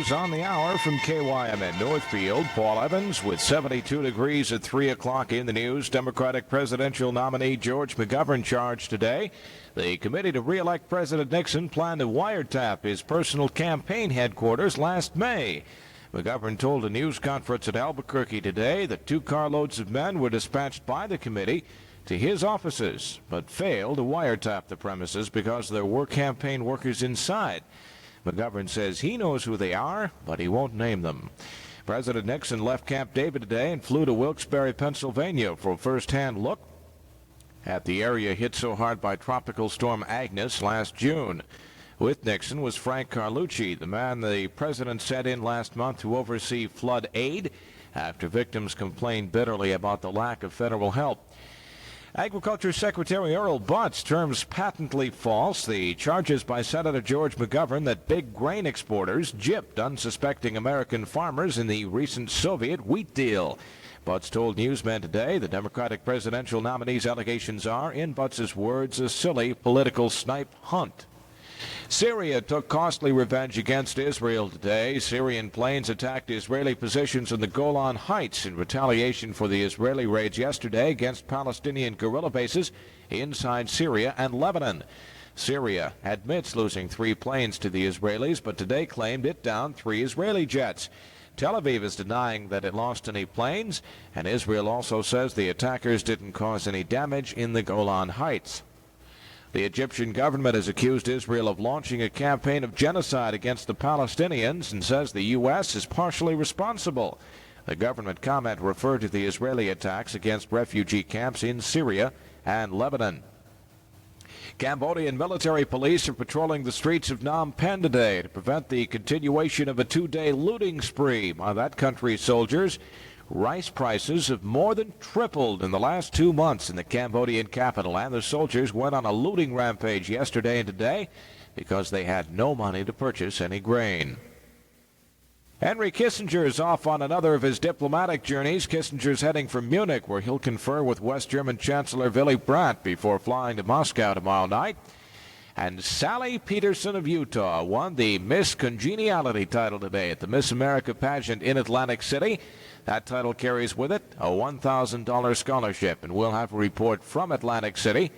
news on the hour from KYMN Northfield. Paul Evans with 72 degrees at 3 o'clock in the news. Democratic presidential nominee George McGovern charged today. The committee to re-elect President Nixon planned to wiretap his personal campaign headquarters last May. McGovern told a news conference at Albuquerque today that 2 carloads of men were dispatched by the committee to his offices, but failed to wiretap the premises because there were campaign workers inside. McGovern says he knows who they are, but he won't name them. President Nixon left Camp David today and flew to Wilkes-Barre, Pennsylvania for a first-hand look at the area hit so hard by Tropical Storm Agnes last June. With Nixon was Frank Carlucci, the man the president sent in last month to oversee flood aid after victims complained bitterly about the lack of federal help. Agriculture Secretary Earl Butz terms patently false the charges by Senator George McGovern that big grain exporters gypped unsuspecting American farmers in the recent Soviet wheat deal. Butz told newsmen today the Democratic presidential nominee's allegations are, in Butz's words, a silly political snipe hunt. Syria took costly revenge against Israel today. Syrian planes attacked Israeli positions in the Golan Heights in retaliation for the Israeli raids yesterday against Palestinian guerrilla bases inside Syria and Lebanon. Syria admits losing 3 planes to the Israelis, but today claimed it downed 3 Israeli jets. Tel Aviv is denying that it lost any planes, and Israel also says the attackers didn't cause any damage in the Golan Heights. The Egyptian government has accused Israel of launching a campaign of genocide against the Palestinians and says the U.S. is partially responsible. The government comment referred to the Israeli attacks against refugee camps in Syria and Lebanon. Cambodian military police are patrolling the streets of Phnom Penh today to prevent the continuation of a 2-day looting spree by that country's soldiers. Rice prices have more than tripled in the last 2 months in the Cambodian capital, and the soldiers went on a looting rampage yesterday and today because they had no money to purchase any grain. Henry Kissinger is off on another of his diplomatic journeys. Kissinger's heading for Munich, where he'll confer with West German Chancellor Willy Brandt before flying to Moscow tomorrow night. And Sally Peterson of Utah won the Miss Congeniality title today at the Miss America pageant in Atlantic City. That title carries with it a $1,000 scholarship, and we'll have a report from Atlantic City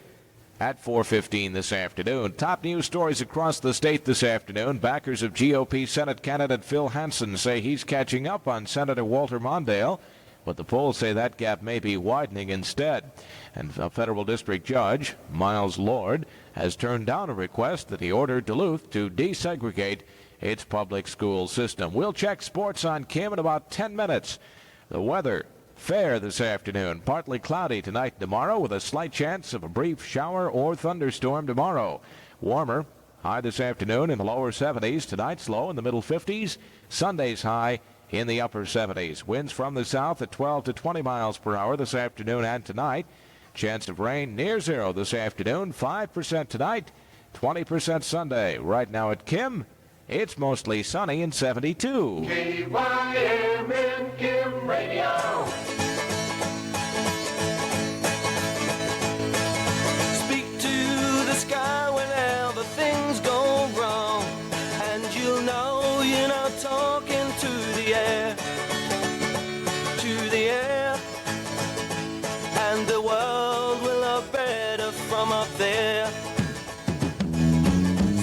at 4:15 this afternoon. Top news stories across the state this afternoon. Backers of GOP Senate candidate Phil Hansen say he's catching up on Senator Walter Mondale, but the polls say that gap may be widening instead. And a federal district judge, Miles Lord, has turned down a request that he ordered Duluth to desegregate its public school system. We'll check sports on Kim in about 10 minutes. The weather, fair this afternoon. Partly cloudy tonight and tomorrow with a slight chance of a brief shower or thunderstorm tomorrow. Warmer, high this afternoon in the lower 70s. Tonight's low in the middle 50s. Sunday's high in the upper 70s. Winds from the south at 12 to 20 miles per hour this afternoon and tonight. Chance of rain near zero this afternoon. 5% tonight, 20% Sunday. Right now at Kim, it's mostly sunny and 72. KYMN Kim Radio. Speak to the sky whenever things go wrong, and you'll know you're not talking to the air. To the air. And the world will look better from up there.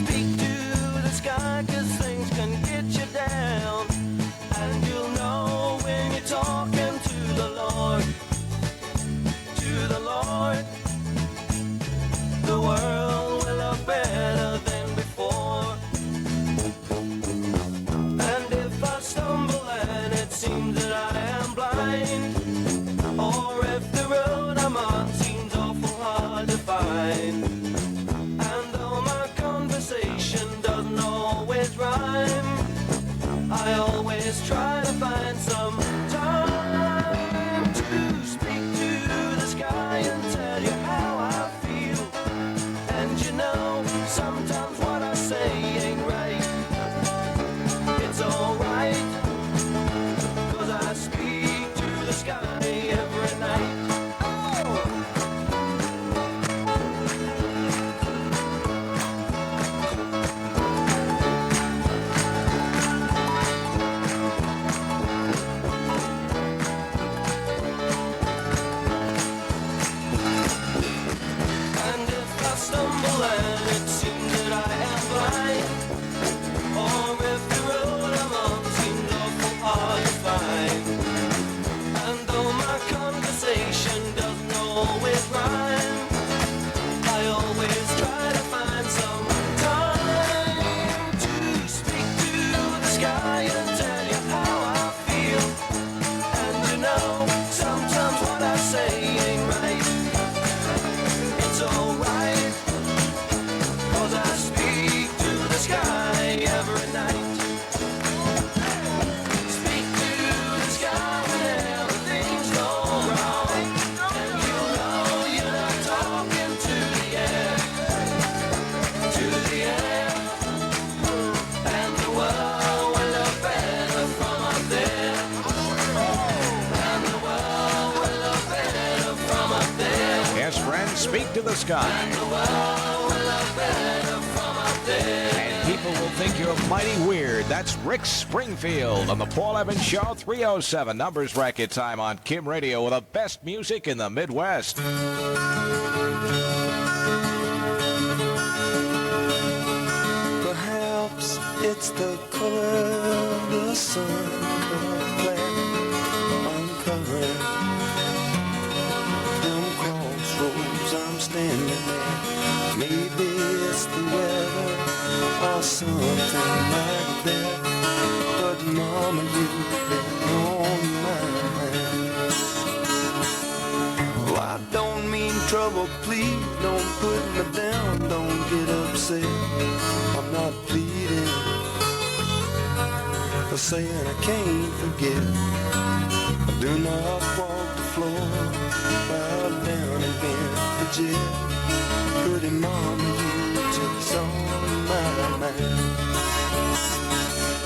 Speak to the sky, 'cause things can get you down, and you'll know when you're talking to the Lord. To the Lord. The world will look better than before. And if I stumble and it seems that I am blind, or if the road I'm on seems awful hard to find, and though my conversation doesn't always rhyme, I always try to find some time to speak to the sky and tell you how I feel. And you know, sometimes what I say ain't right. It's alright, 'cause I speak to the sky. Speak to the Sky. And people will think you're mighty weird. That's Rick Springfield on the Paul Evans Show, 307 numbers bracket time on Kim Radio with the best music in the Midwest. Perhaps it's the color of the sun uncovering them crossroads I'm standing there. Maybe it's the weather or something like that. But mama, you've been on my mind. Oh, I don't mean trouble, please don't put me down, don't get upset. I'm not pleading for saying I can't forget. I do not walk the floor, bow down and bend the jet. Pretty mama, you just on my mind.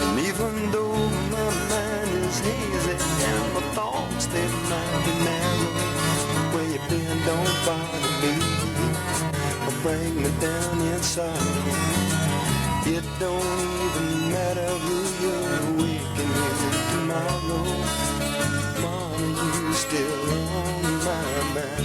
And even though my mind is hazy and my thoughts they might be narrow, where you been don't bother me or bring me down inside. It don't even matter who you're waking with tomorrow. Mama, you still on my mind.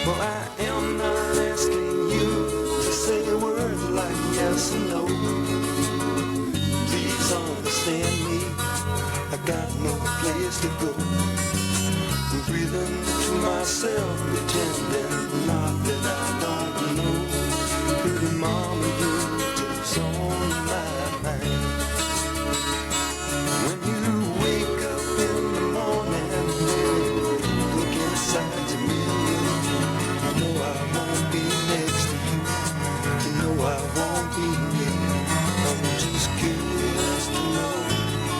Well, I am not asking you to say words like yes and no. Please understand me, I got no place to go. I'm breathing to myself, pretending not that I don't know. Pretty mama, you just on my mind. When you wake up in the morning, look inside your mirror. You know I won't be next to you. You know I won't be near. I'm just curious to know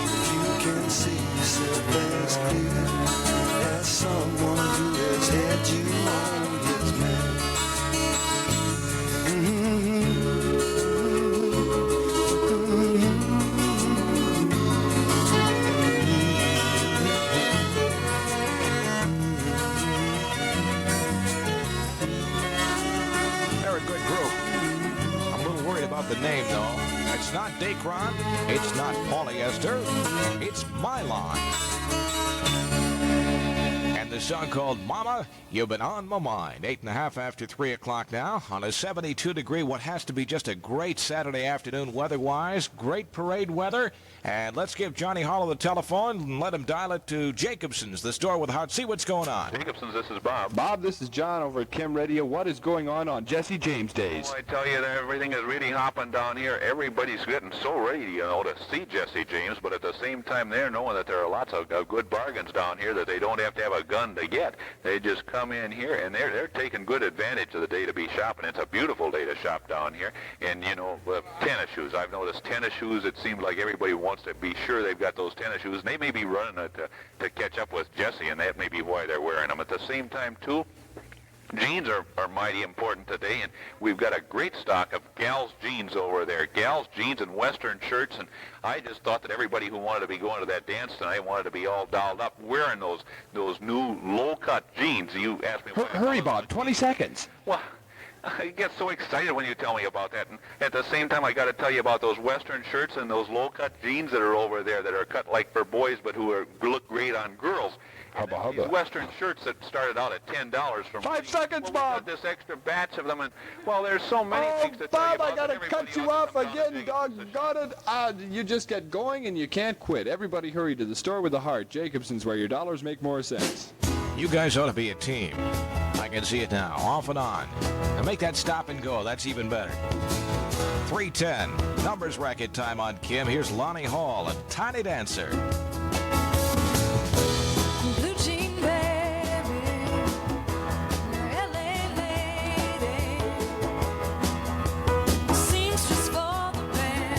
if you can see yourself as clear as someone who has had you on his mind. They're a good group. I'm a little worried about the name, though. It's not Dacron. It's not polyester. It's Mylon. And the song called Mama, You've Been On My Mind. 8.5 after 3 o'clock now on a 72-degree, what has to be just a great Saturday afternoon weather-wise. Great parade weather. And let's give Johnny Hollow the telephone and let him dial it to Jacobson's, the store with the heart. See what's going on. Jacobson's, this is Bob. Bob, this is John over at Kim Radio. What is going on Jesse James Days? Well, I tell you that everything is really hopping down here. Everybody's getting so ready, to see Jesse James, but at the same time they're knowing that there are lots of good bargains down here that they don't have to have a gun to get. They just come in here and they're taking good advantage of the day to be shopping. It's a beautiful day to shop down here. And, tennis shoes. I've noticed tennis shoes, it seems like everybody wants to be sure they've got those tennis shoes, and they may be running it to catch up with Jesse, and that may be why they're wearing them. At the same time, too, jeans are mighty important today, and we've got a great stock of gals' jeans over there. Gals' jeans and Western shirts, and I just thought that everybody who wanted to be going to that dance tonight wanted to be all dolled up wearing those new low-cut jeans. You asked me why. Hurry, Bob, 20 seconds. Well, I get so excited when you tell me about that. And at the same time, I got to tell you about those Western shirts and those low-cut jeans that are over there that are cut like for boys but who look great on girls. Hubba, These hubba. Western shirts that started out at $10 from 5 seconds, we Bob. got this extra batch of them, and well, there's so many things to tell you Bob, about. I gotta that everybody cut you wants to off come down again, and doggone it. You just get going and you can't quit. Everybody hurry to the store with the heart. Jacobson's, where your dollars make more sense. You guys ought to be a team. I can see it now, off and on. And make that stop and go. That's even better. 310, numbers racket time on Kim. Here's Lonnie Hall, a tiny dancer. Blue jean baby, LA lady, seamstress for the band.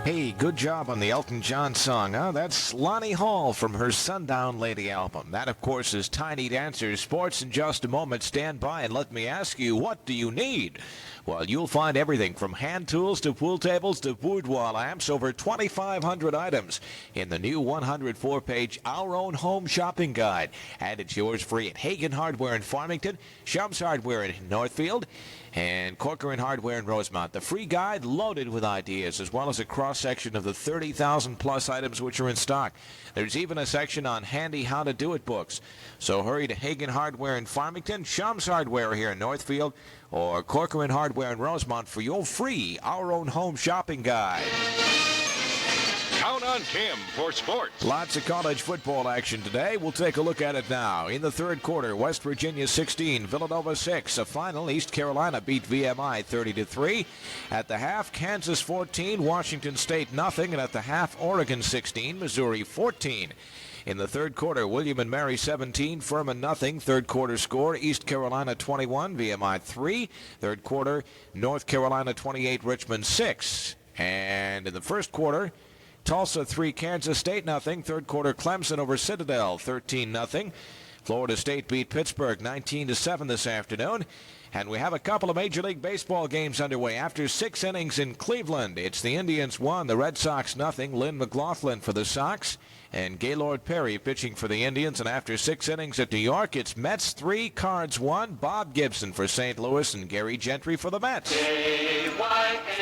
Hey, good job on the Elton John song, huh? That's Lonnie Hall from her Sundown Lady album. That, of course, is Tiny Dancers Sports in just a moment. Stand by and let me ask you, what do you need? Well, you'll find everything from hand tools to pool tables to boudoir lamps, over 2,500 items in the new 104-page Our Own Home Shopping Guide. And it's yours free at Hagen Hardware in Farmington, Shum's Hardware in Northfield, and Corcoran Hardware in Rosemont. The free guide loaded with ideas, as well as a cross-section of the 30,000-plus items which are in stock. There's even a section on handy how-to-do-it books. So hurry to Hagen Hardware in Farmington, Shum's Hardware here in Northfield, or Corcoran Hardware in Rosemont for your free Our Own Home Shopping Guide. Count on Kim for sports. Lots of college football action today. We'll take a look at it now. In the third quarter, West Virginia 16, Villanova 6. A final, East Carolina beat VMI 30-3. At the half, Kansas 14, Washington State nothing. And at the half, Oregon 16, Missouri 14. In the third quarter, William and Mary 17, Furman nothing. Third quarter score, East Carolina 21, VMI 3. Third quarter, North Carolina 28, Richmond 6. And in the first quarter, Tulsa 3, Kansas State nothing. Third quarter, Clemson over Citadel 13-0. Florida State beat Pittsburgh 19-7 this afternoon. And we have a couple of Major League Baseball games underway. After 6 innings in Cleveland, it's the Indians 1, the Red Sox nothing. Lynn McLaughlin for the Sox and Gaylord Perry pitching for the Indians. And after 6 innings at New York, it's Mets 3, Cards 1. Bob Gibson for St. Louis and Gary Gentry for the Mets. KYMN.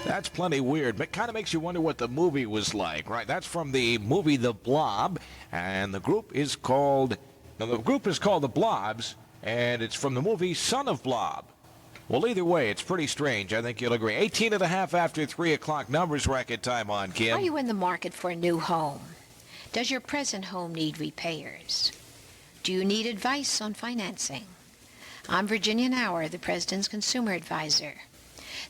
That's plenty weird, but kind of makes you wonder what the movie was like, right? That's from the movie The Blob, and the group is called The Blobs, and it's from the movie Son of Blob. Well, either way, it's pretty strange. I think you'll agree. 18 and a half after 3 o'clock. Numbers racket time on, Kim. Are you in the market for a new home? Does your present home need repairs? Do you need advice on financing? I'm Virginia Nauer, the President's Consumer Advisor.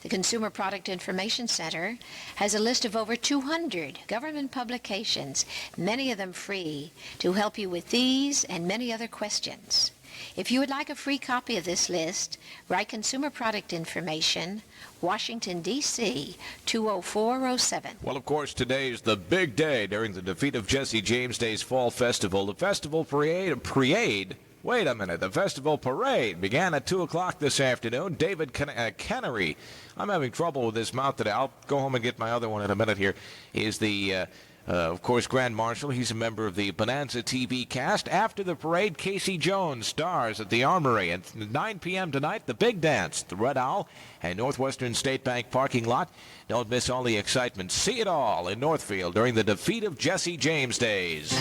The Consumer Product Information Center has a list of over 200 government publications, many of them free, to help you with these and many other questions. If you would like a free copy of this list, write Consumer Product Information, Washington, D.C., 20407. Well, of course, today's the big day during the defeat of Jesse James Day's Fall Festival. The festival parade. Wait a minute. The festival parade began at 2 o'clock this afternoon. David Kennery, I'm having trouble with this mouth today. I'll go home and get my other one in a minute here, is the... of course, Grand Marshal. He's a member of the Bonanza TV cast. After the parade, Casey Jones stars at the Armory. At 9 p.m. tonight, the big dance, the Red Owl, and Northwestern State Bank parking lot. Don't miss all the excitement. See it all in Northfield during the defeat of Jesse James Days.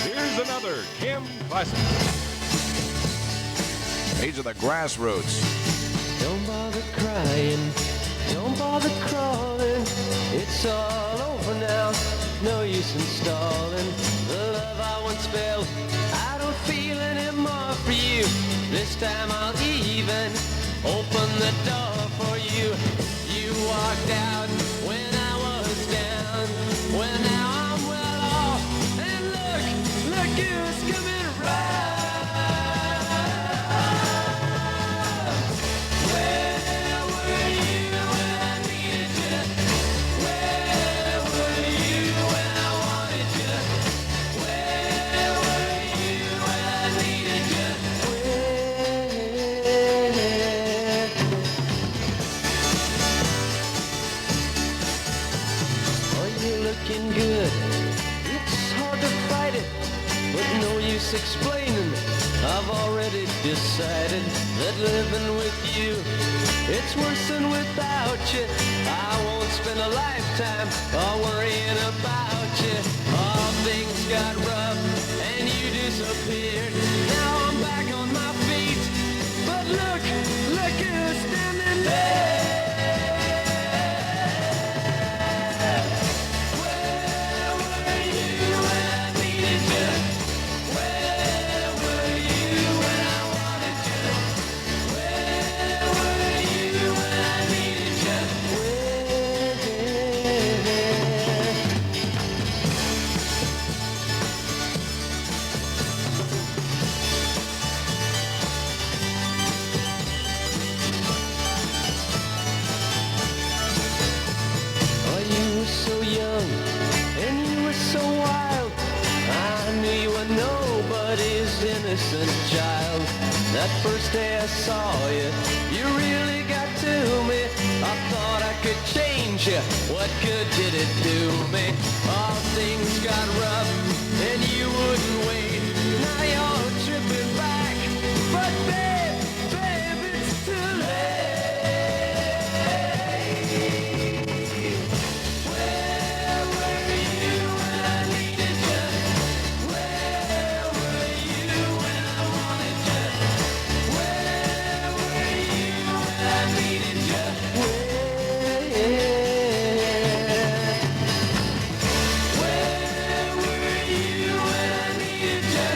Here's another Kim classic. These are the Grassroots. Don't bother crying, don't bother crawling. It's all over now, no use in stalling. The love I once felt, I don't feel anymore for you. This time I'll even open the door for you. You walked out when I was down, when now I'm well off. And look who's coming right. Where were you when I needed you? Where were you when I wanted you? Where were you when I needed you? Are you looking good? It's hard to fight it, but no use explaining. I've already decided that living with you, it's worse than without you. I won't spend a lifetime all worrying about you. All things got rough and you disappeared. Now I'm back on my feet, but look who's standing there. Where were you when I needed you? Where were you when I wanted you? Where were you when I needed you? Oh, you were so young and you were so wild. I knew you were nobody's innocent child. That first day I saw you, you really got to me. I thought I could change you. What good did it do me? All things got rough and you wouldn't wait. Now you're tripping back, but babe, it's too late. Where were you when I needed you? Where were you when I wanted you? Where were you when I needed you? Where were you when I needed you?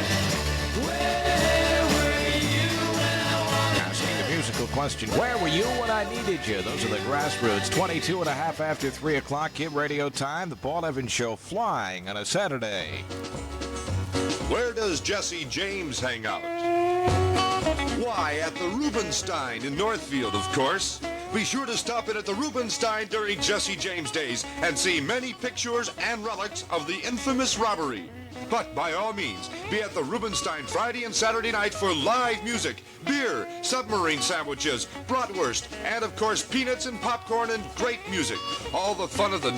Where were you when I wanted you? Asking the musical question, where were you when I needed you? Those are the Grassroots. 22 and a half after 3 o'clock, Kid Radio time. The Paul Evans Show flying on a Saturday. Where does Jesse James hang out? Why, at the Rubenstein in Northfield, of course. Be sure to stop in at the Rubenstein during Jesse James Days and see many pictures and relics of the infamous robbery. But by all means, be at the Rubenstein Friday and Saturday night for live music, beer, submarine sandwiches, bratwurst, and of course peanuts and popcorn and great music. All the fun of the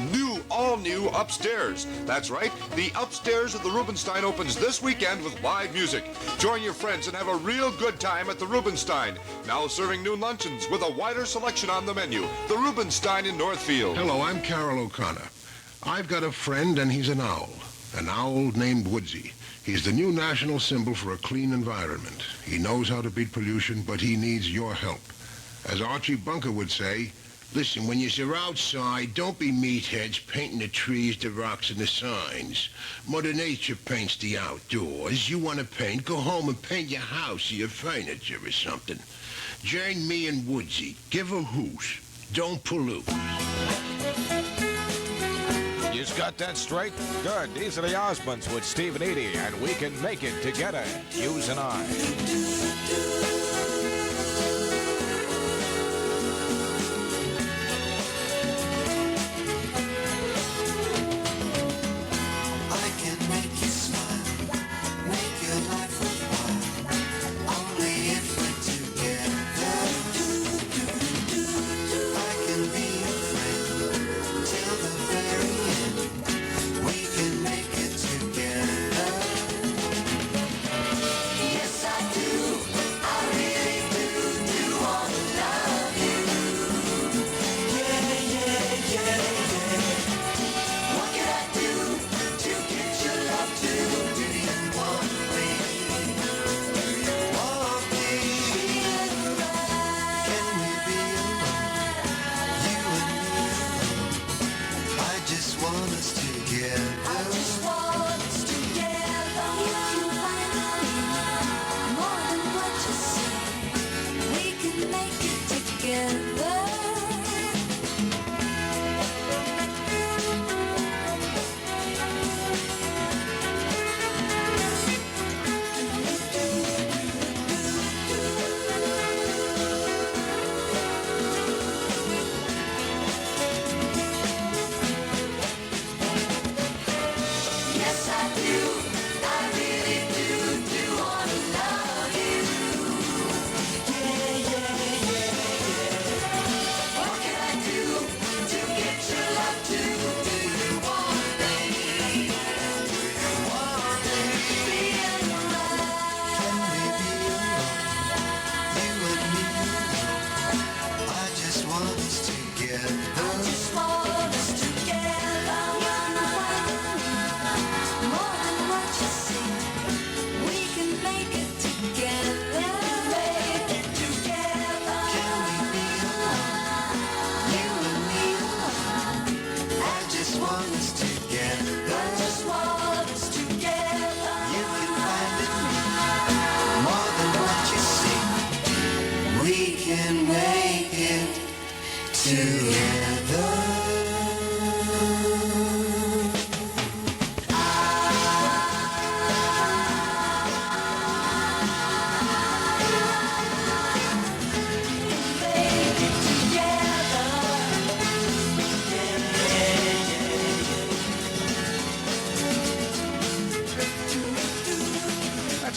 all-new upstairs. That's right, the upstairs of the Rubenstein opens this weekend with live music. Join your friends and have a real good time at the Rubenstein. Now serving new luncheons with a wider selection on the menu. The Rubenstein in Northfield. Hello, I'm Carol O'Connor. I've got a friend and he's an owl named Woodsy. He's the new national symbol for a clean environment. He knows how to beat pollution, but he needs your help. As Archie Bunker would say, listen, when you're outside, don't be meatheads painting the trees, the rocks, and the signs. Mother Nature paints the outdoors. You want to paint, go home and paint your house or your furniture or something. Join me and Woodsy. Give a hoot. Don't pollute. You brothers. Got that straight? Good. These are the Osmonds with Steve and Edie, and we can make it together. Hughes and I.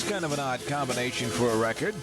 Kind of an odd combination for a record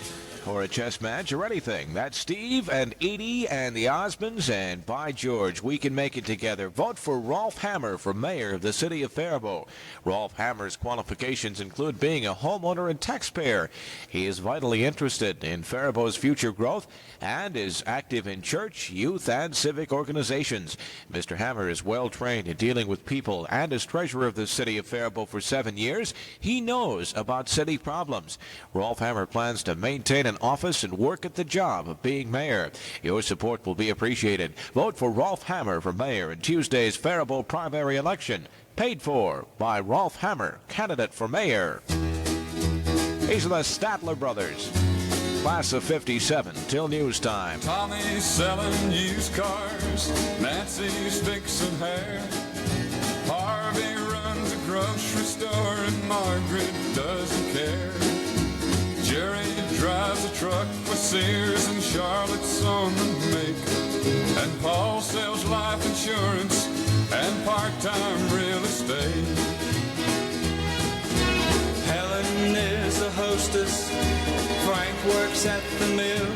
or a chess match or anything. That's Steve and Edie and the Osmonds, and by George, we can make it together. Vote for Rolf Hammer for mayor of the city of Faribault. Rolf Hammer's qualifications include being a homeowner and taxpayer. He is vitally interested in Faribault's future growth and is active in church, youth, and civic organizations. Mr. Hammer is well trained in dealing with people, and as treasurer of the city of Faribault for 7 years, he knows about city problems. Rolf Hammer plans to maintain an office and work at the job of being mayor. Your support will be appreciated. Vote for Rolf Hammer for mayor in Tuesday's Faribault primary election. Paid for by Rolf Hammer, candidate for mayor. These are the Statler brothers. Class of 57 till news time. Tommy's selling used cars. Nancy's fixing hair. Harvey runs a grocery store and Margaret doesn't care. Jerry drives a truck with Sears and Charlotte's on the make. And Paul sells life insurance and part-time real estate. Helen is a hostess. Frank works at the mill.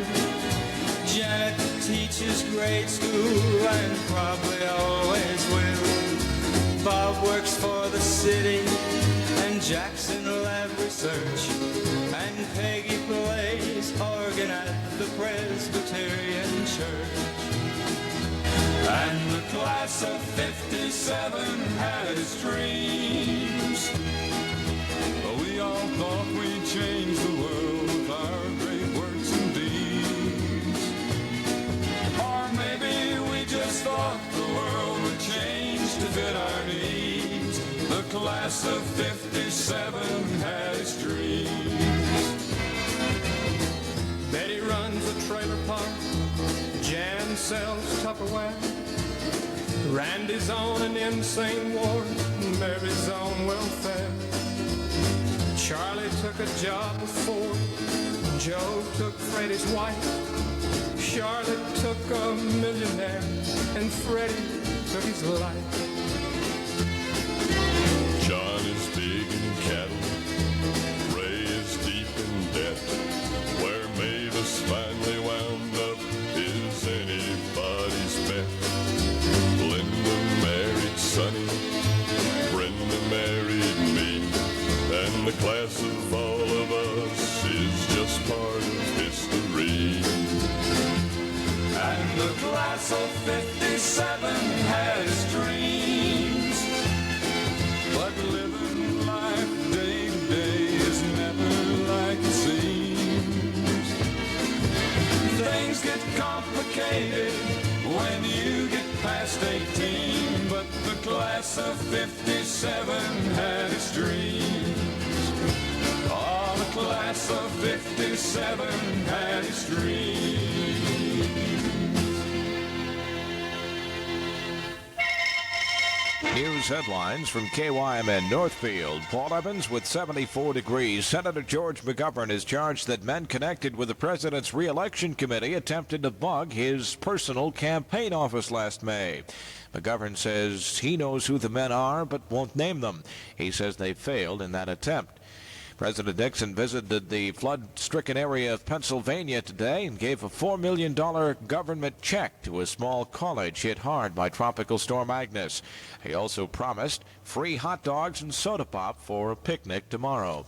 Janet teaches grade school and probably always will. Bob works for the city and Jackson lab research. And Peggy plays organ at the Presbyterian Church. And the class of 57 had its dreams. We all thought we'd change the world with our great works and deeds. Or maybe we just thought the world would change to fit our needs. The class of 57 had its dreams. Betty runs a trailer park. Jan sells Tupperware. Randy's on an insane ward, Mary's on welfare. Charlie took a job before, Joe took Freddie's wife. Charlotte took a millionaire, and Freddie took his life. John is big in cattle, Ray is deep in debt. Where Mavis finally wound up is anybody's bet. Linda married Sonny, Brenda married me, and the class of all of us is just part of history. And the class of 57 had its dreams, but living life day to day is never like it seems. Things get complicated when you get past 18, but the class of 57 had its dreams. Oh, the class of 57 had its dreams. News headlines from KYMN Northfield. Paul Evans with 74 degrees. Senator George McGovern is charged that men connected with the president's re-election committee attempted to bug his personal campaign office last May. McGovern says he knows who the men are but won't name them. He says they failed in that attempt. President Nixon visited the flood-stricken area of Pennsylvania today and gave a $4 million government check to a small college hit hard by Tropical Storm Agnes. He also promised free hot dogs and soda pop for a picnic tomorrow.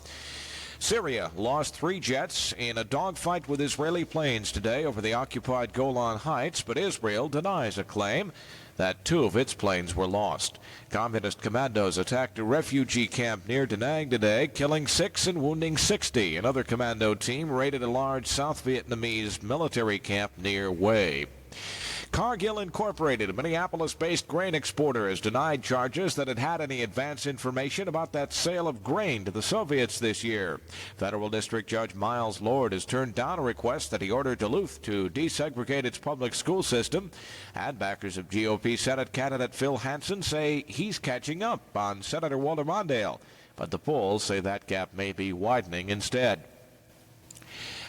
Syria lost 3 jets in a dogfight with Israeli planes today over the occupied Golan Heights, but Israel denies a claim that 2 of its planes were lost. Communist commandos attacked a refugee camp near Da Nang today, killing 6 and wounding 60. Another commando team raided a large South Vietnamese military camp near Hue. Cargill Incorporated, a Minneapolis-based grain exporter, has denied charges that it had any advance information about that sale of grain to the Soviets this year. Federal District Judge Miles Lord has turned down a request that he ordered Duluth to desegregate its public school system. And backers of GOP Senate candidate Phil Hansen say he's catching up on Senator Walter Mondale. But the polls say that gap may be widening instead.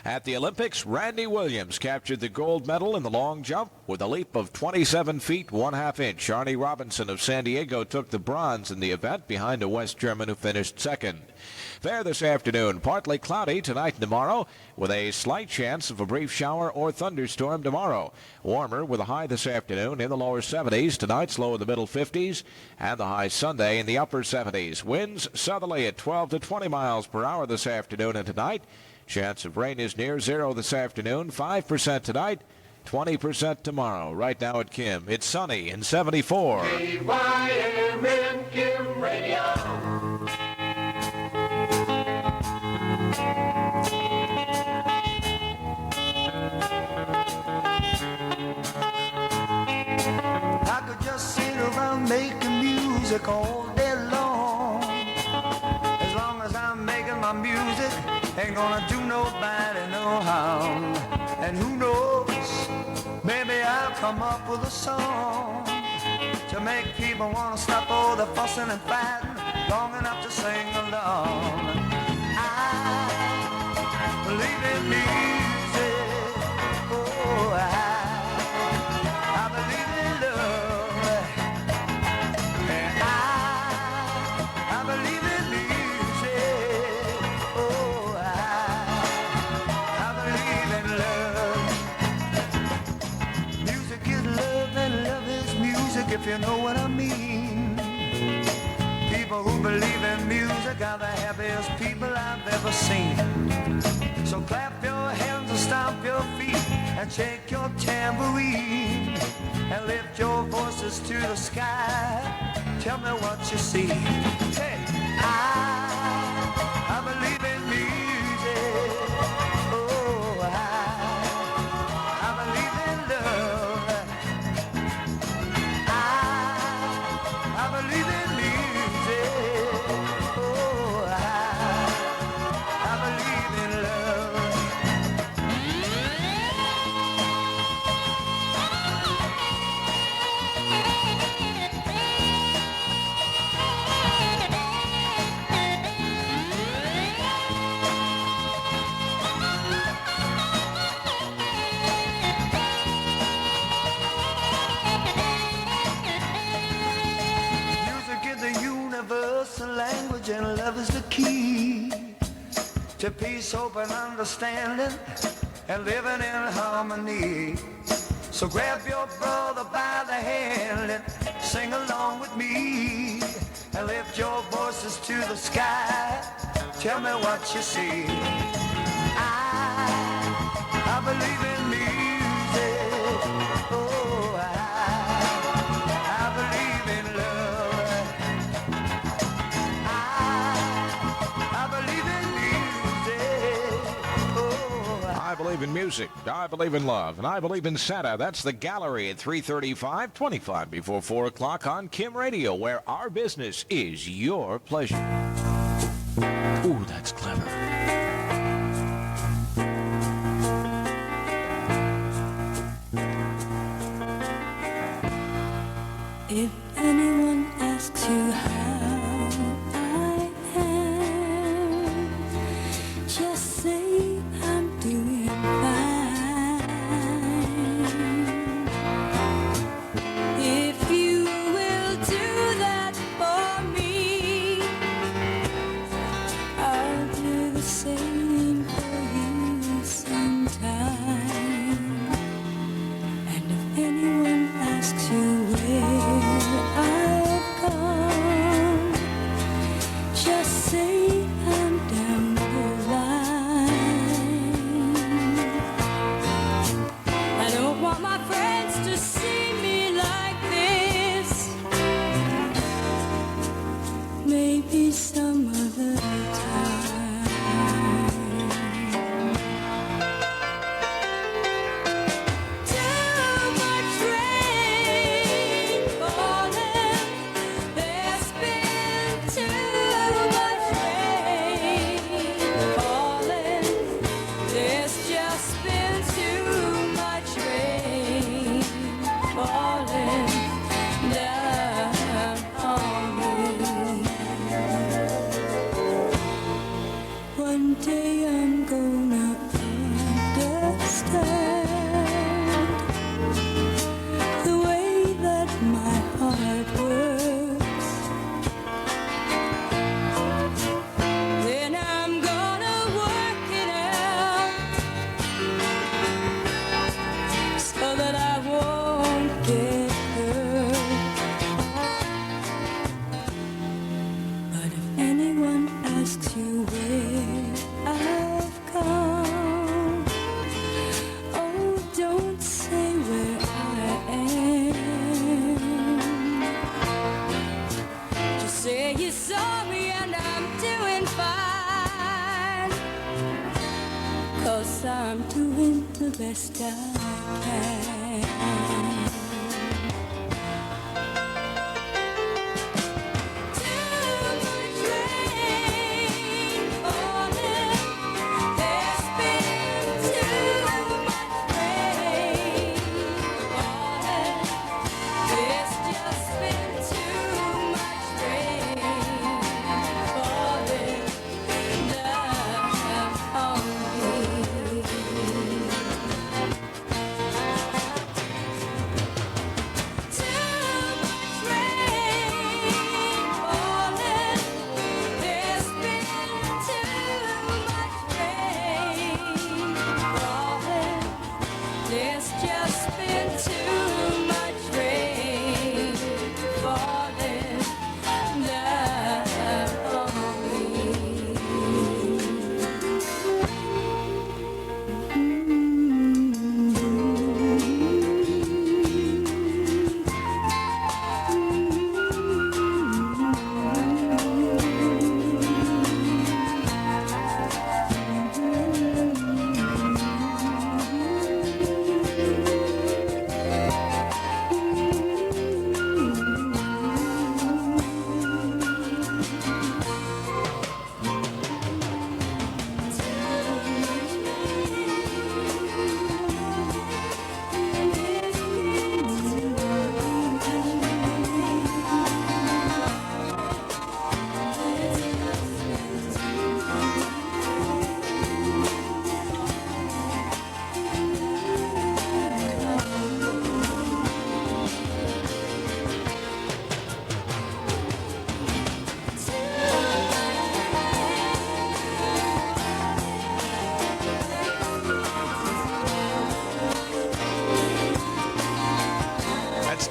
At the Olympics, Randy Williams captured the gold medal in the long jump with a leap of 27 feet 1/2 inch. Arnie Robinson of San Diego took the bronze in the event behind a West German who finished second. Fair this afternoon, partly cloudy tonight and tomorrow with a slight chance of a brief shower or thunderstorm tomorrow. Warmer with a high this afternoon in the lower 70s. Tonight's low in the middle 50s and the high Sunday in the upper 70s. Winds southerly at 12 to 20 miles per hour this afternoon and tonight. Chance of rain is near 0 this afternoon, 5% tonight, 20% tomorrow. Right now at Kim, it's sunny and 74. KYMN Kim Radio. I could just sit around making music all day long. As long as I'm making my music, ain't gonna do nobody no harm. And who knows, maybe I'll come up with a song to make people wanna stop all the fussing and fighting long enough to sing along. I believe in music, oh I believe in love, and I believe in music, oh I believe in love. Music is love and love is music, if you know what I mean. People who believe in music are the happiest people I've ever seen. So clap your hands and stomp your feet and shake your tambourine and lift your voices to the sky. Tell me what you see. Hey, I believe in music. Oh, I believe in love. I believe in music. Oh, I believe in love. to peace, hope, and understanding, and living in harmony. So grab your brother by the hand and sing along with me, and lift your voices to the sky. Tell me what you see. I believe in music. Oh, I believe in love. I believe in music. Oh, I believe in music, I believe in love, and I believe in Santa. That's the gallery at 3:35, 25 before 4 o'clock on Kim Radio, where our business is your pleasure. Ooh, that's clever. If anyone asks you how I am, just say I'm doing fine. If you will do that for me, I'll do the same for you sometime. And if anyone asks you where I've gone, just say I'm down the line. I don't want my friends to see me like this. Maybe some other time. Too much rain falling. There's been too much rain falling. There's just been too much rain falling down on me. One day I'm gonna understand the way that my heart works. Then I'm gonna work it out so that I won't get hurt. But if anyone asks you where I've gone, oh, don't say where I am. Just say you saw me and I'm doing fine, 'cause I'm doing the best I can. Too much rain falling. There's been too much rain falling. There's just been too much rain falling down on me.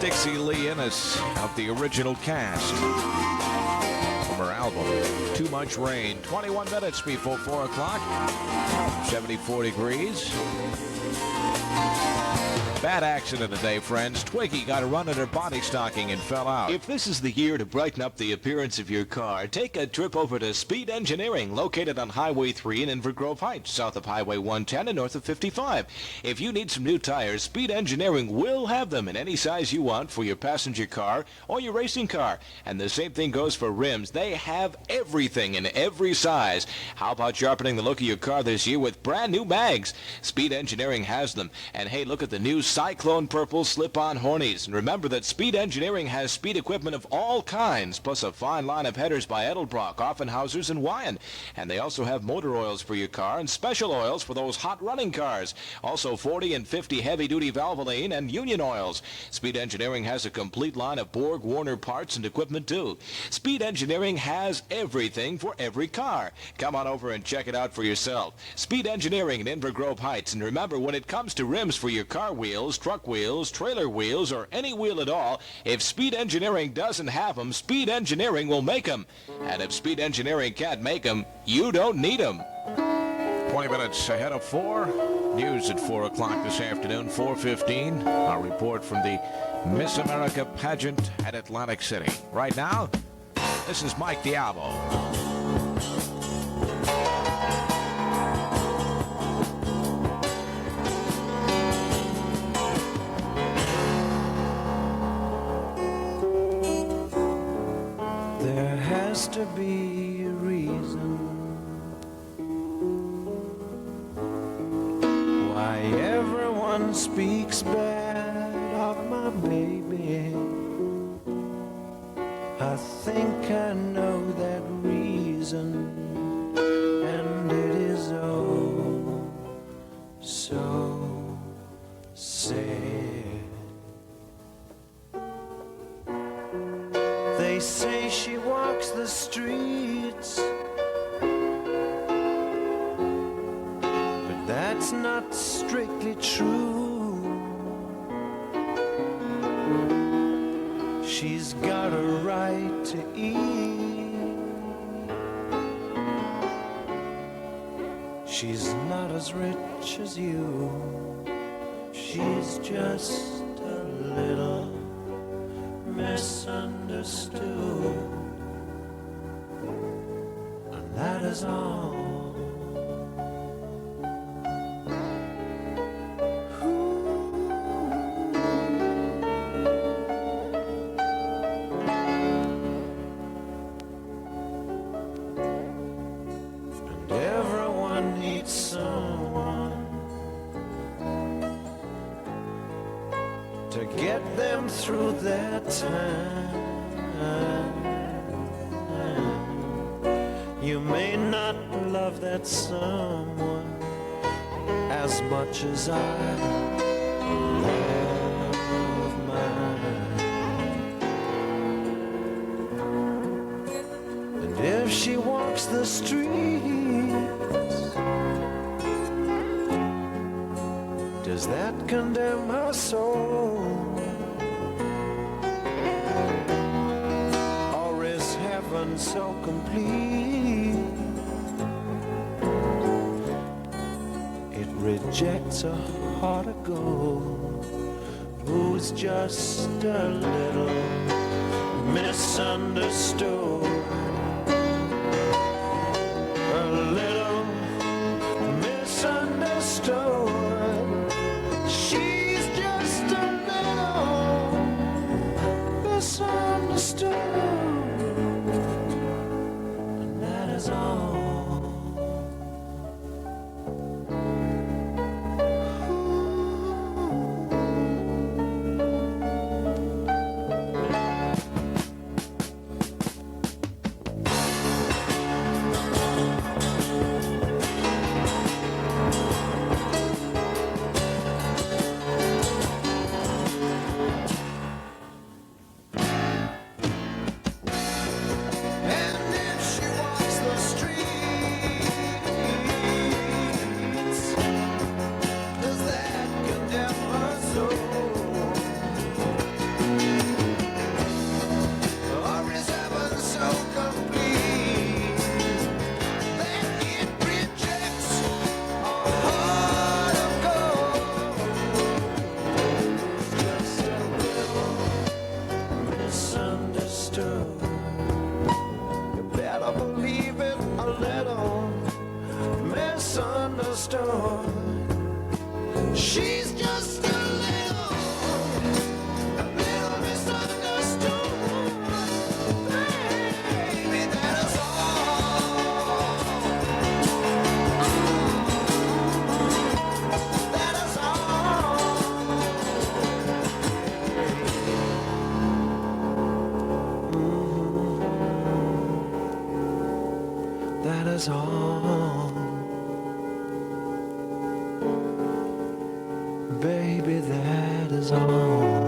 Dixie Lee Innes of the original cast from her album Too Much Rain. 21 minutes before 4 o'clock. 74 degrees. Bad accident today, friends. Twiggy got a run in her body stocking and fell out. If this is the year to brighten up the appearance of your car, take a trip over to Speed Engineering, located on Highway 3 in Inver Grove Heights, south of Highway 110 and north of 55. If you need some new tires, Speed Engineering will have them in any size you want for your passenger car or your racing car. And the same thing goes for rims. They have everything in every size. How about sharpening the look of your car this year with brand new mags? Speed Engineering has them. And hey, look at the new Cyclone Purple slip-on hornies. And remember that Speed Engineering has speed equipment of all kinds, plus a fine line of headers by Edelbrock, Offenhausers, and Wyan. And they also have motor oils for your car and special oils for those hot running cars. Also 40 and 50 heavy-duty Valvoline and Union oils. Speed Engineering has a complete line of Borg Warner parts and equipment too. Speed Engineering has everything for every car. Come on over and check it out for yourself. Speed Engineering in Inver Grove Heights. And remember, when it comes to rims for your car wheels, truck wheels, trailer wheels, or any wheel at all, if Speed Engineering doesn't have them, Speed Engineering will make them. And if Speed Engineering can't make them, you don't need them. 20 minutes ahead of 4. News at 4 o'clock this afternoon, 4:15. Our report from the Miss America pageant at Atlantic City. Right now, this is Mike Diabo. There has to be a reason why everyone speaks bad of my baby. I think I know that reason, and it is oh so sad. They say she walks the streets, but that's not strictly true. She's got a right to eat. She's not as rich as you. She's just a little misunderstood, and that is all. And everyone needs someone to get them through their time. You may not love that someone as much as I love mine. And if she walks the streets, does that condemn her soul? Or is heaven so complete it rejects a heart of gold who's just a little misunderstood? A little misunderstood. She's just a little misunderstood, and that is all. is all. Baby, that is all.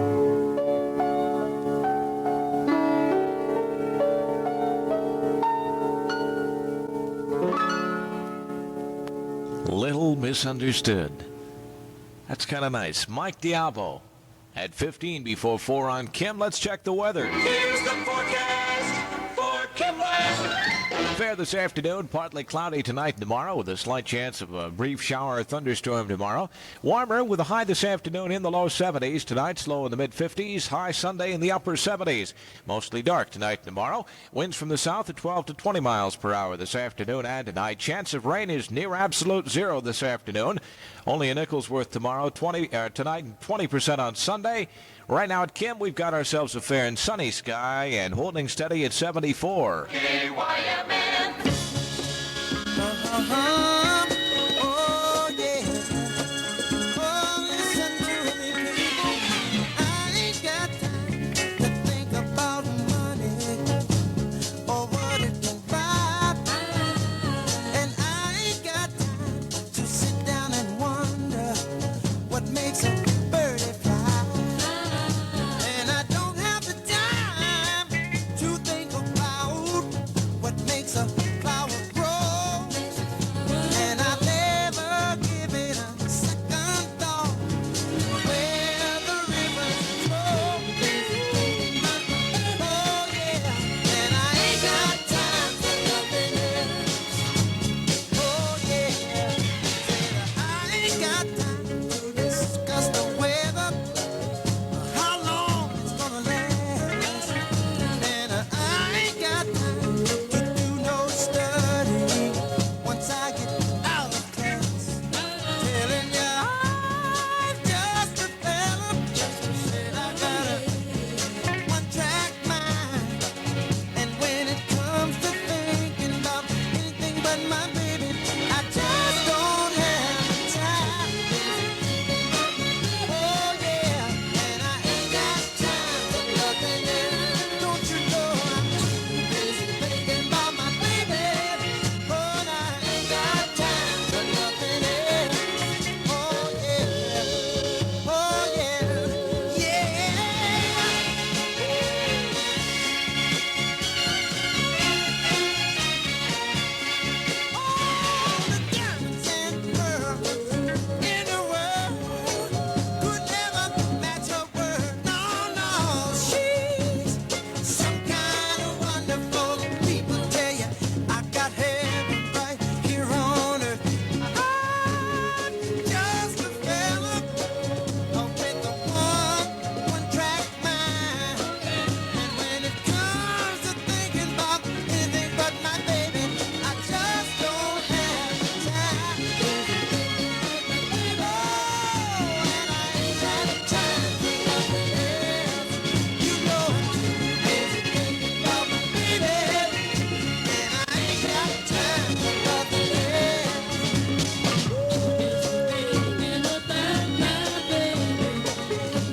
Little Misunderstood. That's kind of nice. Mike Diabo at 15 before 4 on Kim. Let's check the weather. Here's the forecast for Kimland. Fair this afternoon, partly cloudy tonight and tomorrow with a slight chance of a brief shower or thunderstorm tomorrow. Warmer with a high this afternoon in the low 70s. Tonight's low in the mid-50s. High Sunday in the upper 70s. Mostly dark tonight and tomorrow. Winds from the south at 12 to 20 miles per hour this afternoon and tonight. Chance of rain is near absolute zero this afternoon. Only in Nicholsworth tomorrow, tonight and 20% on Sunday. Right now at Kim, we've got ourselves a fair and sunny sky and holding steady at 74. KYMN. Oh, yeah. Oh, listen to me, people. I ain't got time to think about money or what it can buy. And I ain't got time to sit down and wonder what makes a birdie fly. And I don't have the time to think about what makes a flower grow. And I've never given a second thought where the rivers flow. Oh yeah, and I ain't got time for nothing else. Oh yeah, said I ain't got time to discuss the weather, how long it's gonna last. And I ain't got time to do no studying once I get out of class. Telling ya I'm just a fella, said I got a one-track mind. And when it comes to thinking about anything but my baby, I just don't have time. Oh yeah, and I ain't got time for nothing else. Don't you know I'm too busy thinking about my baby? Oh, and I ain't got time for nothing else. Oh yeah, oh yeah, yeah. All the diamonds and pearls in the world could never match her word. No, no, she's some kind of wonderful. People tell you I got heaven right here on earth. I'm just a fella with a one-track mind. And when it comes to thinking about anything but my baby, I just don't have time. Oh, and I ain't got time for nothing else. You know I'm too busy thinking about my baby, and I ain't got time for nothing else. Thinking about my baby,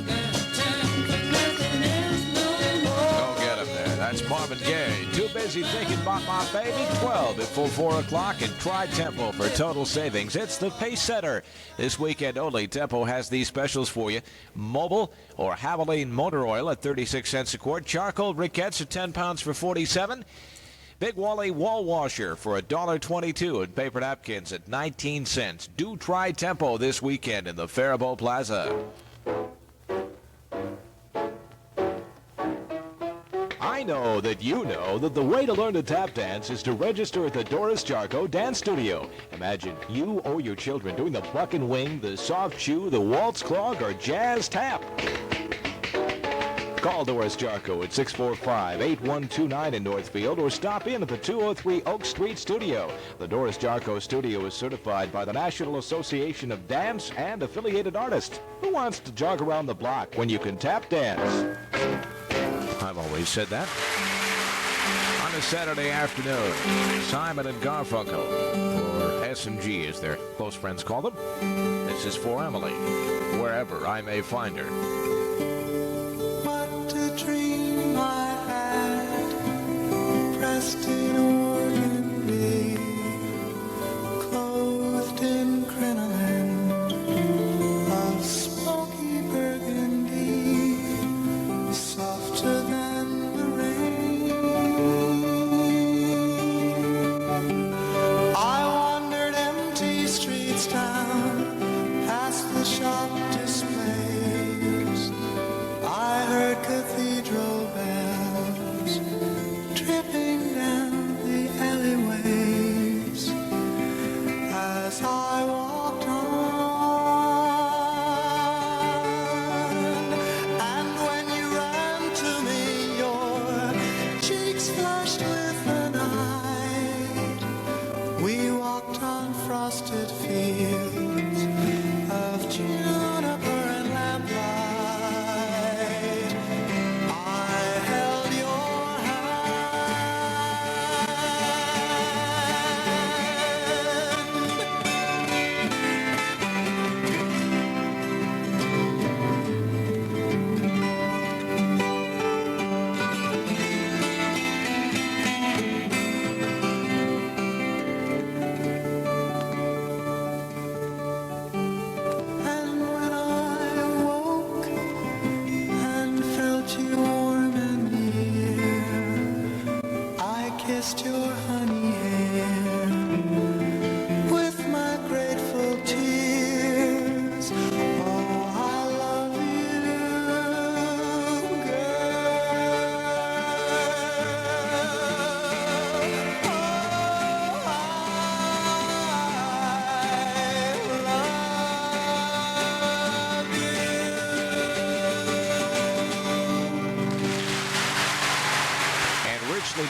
got time for nothing else no more. Go get him there. That's Marvin Gaye. Too busy thinking about my baby. 12 before 4 o'clock and try Tempo for total savings. It's the Pace Setter. This weekend only, Tempo has these specials for you. Mobile or Havoline motor oil at 36 cents a quart. Charcoal briquettes at 10 pounds for 47. Big Wally wall washer for $1.22 and paper napkins at 19 cents. Do try Tempo this weekend in the Faribault Plaza. I know that you know that the way to learn to tap dance is to register at the Doris Jarko Dance Studio. Imagine you or your children doing the buck and wing, the soft shoe, the waltz clog, or jazz tap. Call Doris Jarko at 645-8129 in Northfield or stop in at the 203 Oak Street Studio. The Doris Jarko Studio is certified by the National Association of Dance and Affiliated Artists. Who wants to jog around the block when you can tap dance? I've always said that. On a Saturday afternoon, Simon and Garfunkel, or S&G as their close friends call them. This is for Emily, wherever I may find her. What a dream I had, pressed in organ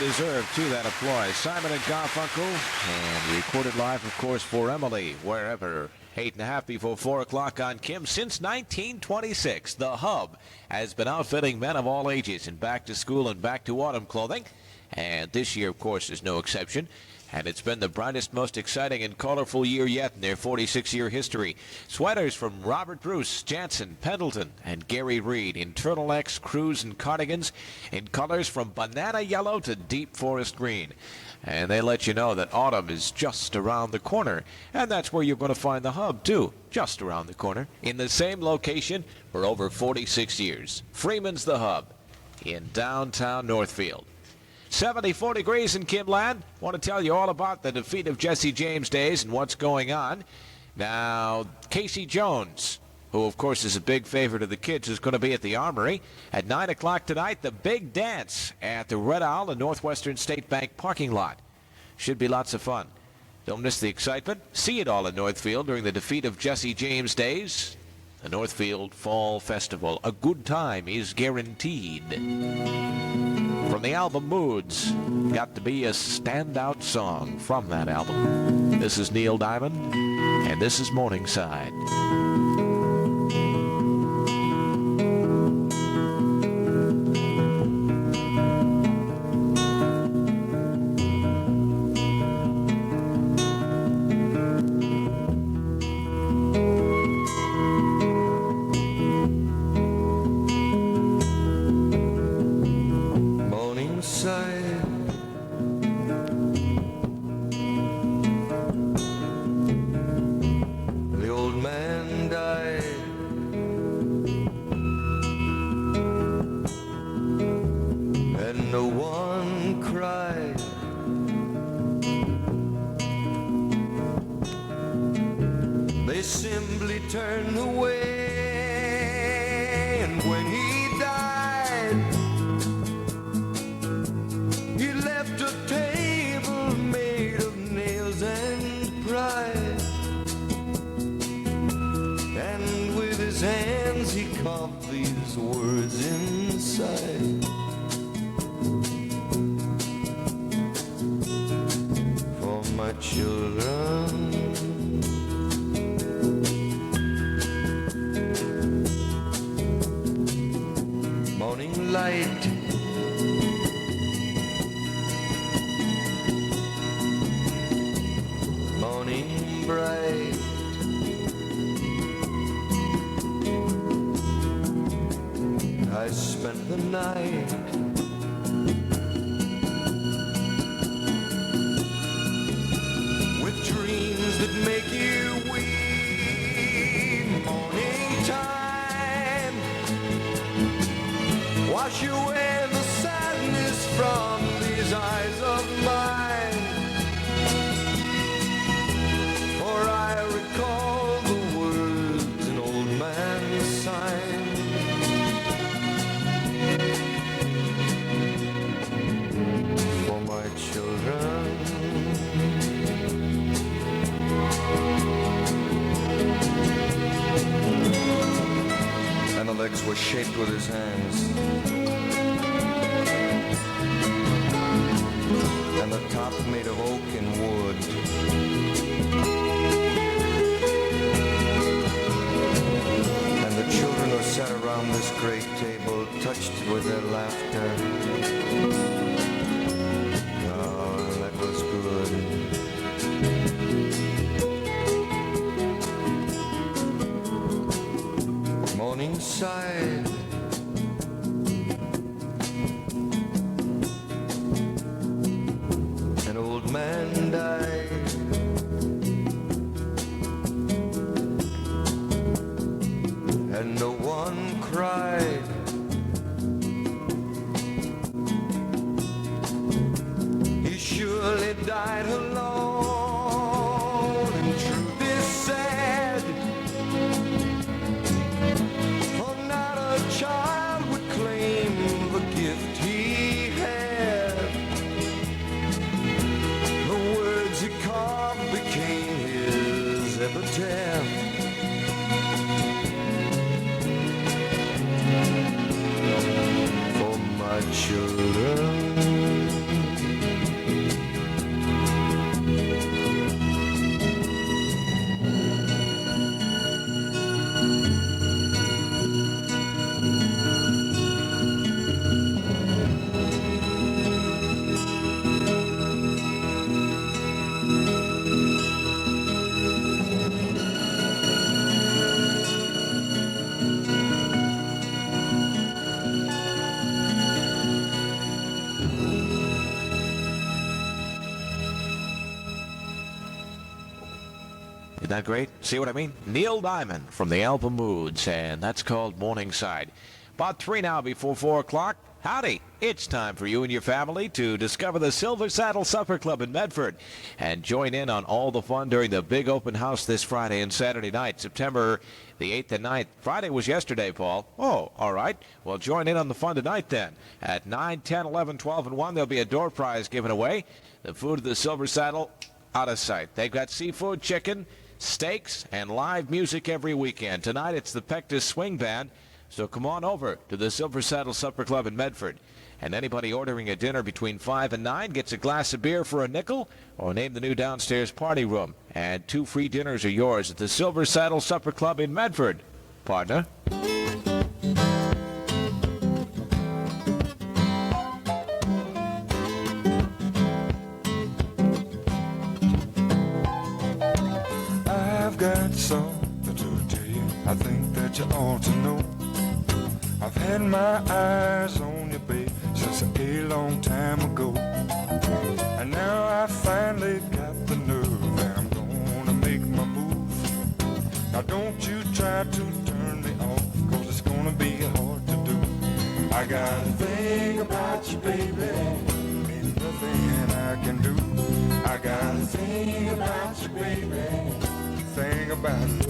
deserved, too, that applause. Simon and Garfunkel, and recorded live, of course, for Emily, wherever. 8.5 before 4 o'clock on Kim. Since 1926, the Hub has been outfitting men of all ages in back-to-school and back-to-autumn clothing. And this year, of course, is no exception. And it's been the brightest, most exciting, and colorful year yet in their 46-year history. Sweaters from Robert Bruce, Jansen, Pendleton, and Gary Reed in turtlenecks, crews, and cardigans in colors from banana yellow to deep forest green. And they let you know that autumn is just around the corner. And that's where you're going to find the Hub, too, just around the corner, in the same location for over 46 years. Freeman's the Hub in downtown Northfield. 74 degrees in Kimland. Want to tell you all about the defeat of Jesse James days and what's going on. Now, Casey Jones, who of course is a big favorite of the kids, is going to be at the Armory at 9 o'clock tonight. The big dance at the Red Owl and Northwestern State Bank parking lot. Should be lots of fun. Don't miss the excitement. See it all in Northfield during the defeat of Jesse James days. The Northfield Fall Festival. A good time is guaranteed. From the album Moods, got to be a standout song from that album. This is Neil Diamond, and this is Morningside. Were shaped with his hands, and the top made of oak and wood. And the children who sat around this great table touched with their laughter. Oh, that was good. Morningside. An old man died, and no one cried. He surely died alone, and truth is sad. Child would claim the gift he had. The words he carved became his epitaph. For my children, that great? See what I mean? Neil Diamond from the album Moods, and that's called Morningside. About 3 now before 4 o'clock. Howdy, it's time for you and your family to discover the Silver Saddle Supper Club in Medford and join in on all the fun during the big open house this Friday and Saturday night, September the 8th and 9th. Friday was yesterday, Paul. Oh, all right. Well, join in on the fun tonight then. At 9, 10, 11, 12, and 1, there'll be a door prize given away. The food of the Silver Saddle, out of sight. They've got seafood, chicken, steaks, and live music every weekend. Tonight, it's the Pectus Swing Band. So come on over to the Silver Saddle Supper Club in Medford. And anybody ordering a dinner between 5 and 9 gets a glass of beer for a nickel or name the new downstairs party room. And 2 free dinners are yours at the Silver Saddle Supper Club in Medford. Partner. I've got something to tell you. I think that you ought to know. I've had my eyes on you, babe, since a long time ago. And now I finally got the nerve, and I'm gonna make my move. Now don't you try to turn me off, cause it's gonna be hard to do. I got a thing about you, baby, ain't nothing I can do. I got a thing about you, baby, thing about loving you.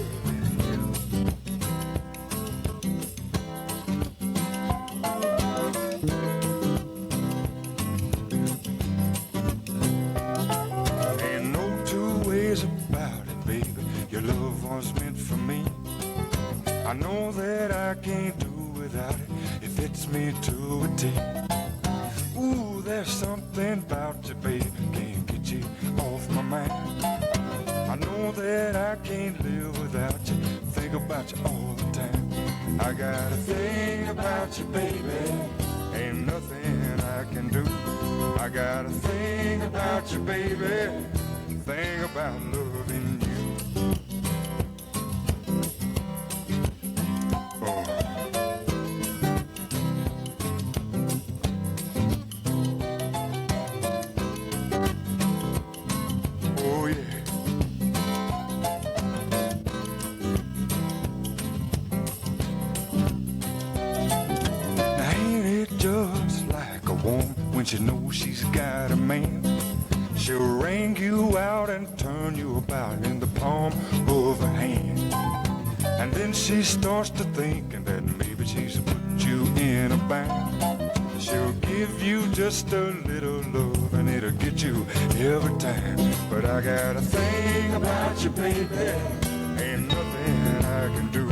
About it, baby, your love was meant for me. I know that I can't do without it. It fits me to a T. Ooh, there's something about you, baby, can't get you off my mind. I know that I can't live without you. Think about you all the time. I got a thing about you, baby, ain't nothing I can do. I got a thing about you, baby, thing about loving you. Oh. Oh yeah. Now ain't it just like a woman when she knows she's got a man? She'll wring you out and turn you about in the palm of her hand. And then she starts to thinking that maybe she's put you in a bind. She'll give you just a little love and it'll get you every time. But I got a thing about you, baby, ain't nothing I can do.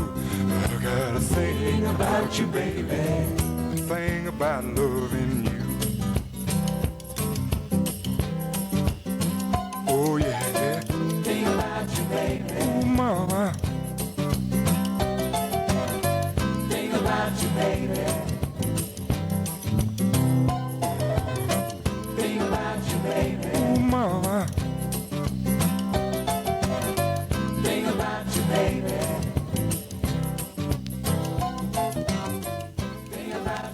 I got a thing about you, baby, thing about loving you. Oh yeah, yeah. Think about you, baby. Oh mama. Think about you, baby. Think about you, baby. Oh mama. Think about you, baby. Think about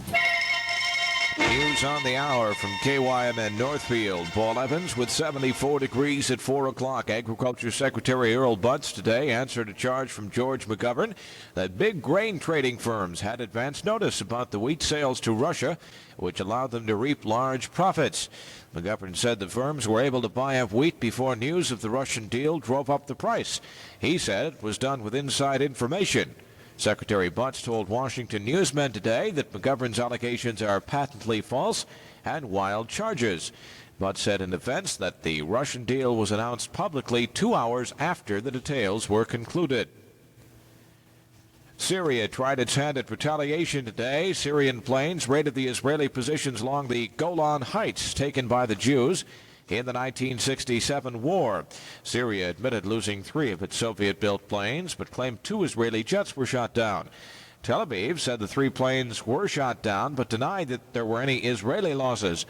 you. News on the hour from KYMN Northfield. Paul Evans with 74 degrees at 4 o'clock. Agriculture Secretary Earl Butts today answered a charge from George McGovern that big grain trading firms had advance notice about the wheat sales to Russia, which allowed them to reap large profits. McGovern said the firms were able to buy up wheat before news of the Russian deal drove up the price. He said it was done with inside information. Secretary Butts told Washington newsmen today that McGovern's allegations are patently false and wild charges. Butts said in defense that the Russian deal was announced publicly 2 hours after the details were concluded. Syria tried its hand at retaliation today. Syrian planes raided the Israeli positions along the Golan Heights taken by the Jews in the 1967 war. Syria admitted losing 3 of its Soviet-built planes, but claimed 2 Israeli jets were shot down. Tel Aviv said the 3 planes were shot down, but denied that there were any Israeli losses.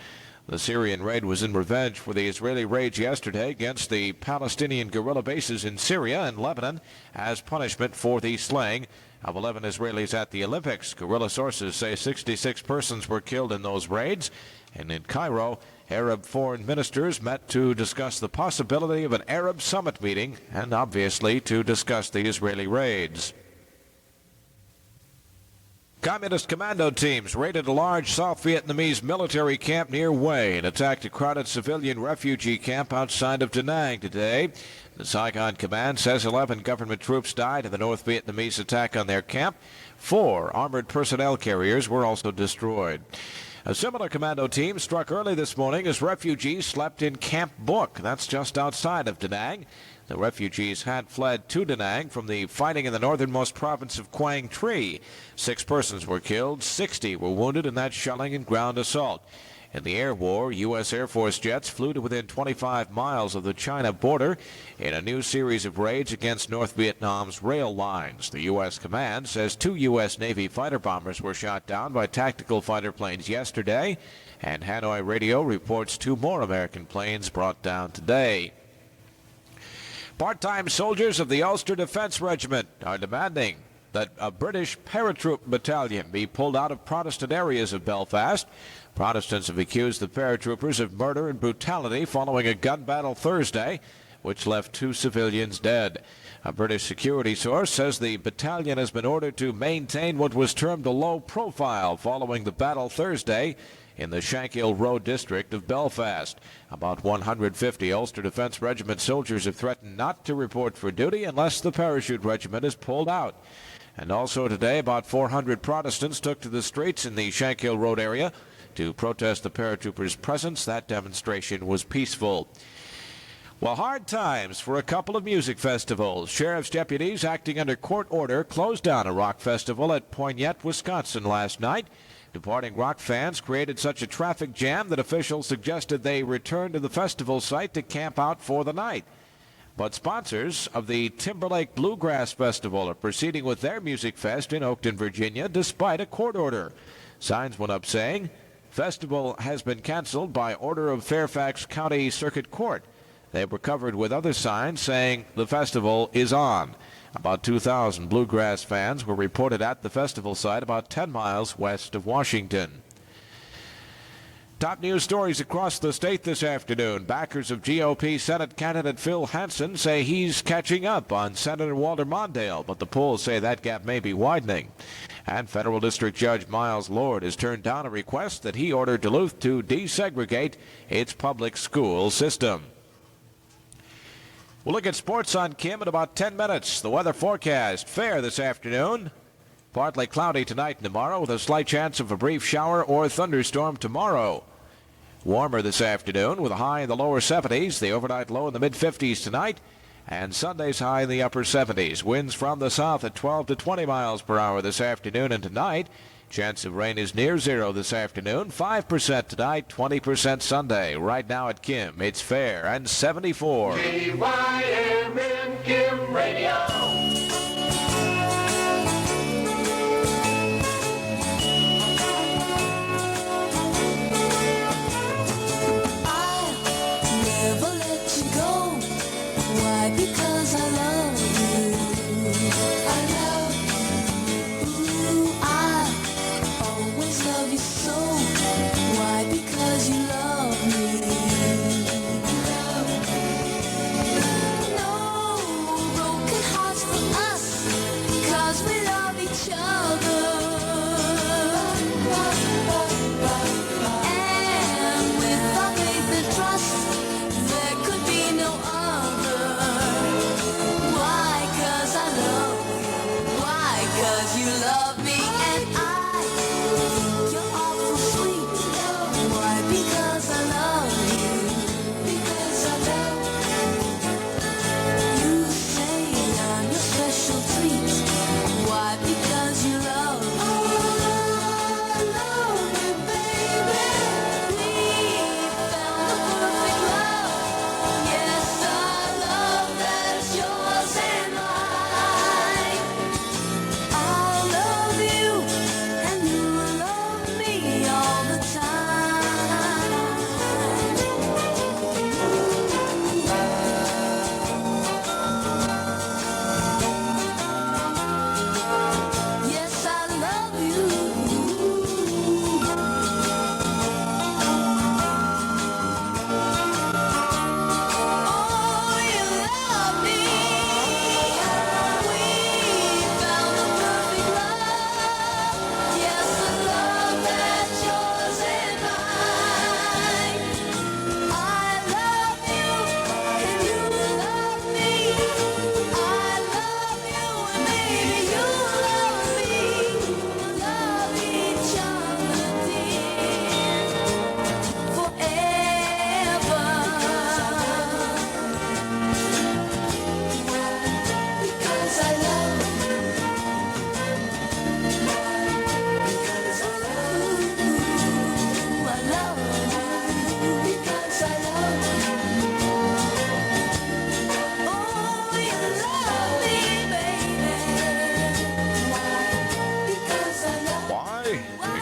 The Syrian raid was in revenge for the Israeli raids yesterday against the Palestinian guerrilla bases in Syria and Lebanon as punishment for the slaying of 11 Israelis at the Olympics. Guerrilla sources say 66 persons were killed in those raids. And in Cairo, Arab foreign ministers met to discuss the possibility of an Arab summit meeting and obviously to discuss the Israeli raids. Communist commando teams raided a large South Vietnamese military camp near Hue and attacked a crowded civilian refugee camp outside of Da Nang today. The Saigon Command says 11 government troops died in the North Vietnamese attack on their camp. 4 armored personnel carriers were also destroyed. A similar commando team struck early this morning as refugees slept in Camp Book. That's just outside of Da Nang. The refugees had fled to Da Nang from the fighting in the northernmost province of Quang Tri. 6 persons were killed, 60 were wounded in that shelling and ground assault. In the air war, U.S. Air Force jets flew to within 25 miles of the China border in a new series of raids against North Vietnam's rail lines. The U.S. command says 2 U.S. Navy fighter bombers were shot down by tactical fighter planes yesterday, and Hanoi Radio reports 2 more American planes brought down today. Part-time soldiers of the Ulster Defence Regiment are demanding that a British paratroop battalion be pulled out of Protestant areas of Belfast. Protestants have accused the paratroopers of murder and brutality following a gun battle Thursday, which left 2 civilians dead. A British security source says the battalion has been ordered to maintain what was termed a low profile following the battle Thursday in the Shankill Road district of Belfast. About 150 Ulster Defence Regiment soldiers have threatened not to report for duty unless the parachute regiment is pulled out. And also today, about 400 Protestants took to the streets in the Shankill Road area to protest the paratroopers' presence. That demonstration was peaceful. Well, hard times for a couple of music festivals. Sheriff's deputies acting under court order closed down a rock festival at Poignette, Wisconsin last night. Departing rock fans created such a traffic jam that officials suggested they return to the festival site to camp out for the night. But sponsors of the Timberlake Bluegrass Festival are proceeding with their music fest in Oakton, Virginia, despite a court order. Signs went up saying, "Festival has been canceled by order of Fairfax County Circuit Court." They were covered with other signs saying the festival is on. About 2,000 bluegrass fans were reported at the festival site about 10 miles west of Washington. Top news stories across the state this afternoon. Backers of GOP Senate candidate Phil Hansen say he's catching up on Senator Walter Mondale, but the polls say that gap may be widening. And Federal District Judge Miles Lord has turned down a request that he ordered Duluth to desegregate its public school system. We'll look at sports on Kim in about 10 minutes. The weather forecast, fair this afternoon. Partly cloudy tonight and tomorrow with a slight chance of a brief shower or thunderstorm tomorrow. Warmer this afternoon with a high in the lower 70s, the overnight low in the mid-50s tonight, and Sunday's high in the upper 70s. Winds from the south at 12 to 20 miles per hour this afternoon and tonight. Chance of rain is near 0 this afternoon. 5% tonight, 20% Sunday. Right now at Kim, it's fair and 74. KYMN Kim Radio. Because I love you, I love you. Ooh, I always love you so. Why? Because you love me. No broken hearts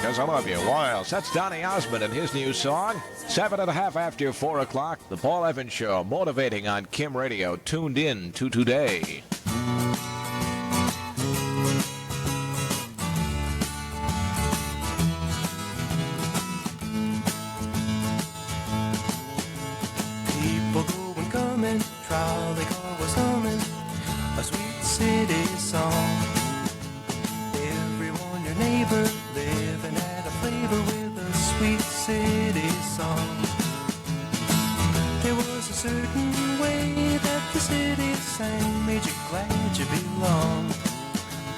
because I love you. Wiles. That's Donny Osmond and his new song. 7.5 after 4 o'clock. The Paul Evans Show, motivating on Kim Radio. Tuned in to today. People going, coming, trolley car was humming a sweet city song. Everyone, your neighbor, living at a flavor with a sweet city song. There was a certain way that the city sang, made you glad you belonged.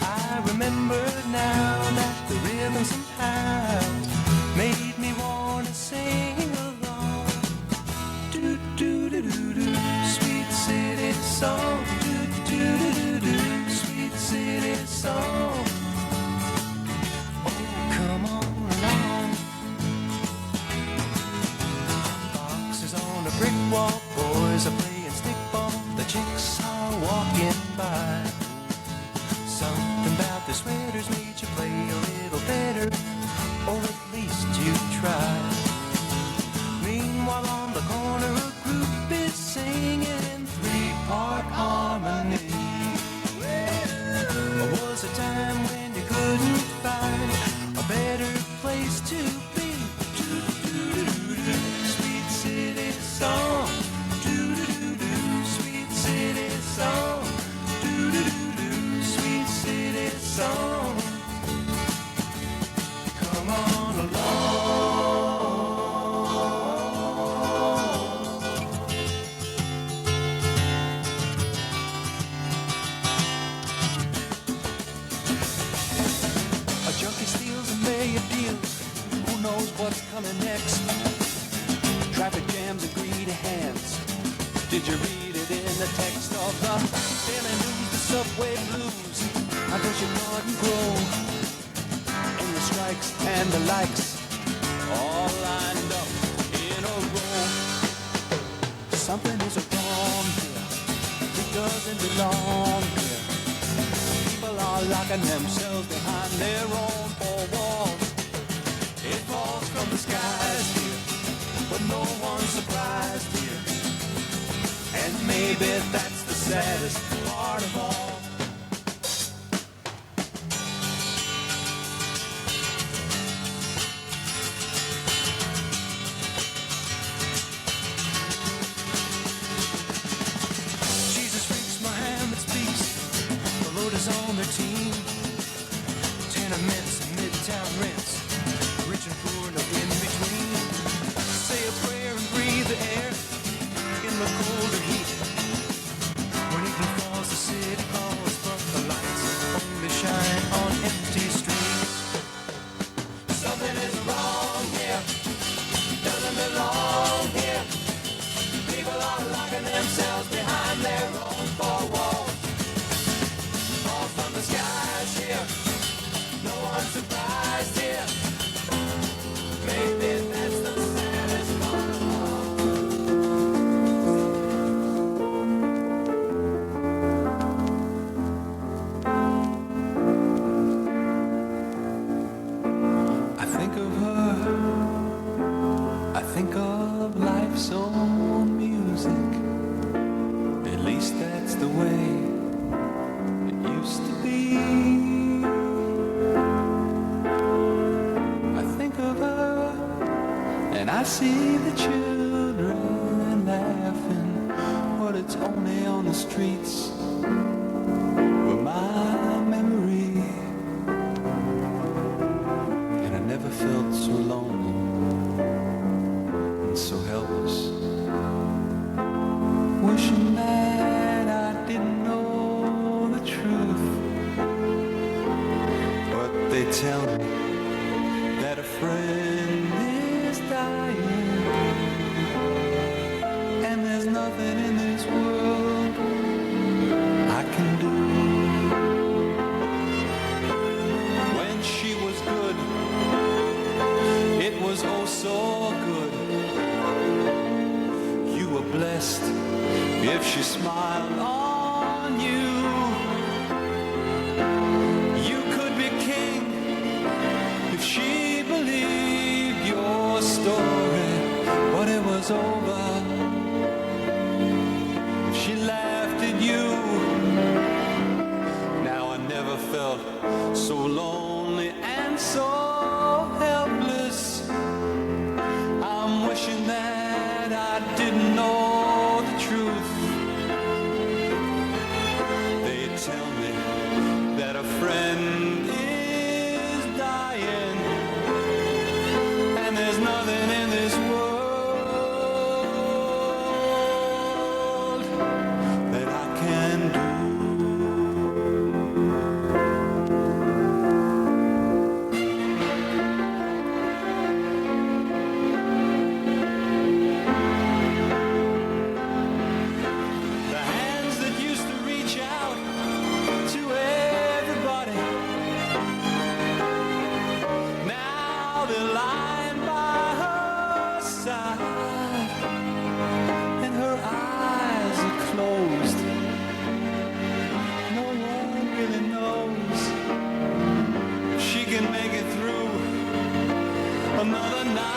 I remember now that the rhythm somehow made me wanna sing along. Do do do do do, sweet city song. Do do do do do, sweet city song. Oh, come on along. Boxes on a brick wall, boys are playing stickball, the chicks are walking by. Something about their sweaters made you play a little better, or at least you try. Meanwhile on the corner a group is singing three-part harmony. Was a time when you couldn't find a better place to be. Do-do-do-do, sweet city song. Do-do-do-do, sweet city song. Do-do-do-do, sweet city song. Come on along. A junkie steals and mayor deals. Who knows what's coming next? Traffic jams and greedy hands. Did you read it in the text of the Daily News, the subway blues? How does your garden grow? And the strikes and the likes all lined up in a row. Something is wrong here. It doesn't belong here. People are locking themselves behind their own four walls. It falls from the skies here, but no one's surprised here. And maybe that's the saddest part of all. Jesus freaks, Muhammad speaks, the Lord is on their team. Tenements and midtown rents, rich and poor, no in between. Say a prayer and breathe the air in the colder heat. When evening falls, the city calls, but the lights only shine on empty streets. Something is wrong here, doesn't belong here. People are locking themselves behind their own four walls. Falls from the skies here, no one's surprised here. Maybe that's the saddest part of all. I think of her, I think of life's own music. At least that's the way it used to be. I think of her, and I see the children laughing, but it's only on the streets where my memory. And I never felt so lonely and so helpless, wishing that I didn't know the truth. But they tell me that a friend is dying, was over, if she laughed at you. Now I never felt so lonely and so helpless. I'm wishing that I didn't know the truth. They tell me that a friend is dying, and there's nothing in this world that I can do. The hands that used to reach out to everybody, now they're lying by her side, and her eyes are closed. No one really knows if she can make it through another night.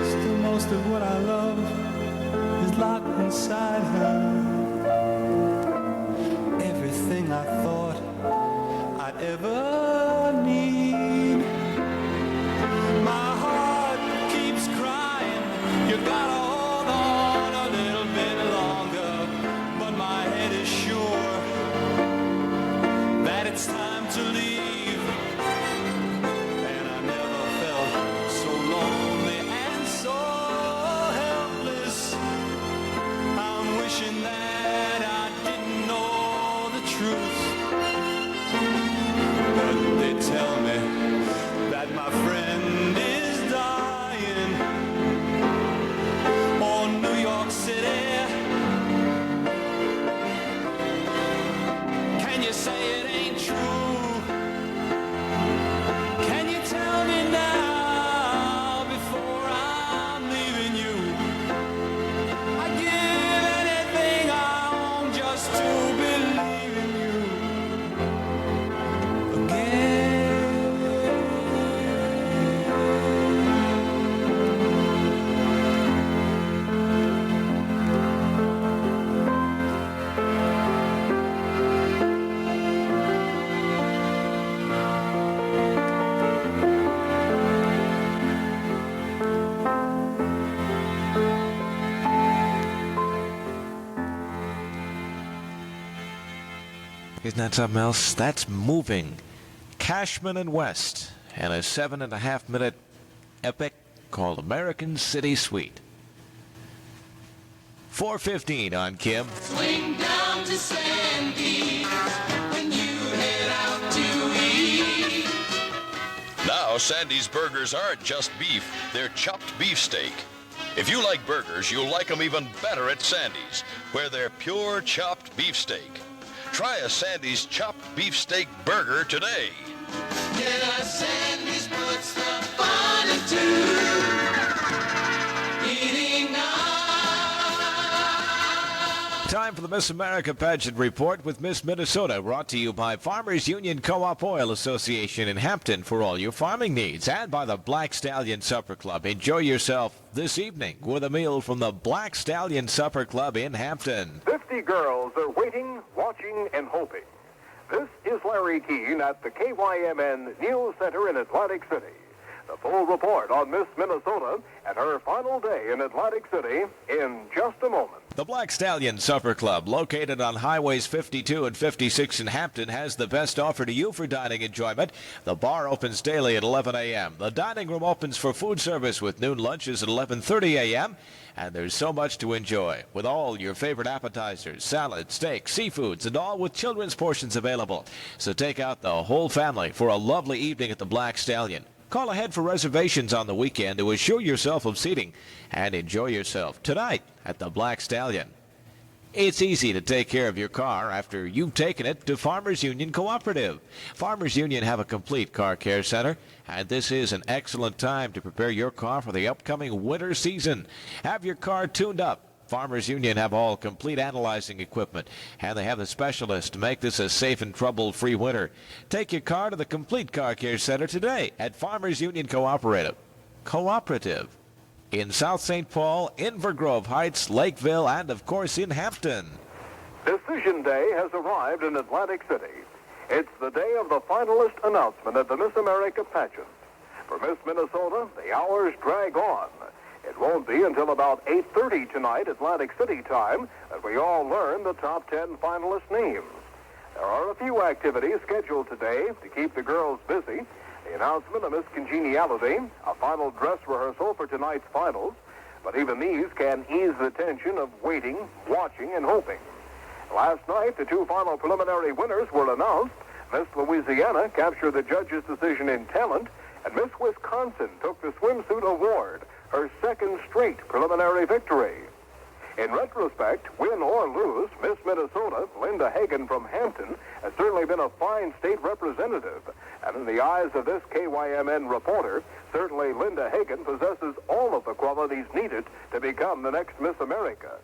Still, most of what I love is locked inside her. Everything I thought I'd ever need. My heart keeps crying, you gotta hold on a little bit longer. But my head is sure that it's time to leave. And I never felt so lonely and so helpless. I'm wishing that I didn't know the truth. But they tell me that my friend is dying. Oh, New York City, can you say it ain't true? Can you tell me now before I'm leaving you? I'd give anything I own just to believe in you Isn't that something else? That's moving. Cashman and West, and a 7.5-minute epic called American City Suite. 4:15 on Kim. Swing down to Sandy's when you head out to eat. Now, Sandy's burgers aren't just beef, they're chopped beefsteak. If you like burgers, you'll like them even better at Sandy's, where they're pure chopped beefsteak. Try a Sandy's chopped beefsteak burger today. Yeah, Sandy's puts the fun into eating out. Time for the Miss America Pageant Report with Miss Minnesota, brought to you by Farmers Union Co-op Oil Association in Hampton for all your farming needs, and by the Black Stallion Supper Club. Enjoy yourself this evening with a meal from the Black Stallion Supper Club in Hampton. 50 girls are waiting, watching, and hoping. This is Larry Keene at the KYMN News Center in Atlantic City. The full report on Miss Minnesota and her final day in Atlantic City in just a moment. The Black Stallion Supper Club, located on Highways 52 and 56 in Hampton, has the best offer to you for dining enjoyment. The bar opens daily at 11 a.m. The dining room opens for food service with noon lunches at 11:30 a.m. And there's so much to enjoy with all your favorite appetizers, salads, steaks, seafoods, and all with children's portions available. So take out the whole family for a lovely evening at the Black Stallion. Call ahead for reservations on the weekend to assure yourself of seating and enjoy yourself tonight at the Black Stallion. It's easy to take care of your car after you've taken it to Farmers Union Cooperative. Farmers Union have a complete car care center, and this is an excellent time to prepare your car for the upcoming winter season. Have your car tuned up. Farmers Union have all complete analyzing equipment, and they have the specialists to make this a safe and trouble-free winter. Take your car to the Complete Car Care Center today at Farmers Union Cooperative. Cooperative. In South St. Paul, Inver Grove Heights, Lakeville, and of course in Hampton. Decision Day has arrived in Atlantic City. It's the day of the finalist announcement at the Miss America pageant. For Miss Minnesota, the hours drag on. It won't be until about 8:30 tonight, Atlantic City time, that we all learn the top 10 finalist names. There are a few activities scheduled today to keep the girls busy. The announcement of Miss Congeniality, a final dress rehearsal for tonight's finals, but even these can ease the tension of waiting, watching, and hoping. Last night, the two final preliminary winners were announced. Miss Louisiana captured the judge's decision in talent, and Miss Wisconsin took the swimsuit award, her second straight preliminary victory. In retrospect, win or lose, Miss Minnesota, Linda Hagen from Hampton, has certainly been a fine state representative. And in the eyes of this KYMN reporter, certainly Linda Hagen possesses all of the qualities needed to become the next Miss America.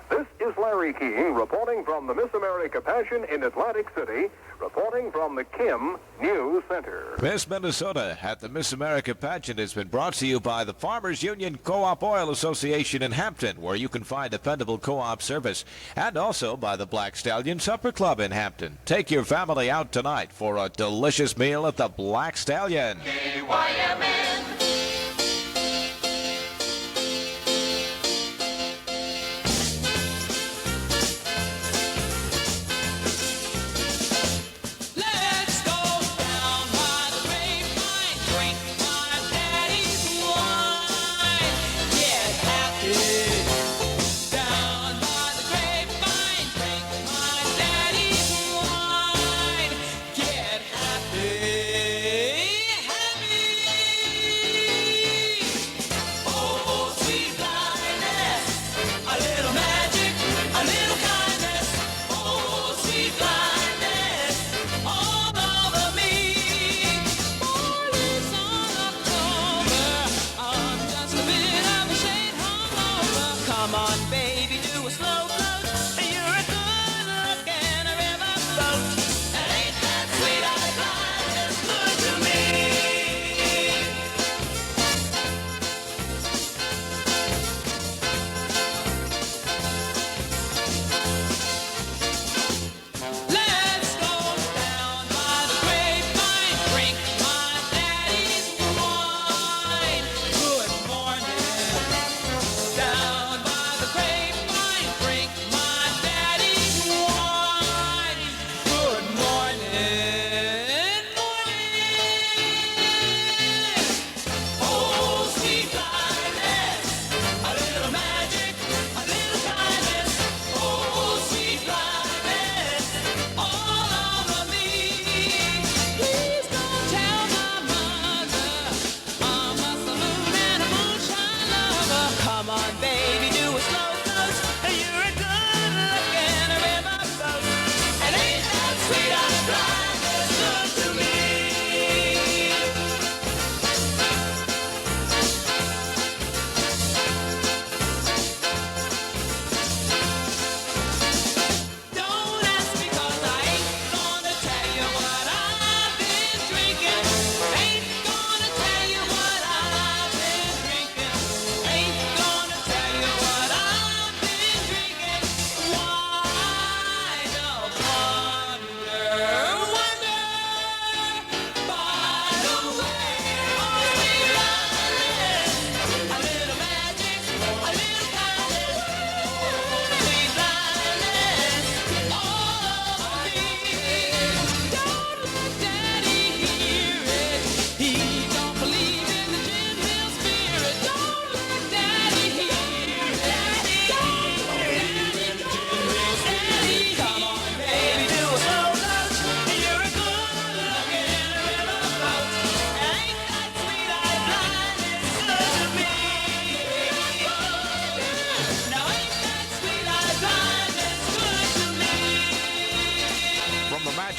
This is Larry King reporting from the Miss America Pageant in Atlantic City, reporting from the Kim News Center. Miss Minnesota at the Miss America Pageant has been brought to you by the Farmers Union Co-op Oil Association in Hampton, where you can find dependable co-op service, and also by the Black Stallion Supper Club in Hampton. Take your family out tonight for a delicious meal at the Black Stallion. KYMN.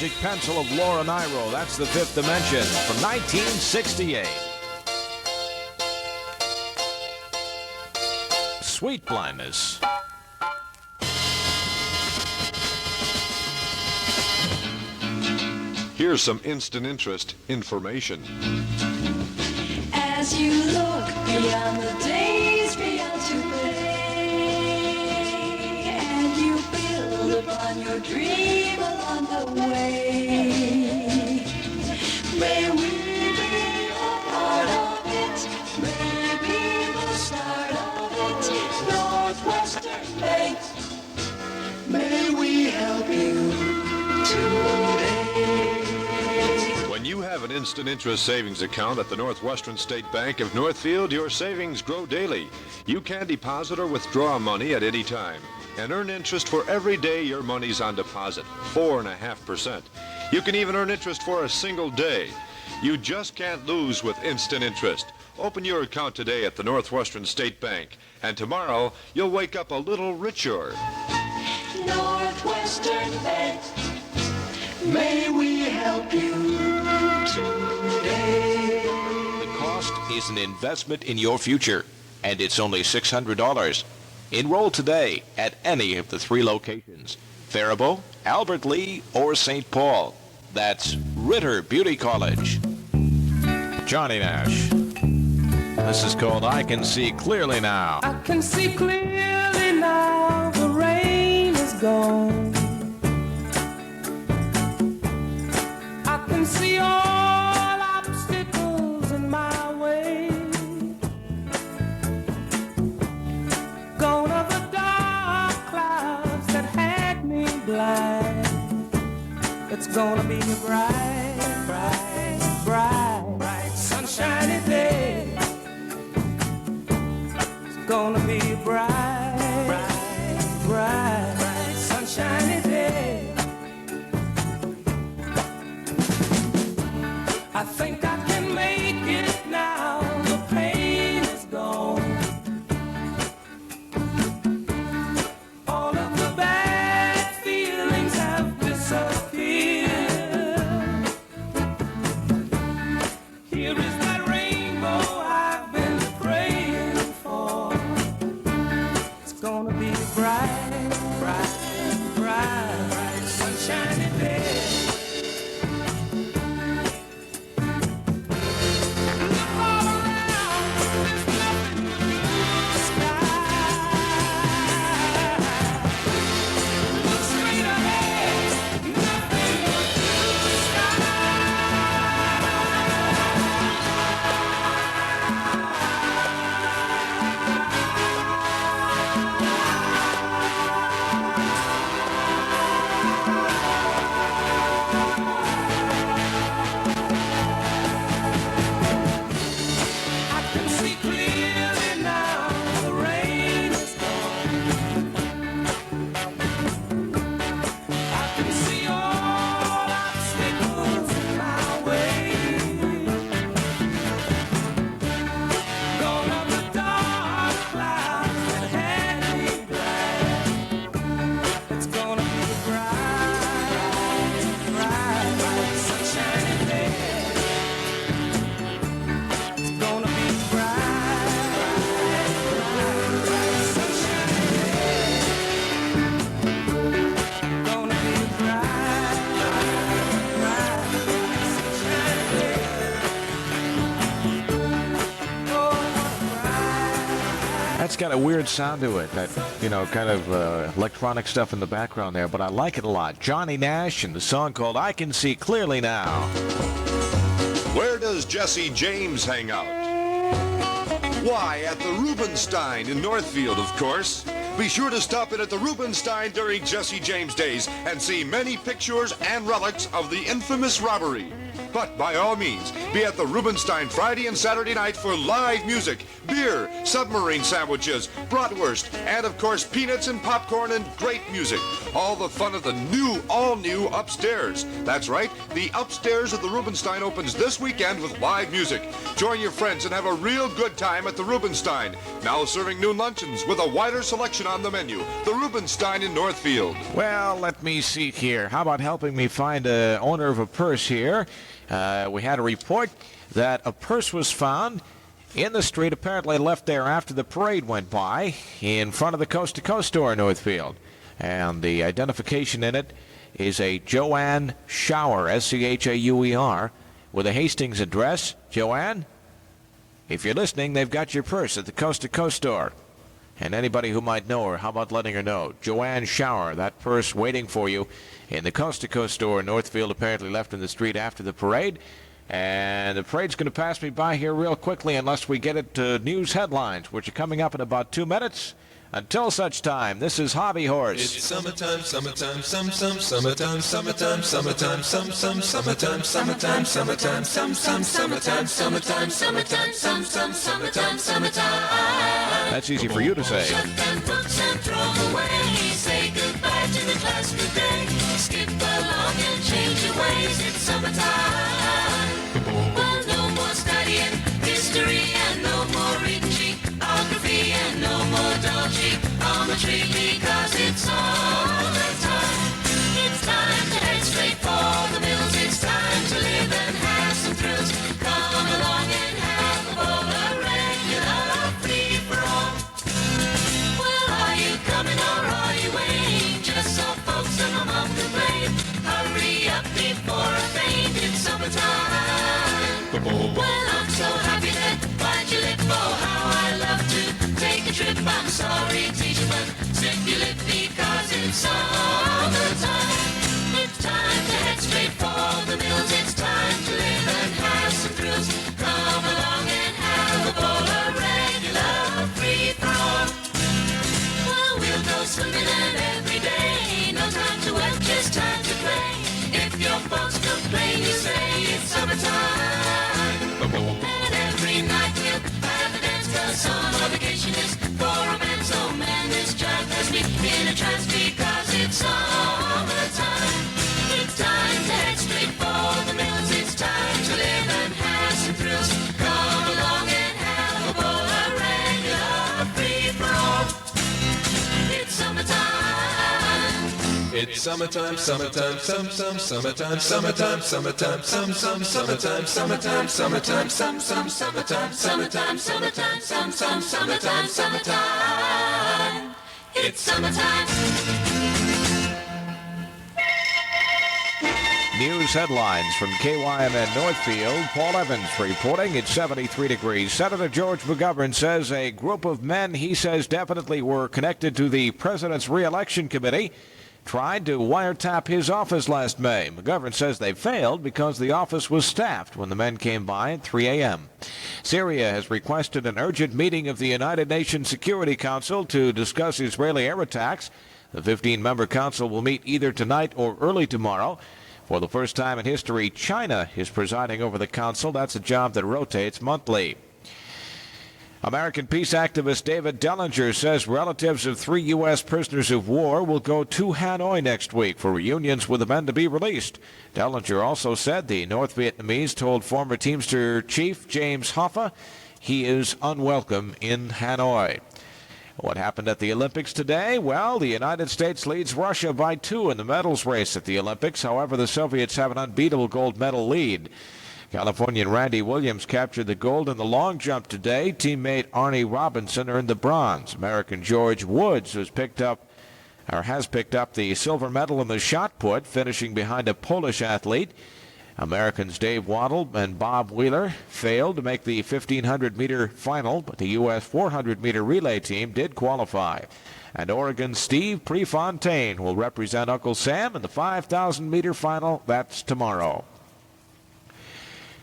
Magic Pencil of Laura Nyro. That's The Fifth Dimension from 1968. Sweet Blindness. Here's some instant interest information. as you look beyond the days beyond today, and you build upon your dream along the way. May we be a part of it, maybe the start of it. Northwestern Bank, may we help you today. When you have an instant interest savings account at the Northwestern State Bank of Northfield, your savings grow daily. You can deposit or withdraw money at any time and earn interest for every day your money's on deposit, 4.5%. You can even earn interest for a single day. You just can't lose with instant interest. Open your account today at the Northwestern State Bank, and tomorrow you'll wake up a little richer. Northwestern Bank, may we help you today. The cost is an investment in your future, and it's only $600. Enroll today at any of the 3 locations: Faribault, Albert Lee, or St. Paul. That's Ritter Beauty College. Johnny Nash. This is called I Can See Clearly Now. I can see clearly now, the rain is gone. I can see all obstacles in my way. Gone are the dark clouds that had me blind. It's gonna be a bright, bright, bright, bright, sunshiny day. It's gonna be a bright, bright, bright, bright, sunshiny day. I think I can make it now. The pain is gone. All of the bad feelings have disappeared. Here is that rainbow I've been praying for. It's gonna be a bright, bright, bright, bright, sunshiny day. It's got a weird sound to it, that, kind of electronic stuff in the background there, but I like it a lot. Johnny Nash and the song called I Can See Clearly Now. Where does Jesse James hang out? Why, at the Rubenstein in Northfield, of course. Be sure to stop in at the Rubenstein during Jesse James Days and see many pictures and relics of the infamous robbery. But by all means, be at the Rubenstein Friday and Saturday night for live music, beer, submarine sandwiches, bratwurst, and of course peanuts and popcorn and great music. All the fun of the all-new upstairs. That's right, the upstairs of the Rubenstein opens this weekend with live music. Join your friends and have a real good time at the Rubenstein. Now serving noon luncheons with a wider selection on the menu. The Rubenstein in Northfield. Well, let me see here. How about helping me find the owner of a purse here? We had a report that a purse was found in the street, apparently left there after the parade went by, in front of the Coast to Coast store in Northfield. And the identification in it is a Joanne Schauer, S-C-H-A-U-E-R, with a Hastings address. Joanne, If you're listening, they've got your purse at the Coast to Coast store. And anybody who might know her, how about letting her know? Joanne Shower, that purse waiting for you in the Coast to Coast store in Northfield, apparently left in the street after the parade. And the parade's going to pass me by here real quickly unless we get it to news headlines, which are coming up in about 2 minutes. Until such time, this is Hobby Horse. It's summertime, summertime, summertime, summertime, summertime, summertime, summertime, summertime, summertime, summertime, summertime, summertime, summertime, summertime. That's easy for you to say. Shut them books and throw them away. Say goodbye to the class good day. Skip along and change your ways. It's summertime. Well, no more studying history and no more reading geography and no more dull geometry because it's summertime. It's time to head straight for the mills. It's time to live and have some thrills. Come along and have a bowl of regular free for all. Well, are you coming or are you waiting? Just so folks and my mom complain. Hurry up before I faint. It's summertime. Well, I'm so happy that bite your lip. Oh, how I love to take a trip. I'm sorry, teacher, but zip your lip because it's summertime. It's time to head straight for the mills. It's time to live and have some thrills. Come along and have a bowl of regular free for all. Well, we'll go swimming and every day. No time to work, just time to play. If your folks complain, you say it's summertime. And every night we'll have a dance, 'cause summer vacation is for romance. Oh man, this job has me in a trance because it's summertime. It's time to head straight for the mills. It's time to live and have some thrills. Come along and have a bowl of regular free for all. It's summertime. It's summertime, summertime, summertime, summertime, summertime, summertime, summertime, summertime, summertime, summertime. It's summertime. News headlines from KYMN Northfield. Paul Evans reporting it's 73 degrees. Senator George McGovern says a group of men he says definitely were connected to the president's re-election committee tried to wiretap his office last May. McGovern says they failed because the office was staffed when the men came by at 3 a.m. Syria has requested an urgent meeting of the United Nations Security Council to discuss Israeli air attacks. The 15-member council will meet either tonight or early tomorrow. For the first time in history, China is presiding over the council. That's a job that rotates monthly. American peace activist David Dellinger says relatives of 3 U.S. prisoners of war will go to Hanoi next week for reunions with the men to be released. Dellinger also said the North Vietnamese told former Teamster chief James Hoffa he is unwelcome in Hanoi. What happened at the Olympics today? Well, the United States leads Russia by 2 in the medals race at the Olympics. However, the Soviets have an unbeatable gold medal lead. Californian Randy Williams captured the gold in the long jump today. Teammate Arnie Robinson earned the bronze. American George Woods has picked up the silver medal in the shot put, finishing behind a Polish athlete. Americans Dave Waddle and Bob Wheeler failed to make the 1,500-meter final, but the U.S. 400-meter relay team did qualify. And Oregon's Steve Prefontaine will represent Uncle Sam in the 5,000-meter final. That's tomorrow.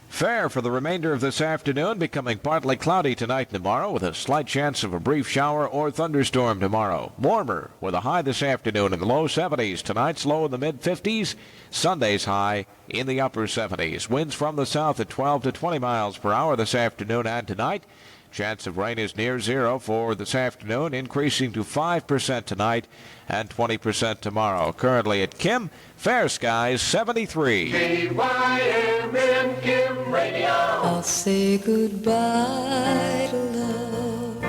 Fair for the remainder of this afternoon, becoming partly cloudy tonight and tomorrow with a slight chance of a brief shower or thunderstorm tomorrow. Warmer with a high this afternoon in the low 70s. Tonight's low in the mid-50s. Sunday's high in the upper 70s. Winds from the south at 12 to 20 miles per hour this afternoon and tonight. Chance of rain is near zero for this afternoon, increasing to 5% tonight and 20% tomorrow. Currently at Kim, fair skies 73. KYMN Kim Radio. I'll say goodbye to love.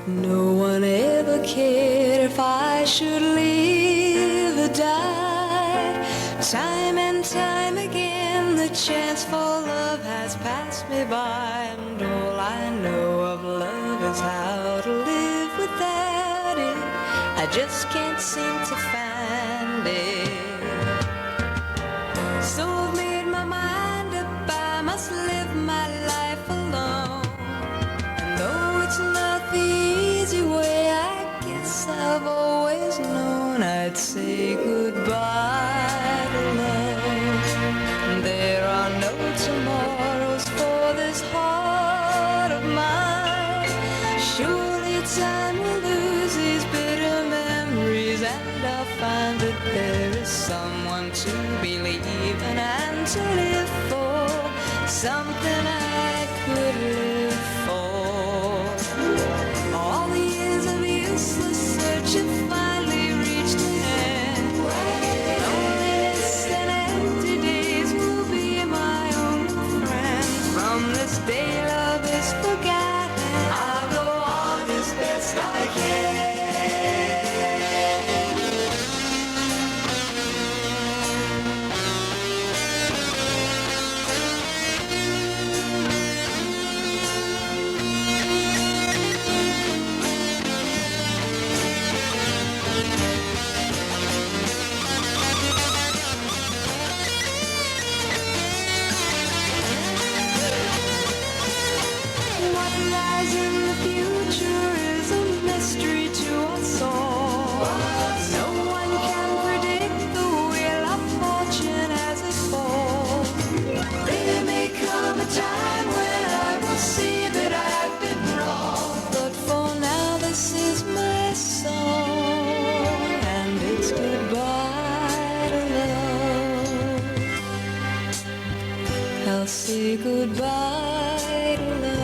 No one ever cared if I should live or die. Time and time again, the chance for love has passed me by, and all I know of love is how to live without it. I just can't seem to find it. So I've made my mind up, I must live my life alone. to believe in and to live for something I could live for. All the years of useless search have finally reached an end. Loneliness and empty days will be my only friend. From this day love is forgotten, I'll go on as best I can. What lies in the future is a mystery to us all. No one can predict the wheel of fortune as it falls. There may come a time when I will see that I've been wrong. But for now this is my song, and it's goodbye to love. I'll say goodbye to love.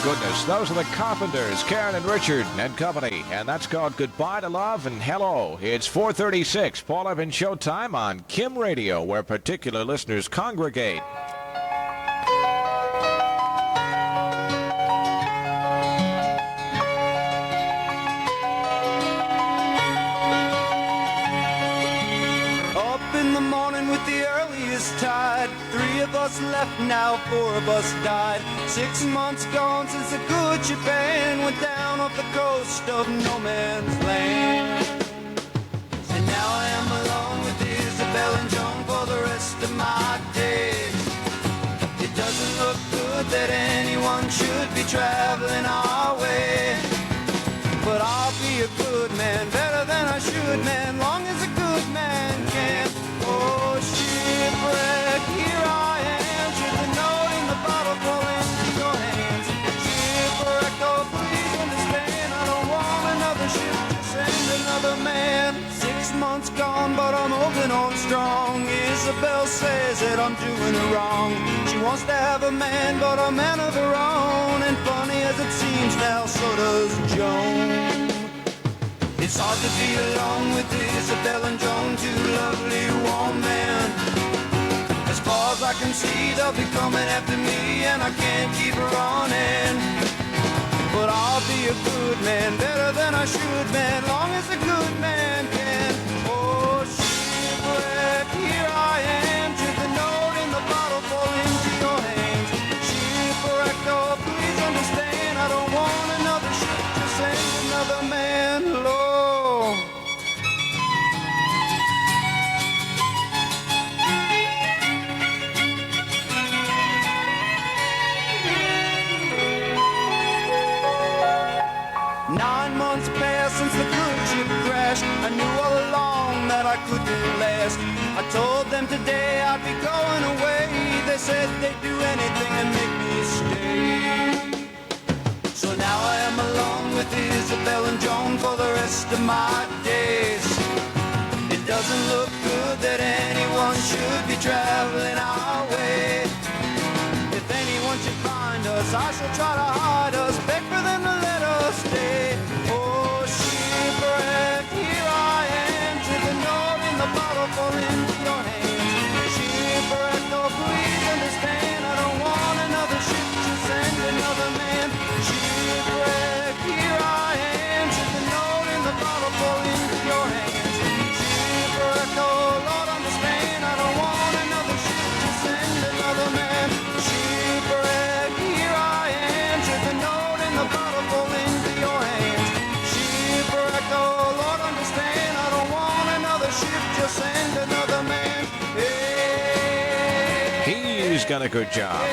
Goodness, those are the Carpenters, Karen and Richard and company, and that's called Goodbye to Love and Hello. It's 4:36, Paul Evans Showtime on Kim Radio, where particular listeners congregate. Up in the morning with the earliest tide. 3 of us left now, 4 of us died. 6 months gone since the good ship went down off the coast of no man's land. And now I am alone with Isabel and Joan for the rest of my days. It doesn't look good that anyone should be traveling our way. But I'll be a good man, better than I should, man, long as a good man can. Oh, shipwreck, here I am, should the note in the bottle fall into your hands. Shipwreck, oh, please understand, I don't want another ship to send another man. 6 months gone, but I'm holding on strong. Isabel says that I'm doing her wrong. She wants to have a man, but a man of her own. And funny as it seems now, so does Joan. It's hard to be alone with Isabel and Joan, two lovely warm men. As far as I can see, they'll be coming after me, and I can't keep running. But I'll be a good man, better than I should, man, long as a good man can. Oh, shipwreck, here I am, should the note in the bottle fall into your hands. Shipwreck, oh, please understand, I don't want another ship to send another man low. 9 months passed since the good ship crashed. I knew all along that I couldn't last. I told them today I'd be going away. They said they'd do anything to make me stay. So now I am alone with Isabel and Joan for the rest of my days. It doesn't look good that anyone should be traveling our way. If anyone should find us, I shall try to hide us, beg for them to let us stay. Oh, shipwreck, here I am, to the north in the bottle fall into your hands. Shipwreck, oh please understand, I don't want another ship to send another man. Shipwreck, here I am, to the north in the bottle fall into your hands. Shipwreck, oh Lord understand, I don't want another ship to send another man. Shipwreck, here I am, to the north in the bottle fall into your hands. Shipwreck, oh Lord understand, I don't want another ship, just send another man. He's done a good job.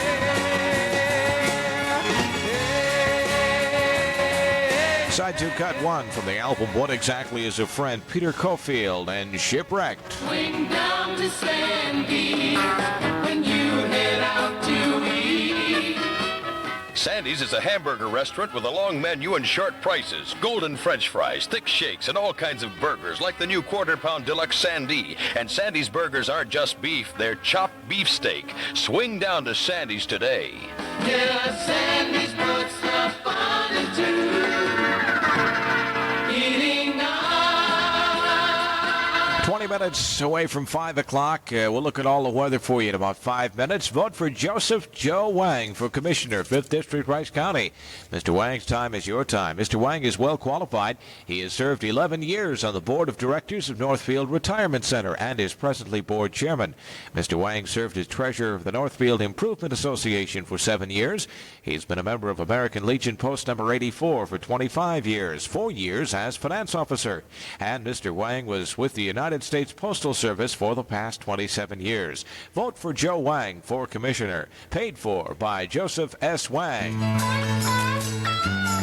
Side 2, cut 1 from the album What Exactly Is a Friend? Peter Cofield and Shipwrecked. Swing down to Sandy when you head out to eat. Sandy's is a hamburger restaurant with a long menu and short prices. Golden French fries, thick shakes, and all kinds of burgers like the new quarter-pound deluxe Sandy. And Sandy's burgers aren't just beef, they're chopped beef steak. Swing down to Sandy's today. Yeah, Sandy's puts the fun into eating out. 20 minutes away from 5 o'clock. We'll look at all the weather for you in about 5 minutes. Vote for Joseph Joe Wang for Commissioner, 5th District, Rice County. Mr. Wang's time is your time. Mr. Wang is well qualified. He has served 11 years on the Board of Directors of Northfield Retirement Center and is presently board chairman. Mr. Wang served as treasurer of the Northfield Improvement Association for 7 years. He's been a member of American Legion Post number 84 for 25 years, 4 years as finance officer. And Mr. Wang was with the United States Postal Service for the past 27 years. Vote for Joe Wang for Commissioner. Paid for by Joseph S. Wang.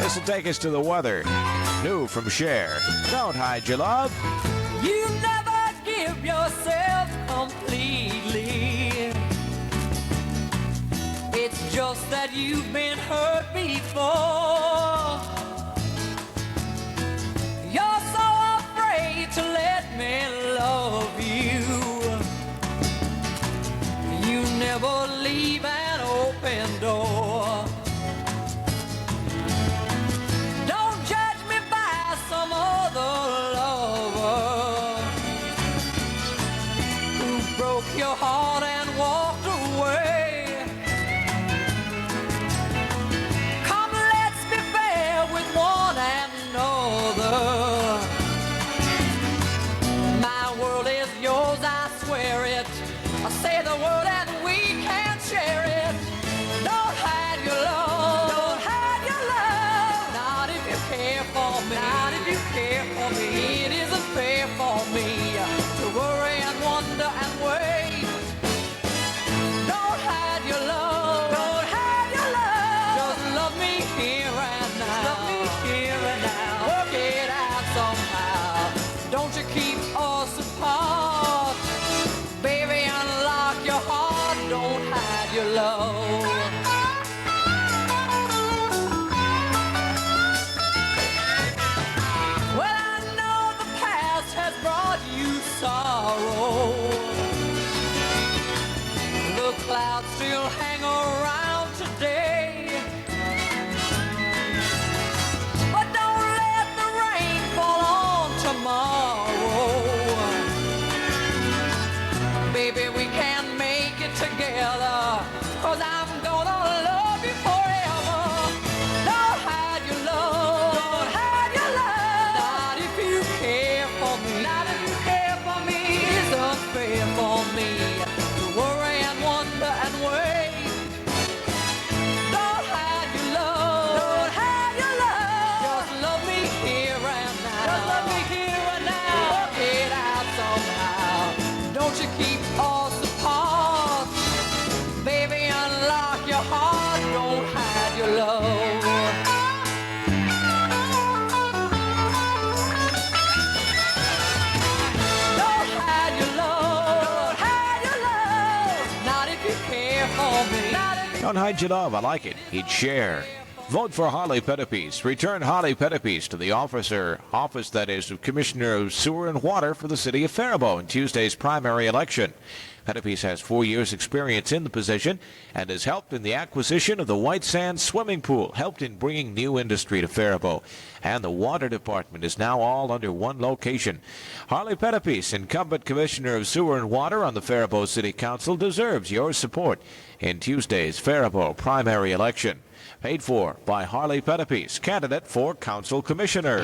This will take us to the weather. New from Cher. Don't hide your love. You never give yourself completely. It's just that you've been hurt before. You're so afraid to let me love you. You never leave an open door. Don't judge me by some other lover who broke your heart and walked away. Come, let's be fair with one another. My world is yours, I swear it. I say the word and we can share it. Don't hide your love. Don't hide your love. Not if you care for me. Not if you care for me. It isn't fair for me to worry and wonder and wait. Don't hide your love. Don't hide your love. Just love me here and now. Love me here and now. Work it out somehow. Don't you keep us apart. Baby, unlock your heart. Don't hide your love. Well, I know the past has brought you sorrow. The clouds still hang around today. But don't let the rain fall on tomorrow. Baby, we can make it together, 'cause I'm gonna love you forever. Don't hide your love. Don't hide your love. Not if you care for me. Not if you care for me. It's unfair for me to worry and wonder and wait. Don't hide your love. Don't hide your love. Just love me here and now. Just love me here and now. Work it out somehow. Don't you keep us apart. Baby, unlock your heart. Don't hide your love. I like it. He'd share. Vote for Harley Pettipies. Return Harley Pettipies to the office that is of Commissioner of Sewer and Water for the city of Faribault in Tuesday's primary election. Pettipies has 4 years' experience in the position and has helped in the acquisition of the White Sands swimming pool, helped in bringing new industry to Faribault. And the water department is now all under one location. Harley Pettipies, incumbent Commissioner of Sewer and Water on the Faribault City Council, deserves your support in Tuesday's Faribault primary election. Paid for by Harley Pettipies, candidate for Council Commissioner.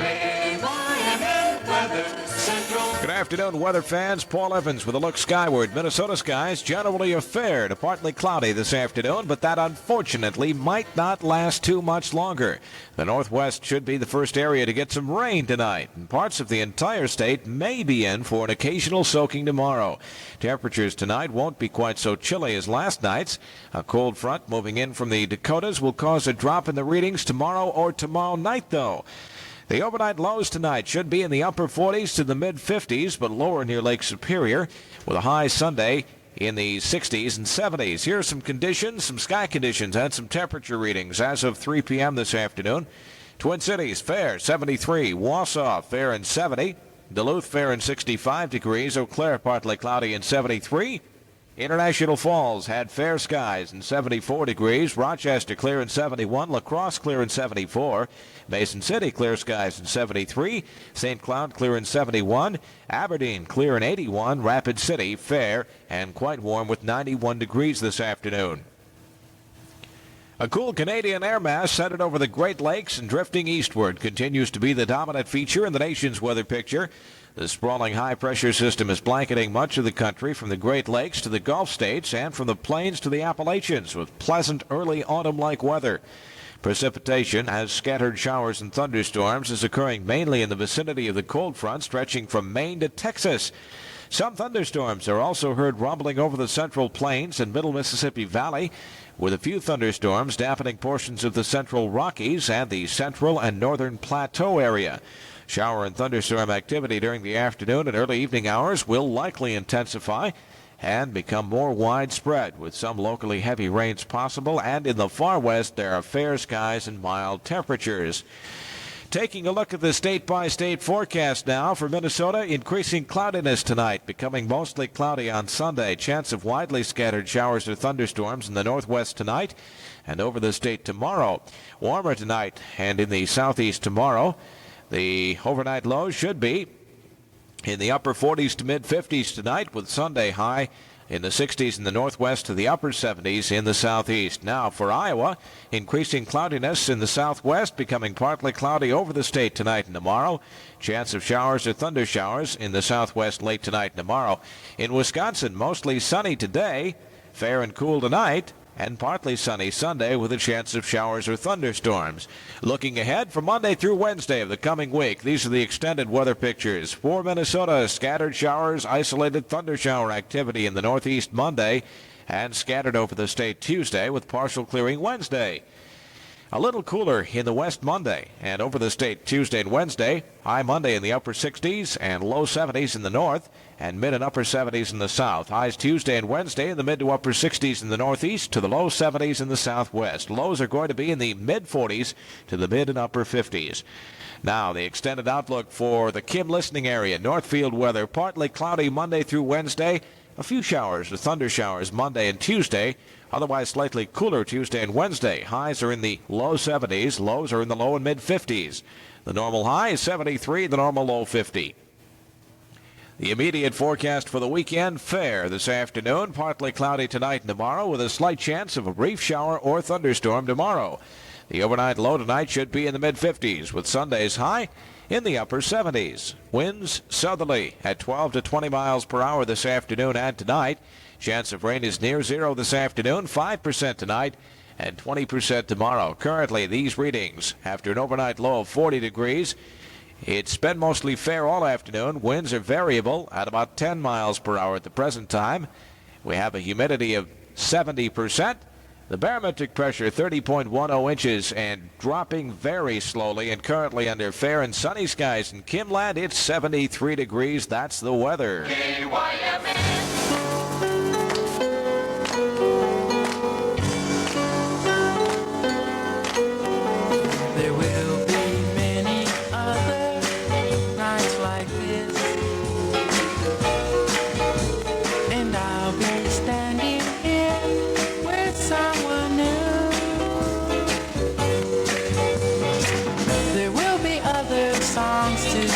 Good afternoon, weather fans. Paul Evans with a look skyward. Minnesota skies generally are fair to partly cloudy this afternoon, but that unfortunately might not last too much longer. The Northwest should be the first area to get some rain tonight, and parts of the entire state may be in for an occasional soaking tomorrow. Temperatures tonight won't be quite so chilly as last night's. A cold front moving in from the Dakotas will cause a drop in the readings tomorrow or tomorrow night, though. The overnight lows tonight should be in the upper 40s to the mid-50s, but lower near Lake Superior, with a high Sunday in the 60s and 70s. Here are some conditions, some sky conditions, and some temperature readings as of 3 p.m. this afternoon. Twin Cities, fair, 73. Wausau, fair and 70. Duluth, fair and 65 degrees. Eau Claire, partly cloudy and 73. International Falls had fair skies and 74 degrees. Rochester, clear and 71. La Crosse, clear and 74. Mason City, clear skies and 73. St. Cloud, clear and 71. Aberdeen, clear and 81. Rapid City, fair and quite warm with 91 degrees this afternoon. A cool Canadian air mass headed over the Great Lakes and drifting eastward continues to be the dominant feature in the nation's weather picture. The sprawling high-pressure system is blanketing much of the country from the Great Lakes to the Gulf States and from the plains to the Appalachians with pleasant early autumn-like weather. Precipitation, as scattered showers and thunderstorms, is occurring mainly in the vicinity of the cold front stretching from Maine to Texas. Some thunderstorms are also heard rumbling over the central plains and middle Mississippi Valley, with a few thunderstorms dampening portions of the central Rockies and the central and northern plateau area. Shower and thunderstorm activity during the afternoon and early evening hours will likely intensify and become more widespread, with some locally heavy rains possible, and in the far west there are fair skies and mild temperatures. Taking a look at the state-by-state forecast now for Minnesota, increasing cloudiness tonight, becoming mostly cloudy on Sunday. Chance of widely scattered showers or thunderstorms in the northwest tonight and over the state tomorrow. Warmer tonight and in the southeast tomorrow. The overnight low should be in the upper 40s to mid-50s tonight, with Sunday high in the 60s in the northwest to the upper 70s in the southeast. Now for Iowa, increasing cloudiness in the southwest, becoming partly cloudy over the state tonight and tomorrow. Chance of showers or thunder showers in the southwest late tonight and tomorrow. In Wisconsin, mostly sunny today, fair and cool tonight, and partly sunny Sunday with a chance of showers or thunderstorms. Looking ahead for Monday through Wednesday of the coming week, these are the extended weather pictures. For Minnesota, scattered showers, isolated thunder shower activity in the northeast Monday, and scattered over the state Tuesday with partial clearing Wednesday. A little cooler in the west Monday and over the state Tuesday and Wednesday. High Monday in the upper 60s and low 70s in the north and mid and upper 70s in the south. Highs Tuesday and Wednesday in the mid to upper 60s in the northeast to the low 70s in the southwest. Lows are going to be in the mid 40s to the mid and upper 50s. Now the extended outlook for the Kim listening area. Northfield weather, partly cloudy Monday through Wednesday. A few showers or thunder showers Monday and Tuesday. Otherwise slightly cooler Tuesday and Wednesday. Highs are in the low 70s. Lows are in the low and mid 50s. The normal high is 73, the normal low 50. The immediate forecast for the weekend, fair this afternoon. Partly cloudy tonight and tomorrow with a slight chance of a brief shower or thunderstorm tomorrow. The overnight low tonight should be in the mid 50s with Sunday's high in the upper 70s. Winds southerly at 12 to 20 miles per hour this afternoon and tonight. Chance of rain is near zero this afternoon, 5% tonight and 20% tomorrow. Currently, these readings, after an overnight low of 40 degrees, it's been mostly fair all afternoon. Winds are variable at about 10 miles per hour at the present time. We have a humidity of 70%. The barometric pressure 30.10 inches and dropping very slowly, and currently under fair and sunny skies in Kimland, it's 73 degrees. That's the weather. KYMN.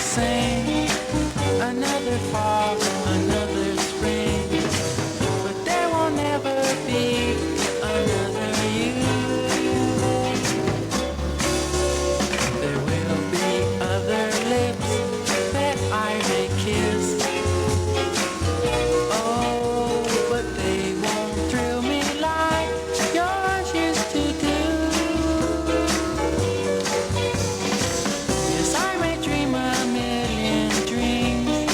sing another fall, another spring, but there will never be another you. There will be other lips that I may kiss. Oh, but they won't thrill me like yours used to do. Yes, I may dream a million dreams,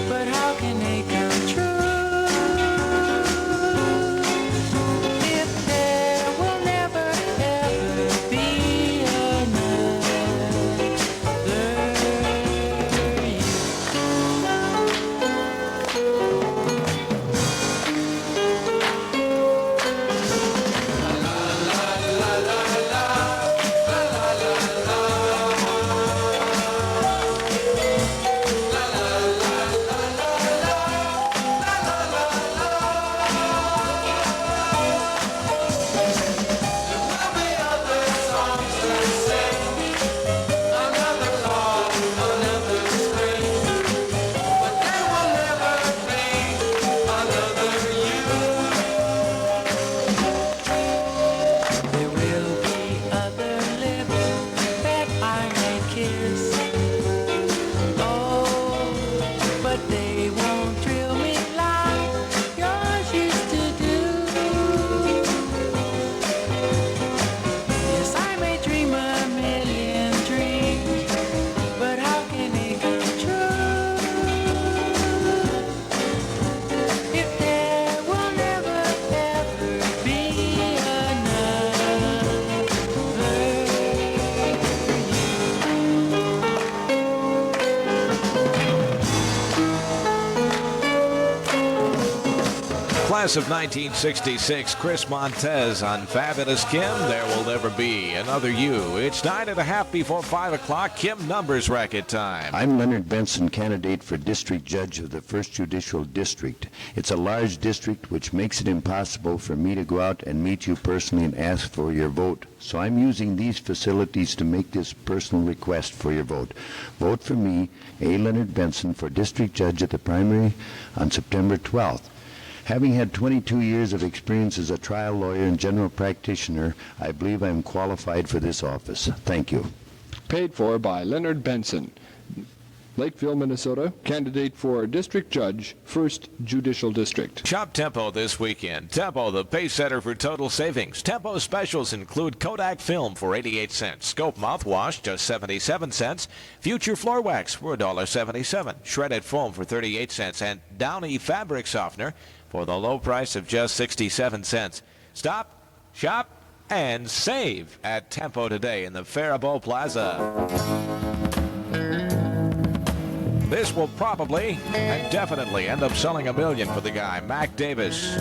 but how can they come true if there will never ever be another you? There will be other lips that I may kiss. Oh, but they won't thrill me like yours used to do. Yes, I may dream a million dreams, but how can they come true if there will never ever be another you? Class of 1966, Chris Montez on Fabulous Kim. There will never be another you. It's 9:30 before 5 o'clock. Kim numbers racket time. I'm Leonard Benson, candidate for District Judge of the 1st Judicial District. It's a large district which makes it impossible for me to go out and meet you personally and ask for your vote. So I'm using these facilities to make this personal request for your vote. Vote for me, A. Leonard Benson, for District Judge at the primary on September 12th. Having had 22 years of experience as a trial lawyer and general practitioner, I believe I am qualified for this office. Thank you. Paid for by Leonard Benson, Lakeville, Minnesota, candidate for District Judge, 1st Judicial District. Shop Tempo this weekend. Tempo, the pace setter for total savings. Tempo specials include Kodak film for 88 cents, Scope mouthwash just 77 cents, Future floor wax for $1.77, shredded foam for 38 cents, and Downy fabric softener for the low price of just 67 cents. Stop, shop, and save at Tempo today in the Faribault Plaza. This will probably and definitely end up selling $1 million for the guy, Mac Davis.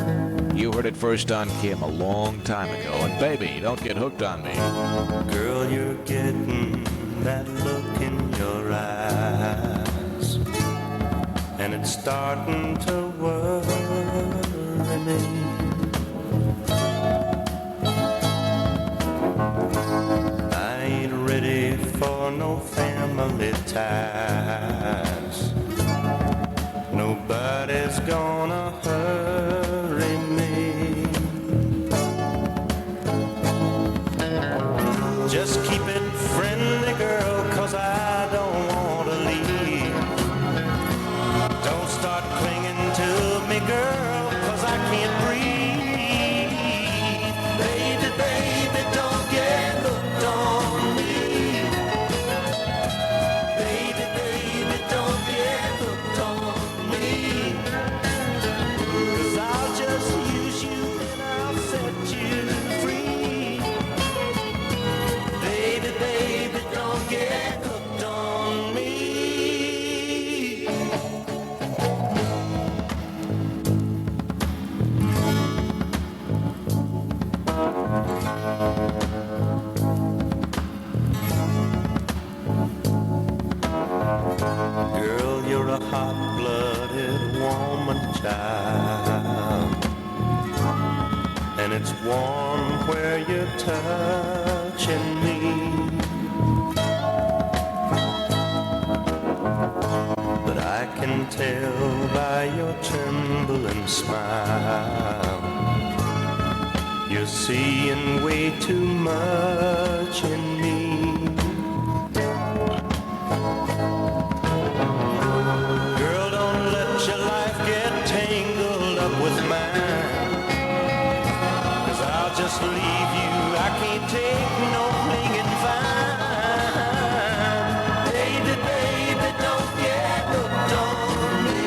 You heard it first on Kim a long time ago, and baby, don't get hooked on me. Girl, you're getting that look in your eyes, and it's starting to worry me. I ain't ready for no family ties. Nobody's gonna hurry me. Just keep it friendly, girl, 'cause I don't want to leave. Don't start clinging to me, girl, 'cause I can't breathe. Baby, baby, don't get hooked on me. Baby, baby, don't get hooked on me. 'Cause I'll just use you and I'll set you free. Baby, baby, don't get hooked on me. Girl, you're a hot-blooded woman, child, and it's warm where you're touching me. can tell by your trembling smile. You're seeing way too much in me. Girl, don't let your life get tangled up with mine. 'Cause I'll just leave you, I can't take no clinging fine. Baby, baby, don't get hooked on me.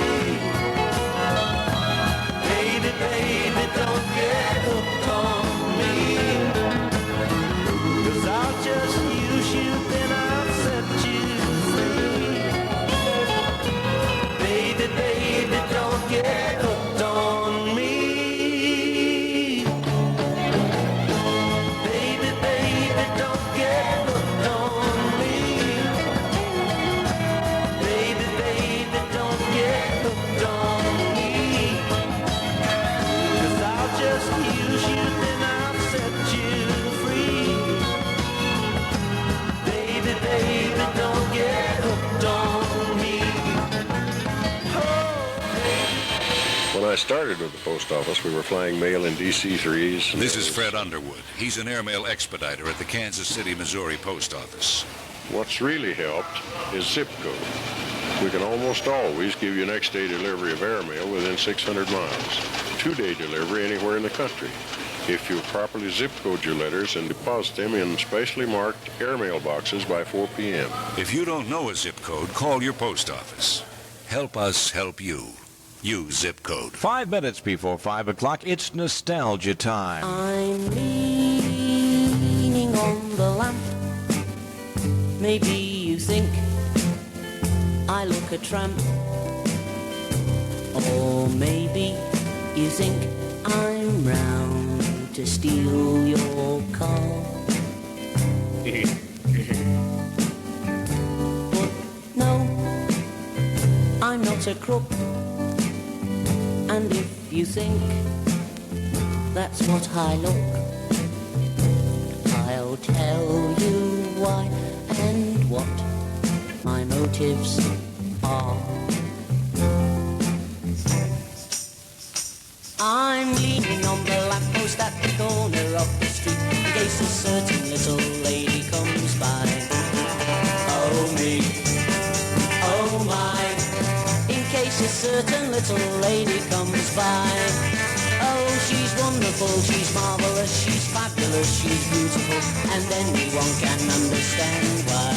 Baby, baby, don't get hooked on me. 'Cause I'll just use you, then I'll set you free. Baby, baby, don't get hooked on me. Baby, baby, don't get hooked on me. Baby, baby, don't get hooked on me. 'Cause I'll just use you, then I'll set you free. Baby, baby, don't get hooked on me. When I started with the post office, we were flying mail in DC-3s. This is Fred Underwood. He's an airmail expediter at the Kansas City, Missouri post office. What's really helped is zip code. We can almost always give you next day delivery of airmail within 600 miles. 2-day delivery anywhere in the country. If you properly zip code your letters and deposit them in specially marked airmail boxes by 4 p.m. If you don't know a zip code, call your post office. Help us help you. Use zip code. 5 minutes before 5 o'clock, it's nostalgia time. I'm leaning on the lamp. Maybe you think I look a tramp. Or maybe you think I'm round to steal your car. But no, I'm not a crook. And if you think that's what I look, I'll tell you why and what my motives are. I'm leaning on the lamppost at the corner of the street in case a certain little lady comes by. Oh me, oh my, in case a certain little lady comes by. Oh, she's wonderful, she's marvelous, she's fabulous, she's beautiful, and anyone can understand why.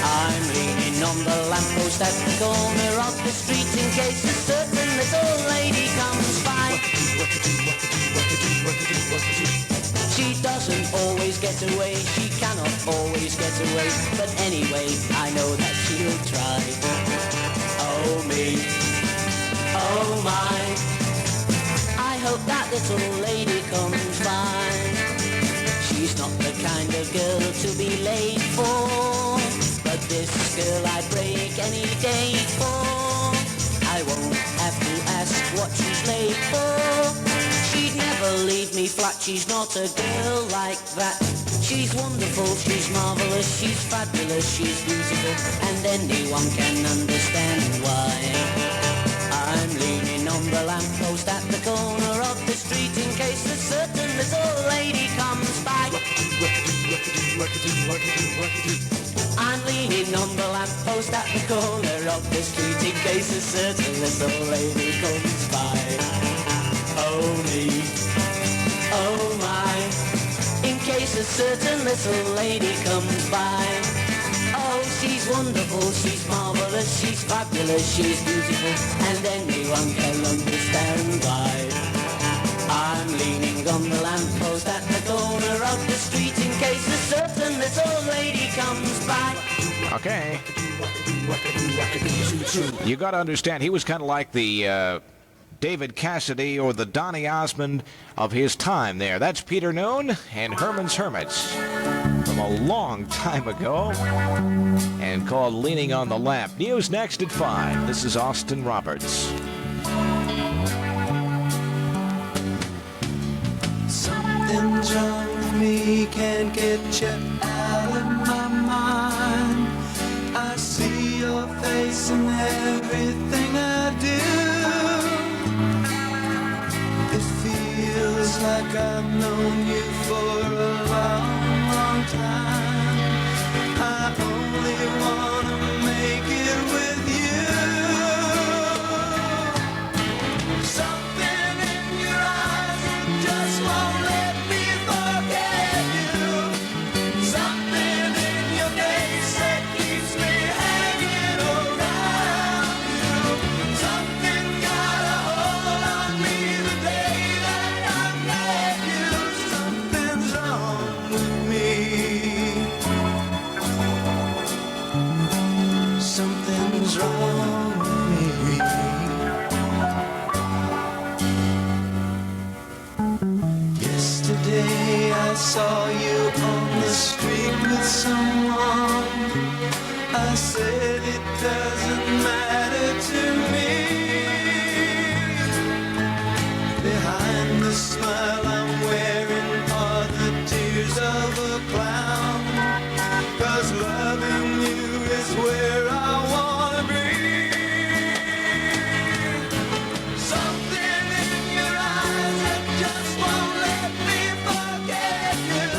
I'm leaning on the lamppost at the corner of the street in case a certain little lady comes by. She doesn't always get away, she cannot always get away, but anyway, I know that she'll try. Oh me, oh my, I hope that little lady comes by. She's not the kind of girl to be late for, but this girl I'd break any day for. I won't have to ask what she's late for. She'd never leave me flat, she's not a girl like that. She's wonderful, she's marvelous, she's fabulous, she's beautiful, and anyone can understand why. I'm leaning on the lamppost at the corner of the street in case a certain little lady comes by. I'm leaning on the lamppost at the corner of the street in case a certain little lady comes by. Oh me, oh my, in case a certain little lady comes by. Oh, she's wonderful, she's marvelous, she's fabulous, she's beautiful, and anyone can understand why. I'm leaning on the lamppost at the corner of the street in case a certain little lady comes by. Okay. You got to understand, he was kind of like the David Cassidy or the Donny Osmond of his time there. That's Peter Noon and Herman's Hermits from a long time ago and called Leaning on the Lamp. News next at 5. This is Austin Roberts. Something's wrong with me, can't get you out of my mind. I see your face voice in everything I do. It feels like I've known you for a long, long time. I only wanna make it with you. Something in your eyes that just won't let me forget you. Something in your face that keeps me hanging around you. Something got a hold on me the day that I met you. Something's wrong with me. Something's wrong with me. Yesterday I saw you on the street with someone. I said it doesn't matter to me. Behind the smile I'm wearing are the tears of a clown. 'Cause loving you is where I wanna be. Something in your eyes that just won't let me forget you.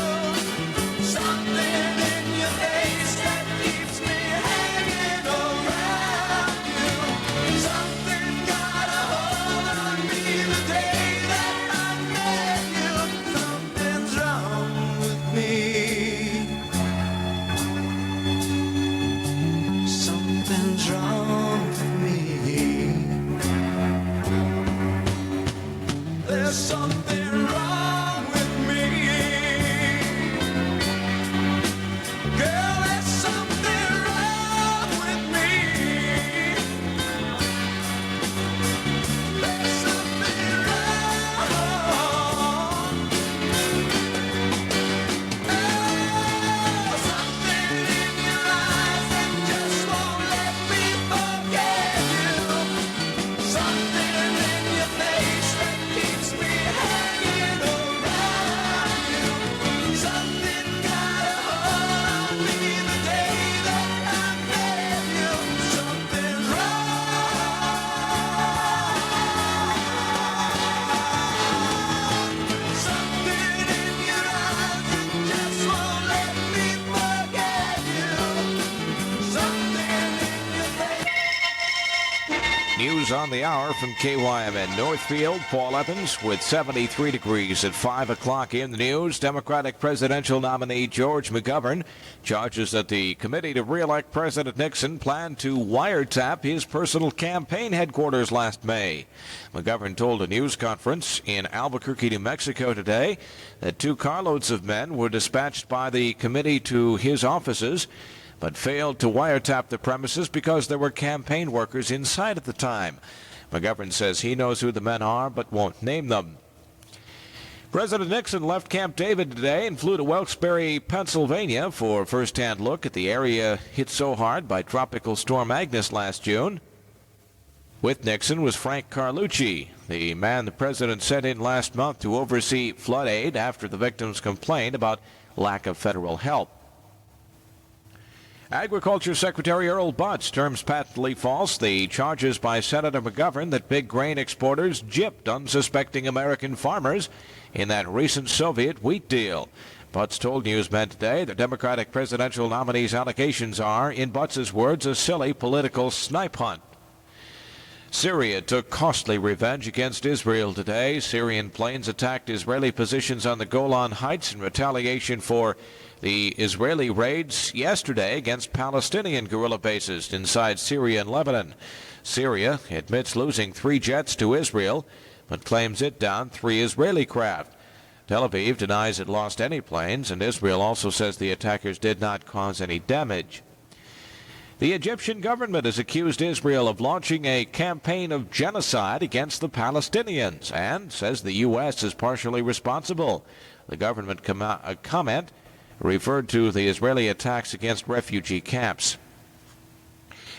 Something in your face that keeps me hanging around you. Something got a hold on me the day that I met you. Something's wrong with me. Something's wrong with me. There's something wrong with me. Girl, there's something wrong with me. There's something wrong. Oh, something in your eyes that just won't let me forget you. Something in your face that keeps me hanging around you. Something got a hold on me the day that I met you. Something's wrong. Something in your eyes that just won't let me forget you. Something in your face. News on the hour from KYMN Northfield. Paul Evans with 73 degrees at 5 o'clock in the news. Democratic presidential nominee George McGovern charges that the committee to re-elect President Nixon planned to wiretap his personal campaign headquarters last May. McGovern told a news conference in Albuquerque, New Mexico today that 2 carloads of men were dispatched by the committee to his offices but failed to wiretap the premises because there were campaign workers inside at the time. McGovern says he knows who the men are but won't name them. President Nixon left Camp David today and flew to Wilkes-Barre, Pennsylvania for a first-hand look at the area hit so hard by Tropical Storm Agnes last June. With Nixon was Frank Carlucci, the man the president sent in last month to oversee flood aid after the victims complained about lack of federal help. Agriculture Secretary Earl Butz terms patently false the charges by Senator McGovern that big grain exporters gypped unsuspecting American farmers in that recent Soviet wheat deal. Butz told newsmen today the Democratic presidential nominee's allegations are, in Butz's words, a silly political snipe hunt. Syria took costly revenge against Israel today. Syrian planes attacked Israeli positions on the Golan Heights in retaliation for the Israeli raids yesterday against Palestinian guerrilla bases inside Syria and Lebanon. Syria admits losing 3 jets to Israel, but claims it downed 3 Israeli craft. Tel Aviv denies it lost any planes, and Israel also says the attackers did not cause any damage. The Egyptian government has accused Israel of launching a campaign of genocide against the Palestinians and says the U.S. is partially responsible. The government comment referred to the Israeli attacks against refugee camps.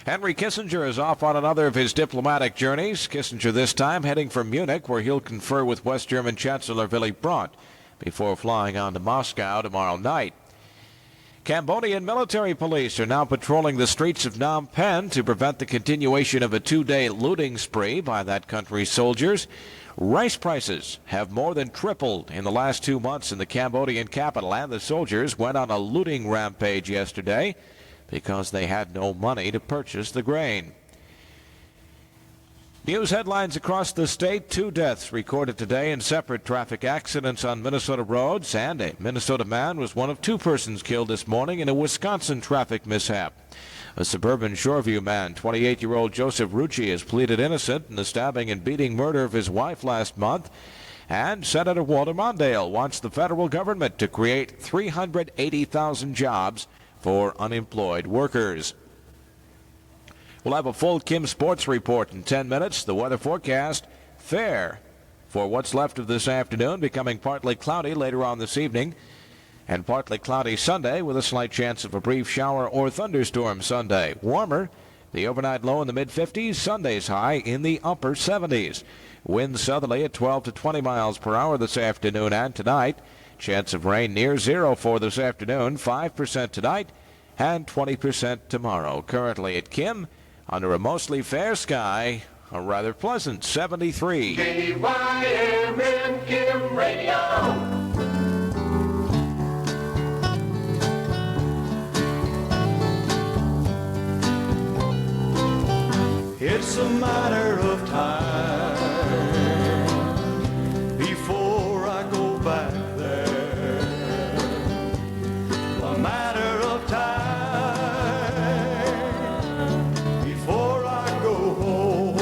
Henry Kissinger is off on another of his diplomatic journeys. Kissinger this time heading for Munich, where he'll confer with West German Chancellor Willy Brandt before flying on to Moscow tomorrow night. Cambodian military police are now patrolling the streets of Phnom Penh to prevent the continuation of a 2-day looting spree by that country's soldiers. Rice prices have more than tripled in the last 2 months in the Cambodian capital, and the soldiers went on a looting rampage yesterday because they had no money to purchase the grain. News headlines across the state. 2 deaths recorded today in separate traffic accidents on Minnesota roads, and a Minnesota man was one of 2 persons killed this morning in a Wisconsin traffic mishap. A suburban Shoreview man, 28-year-old Joseph Rucci, has pleaded innocent in the stabbing and beating murder of his wife last month. And Senator Walter Mondale wants the federal government to create 380,000 jobs for unemployed workers. We'll have a full Kim Sports Report in 10 minutes. The weather forecast, fair for what's left of this afternoon, becoming partly cloudy later on this evening, and partly cloudy Sunday with a slight chance of a brief shower or thunderstorm Sunday. Warmer, the overnight low in the mid-50s, Sunday's high in the upper 70s. Winds southerly at 12 to 20 miles per hour this afternoon and tonight. Chance of rain near zero for this afternoon, 5% tonight and 20% tomorrow. Currently at Kim, under a mostly fair sky, a rather pleasant 73. KYMN Kim Radio. It's a matter of time before I go back there. A matter of time before I go home.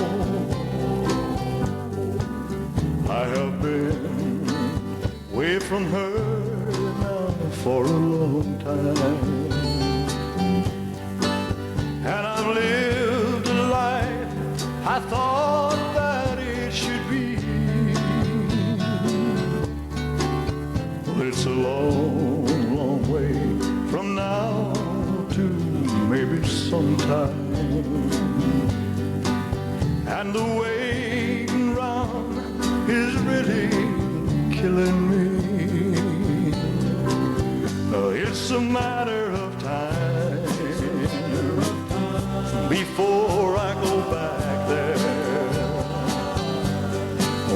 I have been away from her now for a long time, and I've lived a life I thought that it should be. But it's a long, long way from now to maybe sometime. And the waiting round is really killing me. It's a matter of time before I go back there.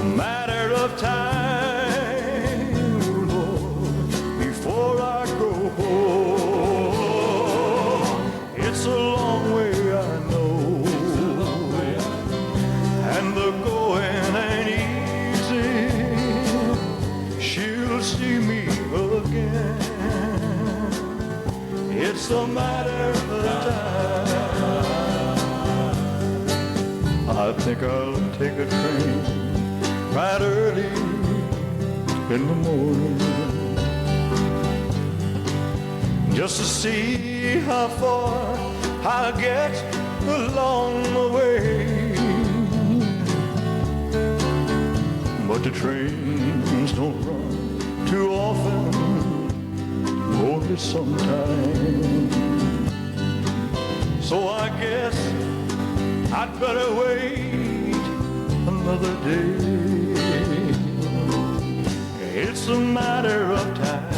A matter of time, oh Lord, before I go home. It's a long way, I know, and the going ain't easy. She'll see me again. It's a matter of time. I think I'll take a train right early in the morning, just to see how far I'll get along the way. But the trains don't run too often, only sometimes. So I guess I'd better wait another day. It's a matter of time.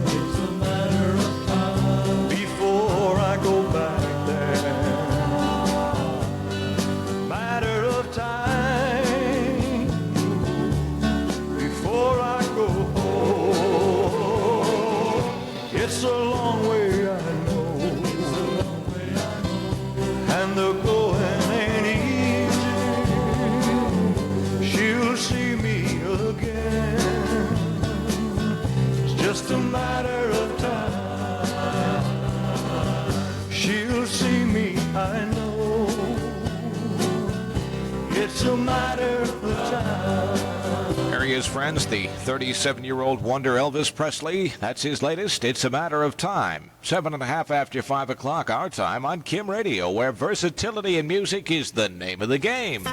It's a matter of time before I go back there. Matter of time before I go home. It's a long way, I know, and the going ain't easy. She'll see me again. It's just a matter of time. She'll see me, I know. It's a matter of time. There he is, friends, the 37-year-old wonder Elvis Presley. That's his latest. It's a matter of time. 7:30 after 5 o'clock our time on Kim Radio, where versatility in music is the name of the game.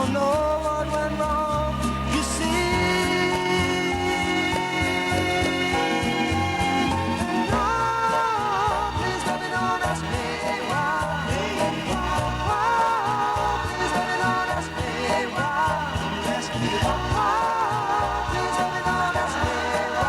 don't know what went wrong, you see. No, please let me don't ask me why. Please let me don't ask me why. Please let me don't ask me why.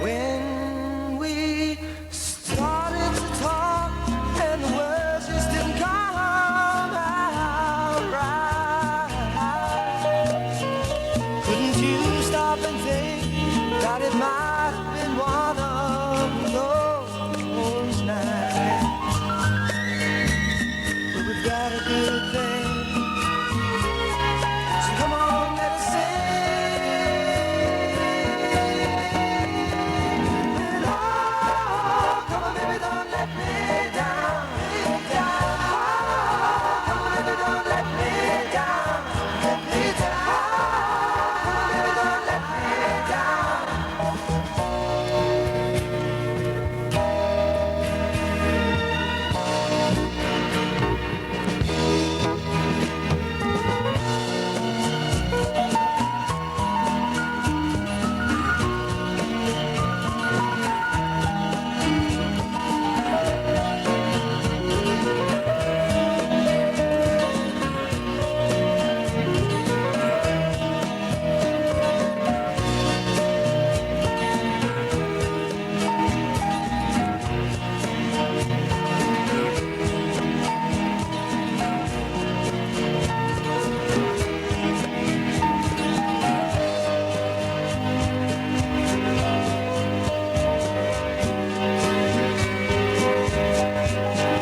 When we started to talk and the words just didn't come out right, couldn't you stop and think that it might have been one of those nights? But we've got a good thing, so come on, let us sing.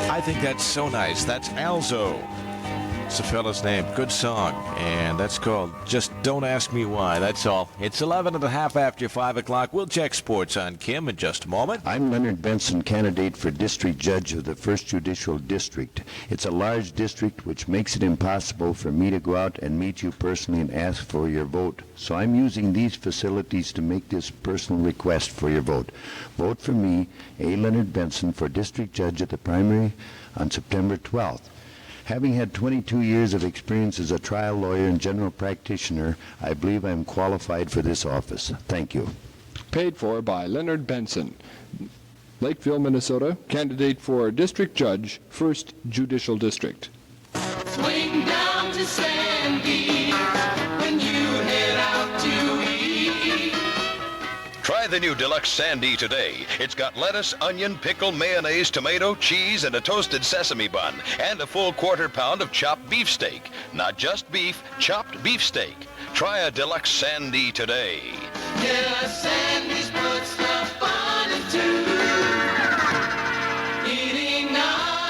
I think that's so nice. That's Alzo. It's the fella's name. Good song. And that's called Just Don't Ask Me Why. That's all. It's 11 and a half after 5 o'clock. We'll check sports on Kim in just a moment. I'm Leonard Benson, candidate for District Judge of the 1st Judicial District. It's a large district which makes it impossible for me to go out and meet you personally and ask for your vote. So I'm using these facilities to make this personal request for your vote. Vote for me, A. Leonard Benson, for District Judge at the primary on September 12th. Having had 22 years of experience as a trial lawyer and general practitioner, I believe I am qualified for this office. Thank you. Paid for by Leonard Benson, Lakeville, Minnesota, candidate for District Judge, 1st Judicial District. Swing down to Sandy when you head out to eat. Try the new Deluxe Sandy today. It's got lettuce, onion, pickle, mayonnaise, tomato, cheese, and a toasted sesame bun, and a full quarter-pound of chopped beefsteak. Not just beef, chopped beefsteak. Try a Deluxe Sandy today. Yeah, Sandy's puts the fun into eating out.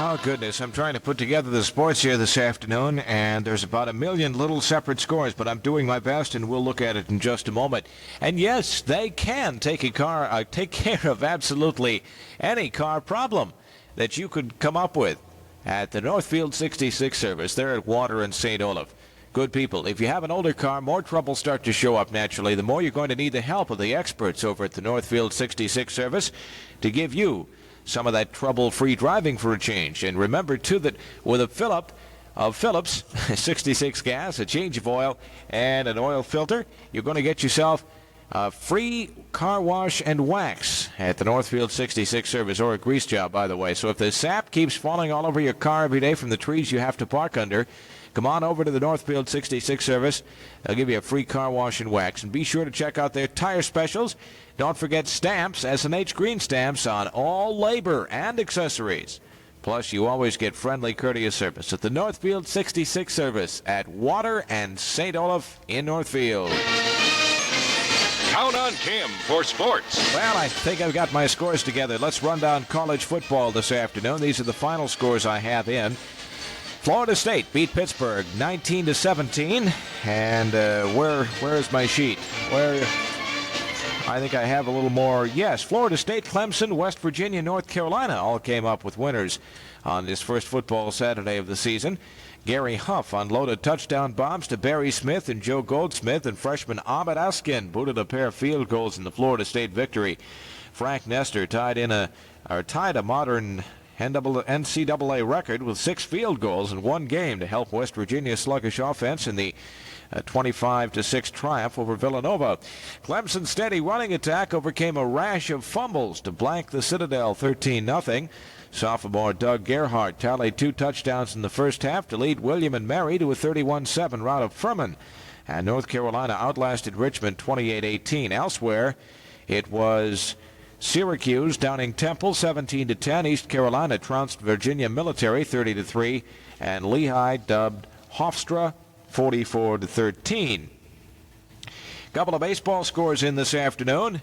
Oh, goodness. I'm trying to put together the sports here this afternoon, and there's about a million little separate scores, but I'm doing my best, and we'll look at it in just a moment. And yes, they can take care of absolutely any car problem that you could come up with at the Northfield 66 service. They're at Water and St. Olaf. Good people. If you have an older car, more troubles start to show up naturally. The more you're going to need the help of the experts over at the Northfield 66 service to give you some of that trouble-free driving for a change. And remember, too, that with a fill-up of Phillips 66 gas, a change of oil, and an oil filter, you're going to get yourself a free car wash and wax at the Northfield 66 service, or a grease job, by the way. So if the sap keeps falling all over your car every day from the trees you have to park under, come on over to the Northfield 66 service. They'll give you a free car wash and wax. And be sure to check out their tire specials. Don't forget stamps, S&H Green stamps on all labor and accessories. Plus, you always get friendly, courteous service at the Northfield 66 service at Water and St. Olaf in Northfield. Count on Kim for sports. Well, I think I've got my scores together. Let's run down college football this afternoon. These are the final scores I have in. Florida State beat Pittsburgh 19-17. And where is my sheet? I think I have a little more. Yes, Florida State, Clemson, West Virginia, North Carolina all came up with winners on this first football Saturday of the season. Gary Huff unloaded touchdown bombs to Barry Smith and Joe Goldsmith, and freshman Ahmed Askin booted a pair of field goals in the Florida State victory. Frank Nestor tied a modern NCAA record with 6 field goals in one game to help West Virginia's sluggish offense in the 25-6 triumph over Villanova. Clemson's steady running attack overcame a rash of fumbles to blank the Citadel 13-0. Sophomore Doug Gerhardt tallied 2 touchdowns in the first half to lead William and Mary to a 31-7 rout of Furman. And North Carolina outlasted Richmond 28-18. Elsewhere, it was Syracuse downing Temple 17-10. East Carolina trounced Virginia Military 30-3. And Lehigh dubbed Hofstra 44-13. Couple of baseball scores in this afternoon.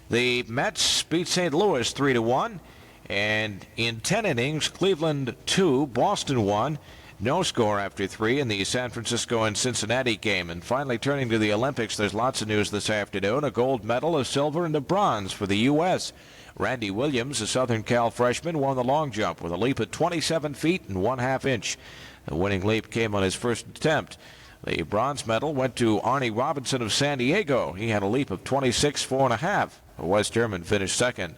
The Mets beat St. Louis 3-1. And in 10 innings, Cleveland 2, Boston 1. No score after 3 in the San Francisco and Cincinnati game. And finally, turning to the Olympics, there's lots of news this afternoon. A gold medal, a silver, and a bronze for the U.S. Randy Williams, a Southern Cal freshman, won the long jump with a leap at 27 feet and 1/2 inch. The winning leap came on his first attempt. The bronze medal went to Arnie Robinson of San Diego. He had a leap of 26.4 1/2. A West German finished second.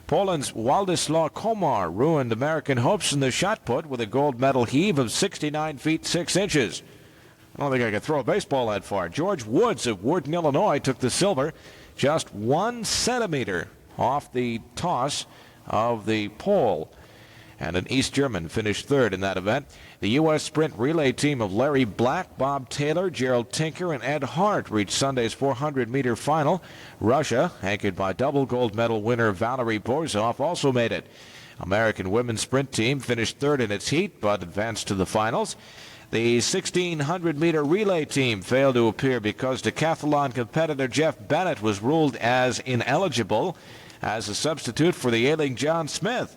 Poland's Władysław Komar ruined American hopes in the shot put with a gold medal heave of 69 feet 6 inches. I don't think I could throw a baseball that far. George Woods of Wharton, Illinois, took the silver just 1 centimeter off the toss of the pole. And an East German finished third in that event. The U.S. sprint relay team of Larry Black, Bob Taylor, Gerald Tinker, and Ed Hart reached Sunday's 400-meter final. Russia, anchored by double gold medal winner Valery Borzov, also made it. American women's sprint team finished third in its heat, but advanced to the finals. The 1,600-meter relay team failed to appear because decathlon competitor Jeff Bennett was ruled as ineligible as a substitute for the ailing John Smith.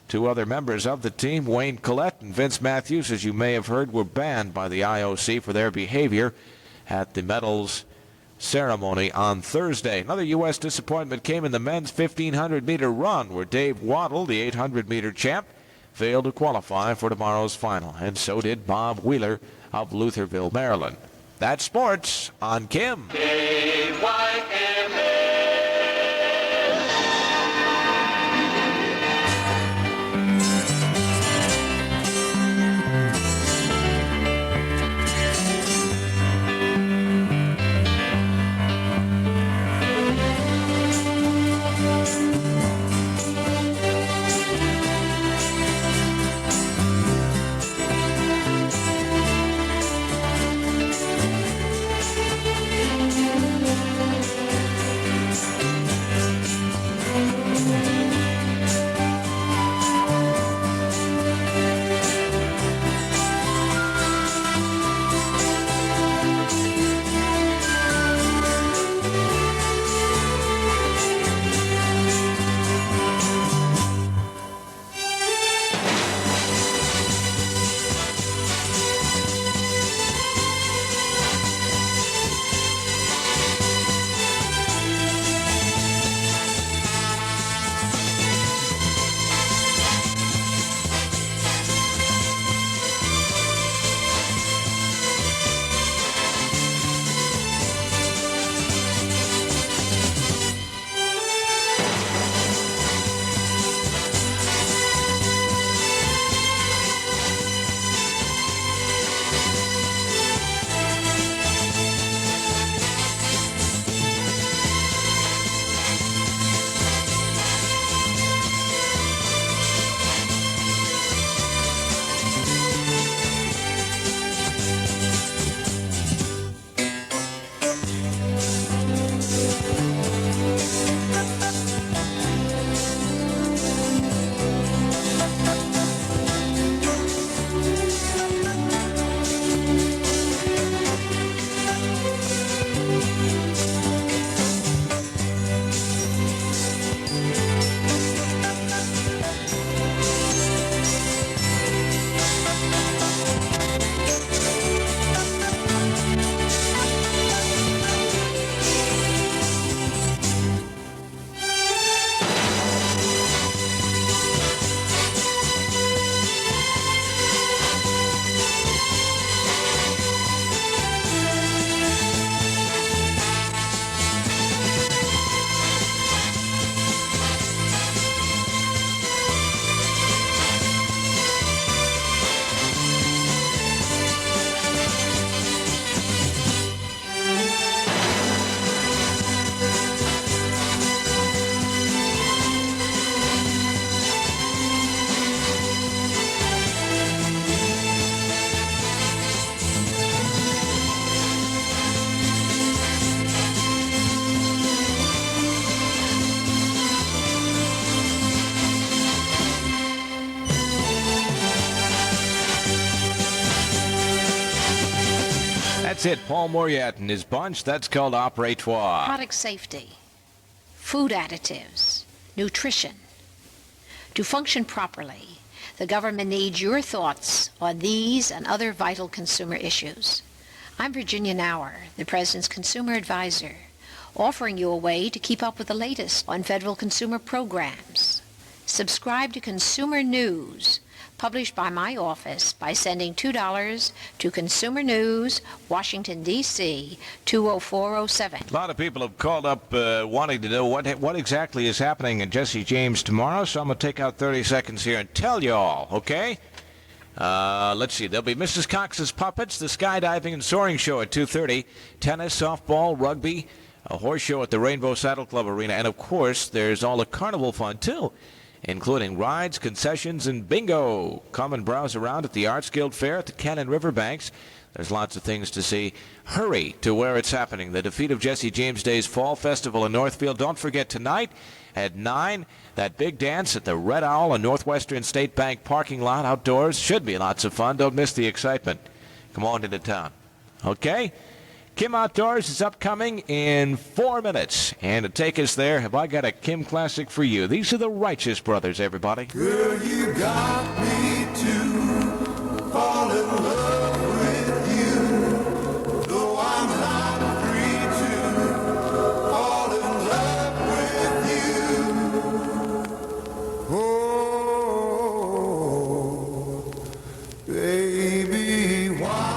2 other members of the team, Wayne Collette and Vince Matthews, as you may have heard, were banned by the IOC for their behavior at the medals ceremony on Thursday. Another U.S. disappointment came in the men's 1,500-meter run, where Dave Waddle, the 800-meter champ, failed to qualify for tomorrow's final, and so did Bob Wheeler of Lutherville, Maryland. That's sports on Kim. KYMN. That's it. Paul Moriarty and his bunch. That's called Operatoire. Product safety, food additives, nutrition. To function properly, the government needs your thoughts on these and other vital consumer issues. I'm Virginia Nauer, the President's Consumer Advisor, offering you a way to keep up with the latest on federal consumer programs. Subscribe to Consumer News, published by my office, by sending $2 to Consumer News, Washington, D.C., 20407. A lot of people have called up wanting to know what exactly is happening in Jesse James tomorrow, so I'm going to take out 30 seconds here and tell you all, okay? Let's see. There'll be Mrs. Cox's Puppets, the skydiving and soaring show at 2:30, tennis, softball, rugby, a horse show at the Rainbow Saddle Club Arena, and, of course, there's all the carnival fun, too, including rides, concessions, and bingo. Come and browse around at the Arts Guild Fair at the Cannon Riverbanks. There's lots of things to see. Hurry to where it's happening. The Defeat of Jesse James Day's Fall Festival in Northfield. Don't forget tonight at 9, that big dance at the Red Owl and Northwestern State Bank parking lot outdoors. Should be lots of fun. Don't miss the excitement. Come on into town. Okay? Kim Outdoors is upcoming in 4 minutes. And to take us there, have I got a Kim classic for you. These are the Righteous Brothers, everybody. Girl, you got me to fall in love with you, though I'm not free to fall in love with you. Oh, baby, why?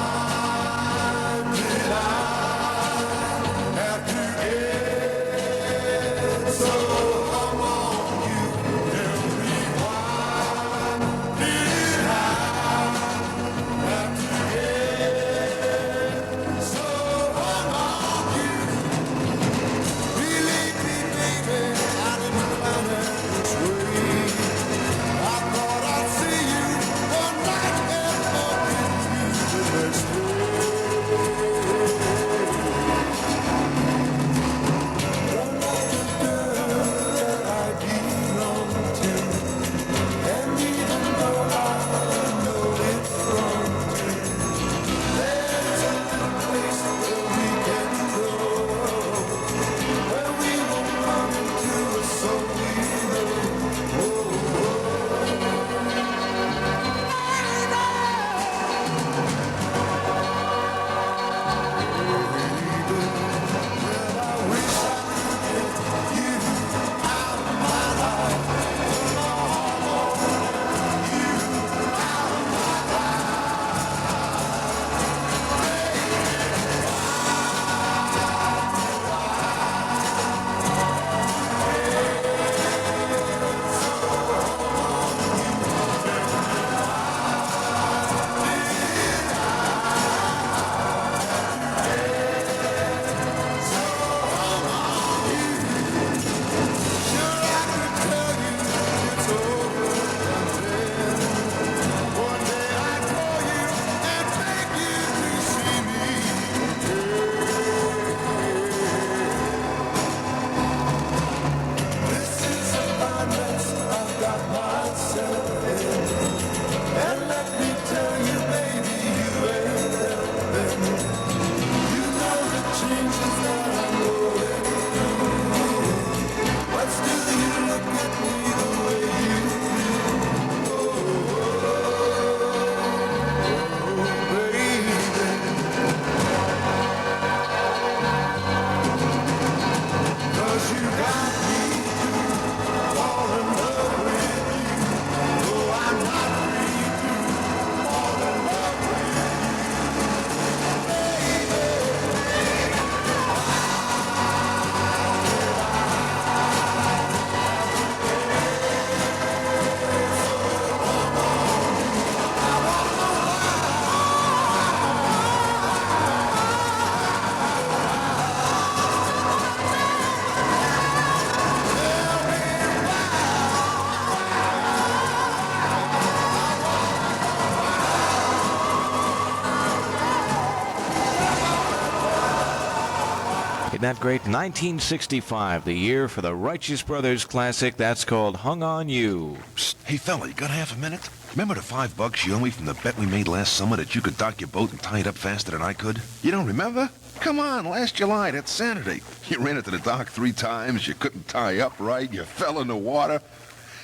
Isn't that great? 1965, the year for the Righteous Brothers classic. That's called Hung on You. Hey, fella, you got half a minute? Remember the $5 you owe me from the bet we made last summer that you could dock your boat and tie it up faster than I could? You don't remember? Come on, last July, that Saturday. You ran into the dock 3 times, you couldn't tie up right, you fell in the water.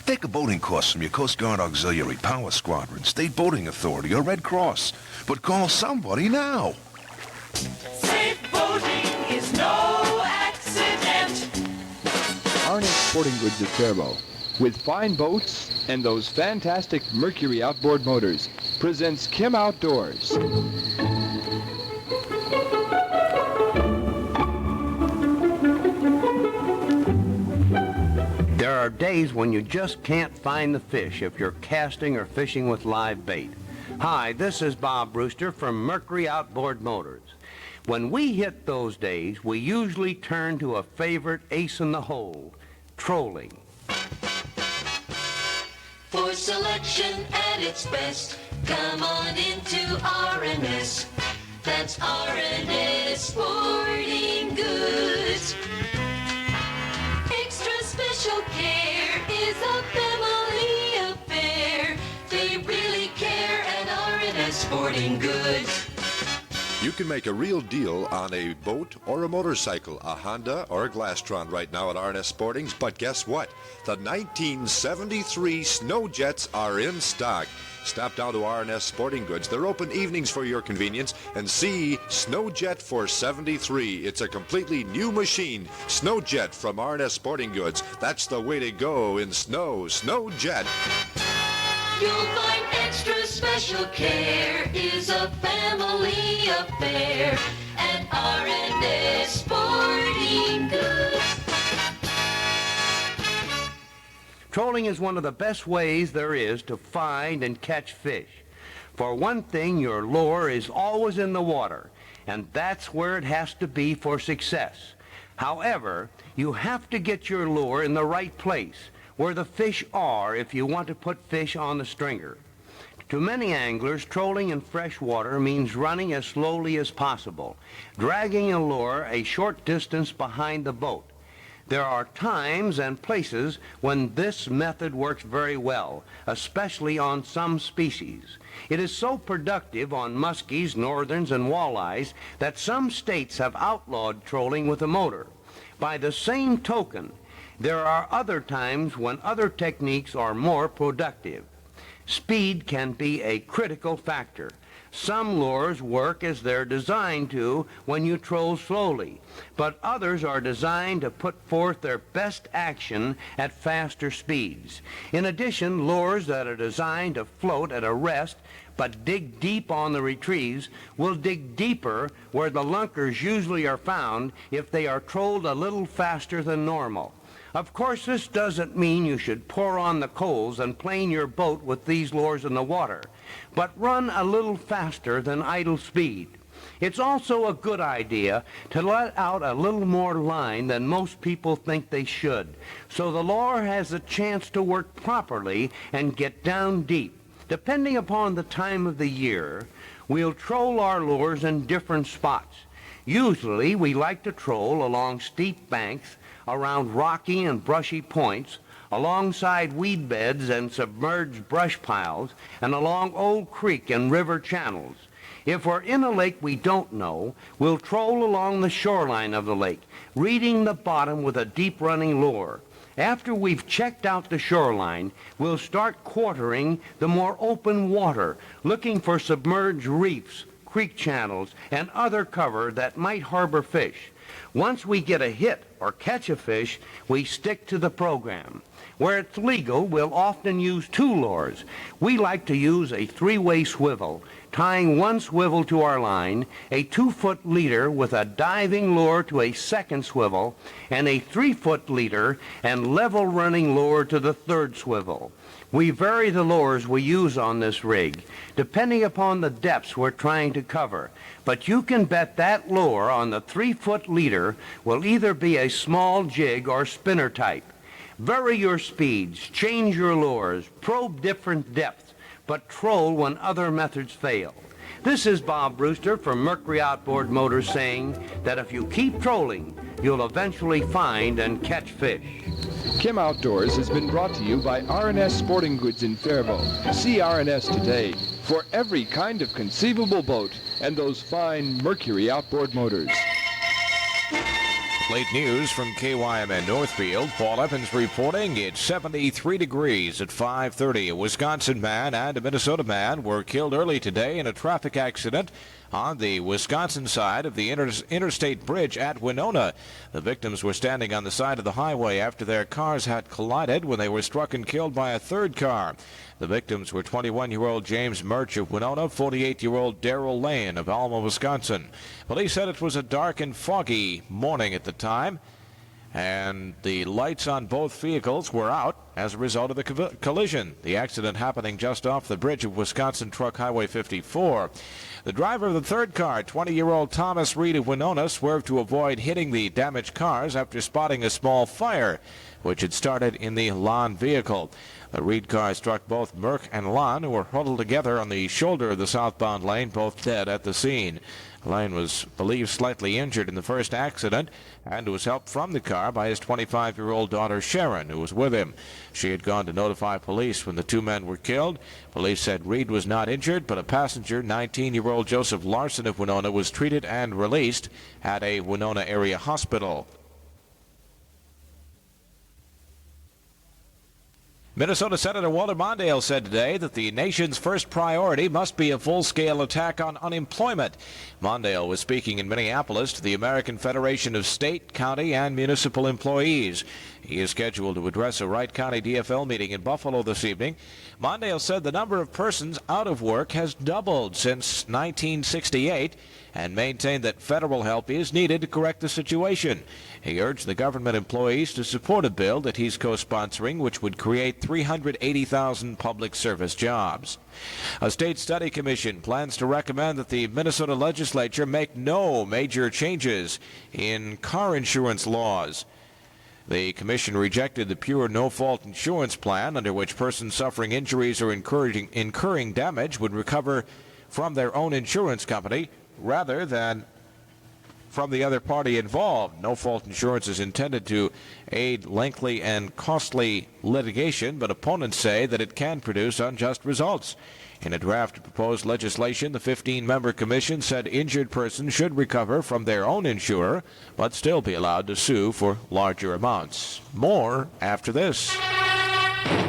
Take a boating course from your Coast Guard Auxiliary, Power Squadron, State Boating Authority, or Red Cross. But call somebody now. Safe boating is no accident. Arnett Sporting Goods of Faribault, with fine boats and those fantastic Mercury outboard motors, presents Kim Outdoors. There are days when you just can't find the fish if you're casting or fishing with live bait. Hi, this is Bob Brewster from Mercury Outboard Motors. When we hit those days, we usually turn to a favorite ace in the hole, trolling. For selection at its best, come on into RNS. That's RNS Sporting Goods. Extra special care is a family affair. They really care at RNS Sporting Goods. You can make a real deal on a boat or a motorcycle, a Honda or a Glastron right now at RNS Sportings, but guess what? The 1973 Snow Jets are in stock. Stop down to RNS Sporting Goods. They're open evenings for your convenience, and see Snow Jet for 73. It's a completely new machine. Snow Jet from RNS Sporting Goods. That's the way to go in snow. Snow Jet. You'll find extra special care is a family affair at RNS Sporting Goods. Trolling is one of the best ways there is to find and catch fish. For one thing, your lure is always in the water, and that's where it has to be for success. However, you have to get your lure in the right place, where the fish are, if you want to put fish on the stringer. To many anglers, trolling in fresh water means running as slowly as possible, dragging a lure a short distance behind the boat. There are times and places when this method works very well, especially on some species. It is so productive on muskies, northerns, and walleyes that some states have outlawed trolling with a motor. By the same token, there are other times when other techniques are more productive. Speed can be a critical factor. Some lures work as they're designed to when you troll slowly, but others are designed to put forth their best action at faster speeds. In addition, lures that are designed to float at a rest but dig deep on the retrieves will dig deeper where the lunkers usually are found if they are trolled a little faster than normal. Of course, this doesn't mean you should pour on the coals and plane your boat with these lures in the water, but run a little faster than idle speed. It's also a good idea to let out a little more line than most people think they should, so the lure has a chance to work properly and get down deep. Depending upon the time of the year, we'll troll our lures in different spots. Usually, we like to troll along steep banks, around rocky and brushy points, alongside weed beds and submerged brush piles, and along old creek and river channels. If we're in a lake we don't know, we'll troll along the shoreline of the lake, reading the bottom with a deep-running lure. After we've checked out the shoreline, we'll start quartering the more open water, looking for submerged reefs, creek channels, and other cover that might harbor fish. Once we get a hit or catch a fish, we stick to the program. Where it's legal, we'll often use 2 lures. We like to use a 3-way swivel, tying one swivel to our line, a 2-foot leader with a diving lure to a second swivel, and a 3-foot leader and level running lure to the third swivel. We vary the lures we use on this rig, depending upon the depths we're trying to cover. But you can bet that lure on the 3-foot leader will either be a small jig or spinner type. Vary your speeds, change your lures, probe different depths, but troll when other methods fail. This is Bob Brewster from Mercury Outboard Motors saying that if you keep trolling, you'll eventually find and catch fish. Kim Outdoors has been brought to you by R&S Sporting Goods in Faribault. See R&S today for every kind of conceivable boat and those fine Mercury outboard motors. Late news from KYMN Northfield. Paul Evans reporting it's 73 degrees at 5:30. A Wisconsin man and a Minnesota man were killed early today in a traffic accident on the Wisconsin side of the interstate bridge at Winona. The victims were standing on the side of the highway after their cars had collided when they were struck and killed by a third car. The victims were 21-year-old James Murch of Winona, 48-year-old Darrell Lane of Alma, Wisconsin. Police said it was a dark and foggy morning at the time, and the lights on both vehicles were out as a result of the collision. The accident happening just off the bridge of Wisconsin Truck Highway 54. The driver of the third car, 20-year-old Thomas Reed of Winona, swerved to avoid hitting the damaged cars after spotting a small fire, which had started in the Lon vehicle. The Reed car struck both Merck and Lon, who were huddled together on the shoulder of the southbound lane, both dead at the scene. Lane was believed slightly injured in the first accident and was helped from the car by his 25-year-old daughter Sharon, who was with him. She had gone to notify police when the two men were killed. Police said Reed was not injured, but a passenger, 19-year-old Joseph Larson of Winona, was treated and released at a Winona area hospital. Minnesota Senator Walter Mondale said today that the nation's first priority must be a full-scale attack on unemployment. Mondale was speaking in Minneapolis to the American Federation of State, County, and Municipal Employees. He is scheduled to address a Wright County DFL meeting in Buffalo this evening. Mondale said the number of persons out of work has doubled since 1968 and maintained that federal help is needed to correct the situation. He urged the government employees to support a bill that he's co-sponsoring, which would create 380,000 public service jobs. A state study commission plans to recommend that the Minnesota legislature make no major changes in car insurance laws. The commission rejected the pure no-fault insurance plan, under which persons suffering injuries or incurring damage would recover from their own insurance company rather than from the other party involved. No-fault insurance is intended to aid lengthy and costly litigation, but opponents say that it can produce unjust results. In a draft of proposed legislation, the 15-member commission said injured persons should recover from their own insurer, but still be allowed to sue for larger amounts. More after this.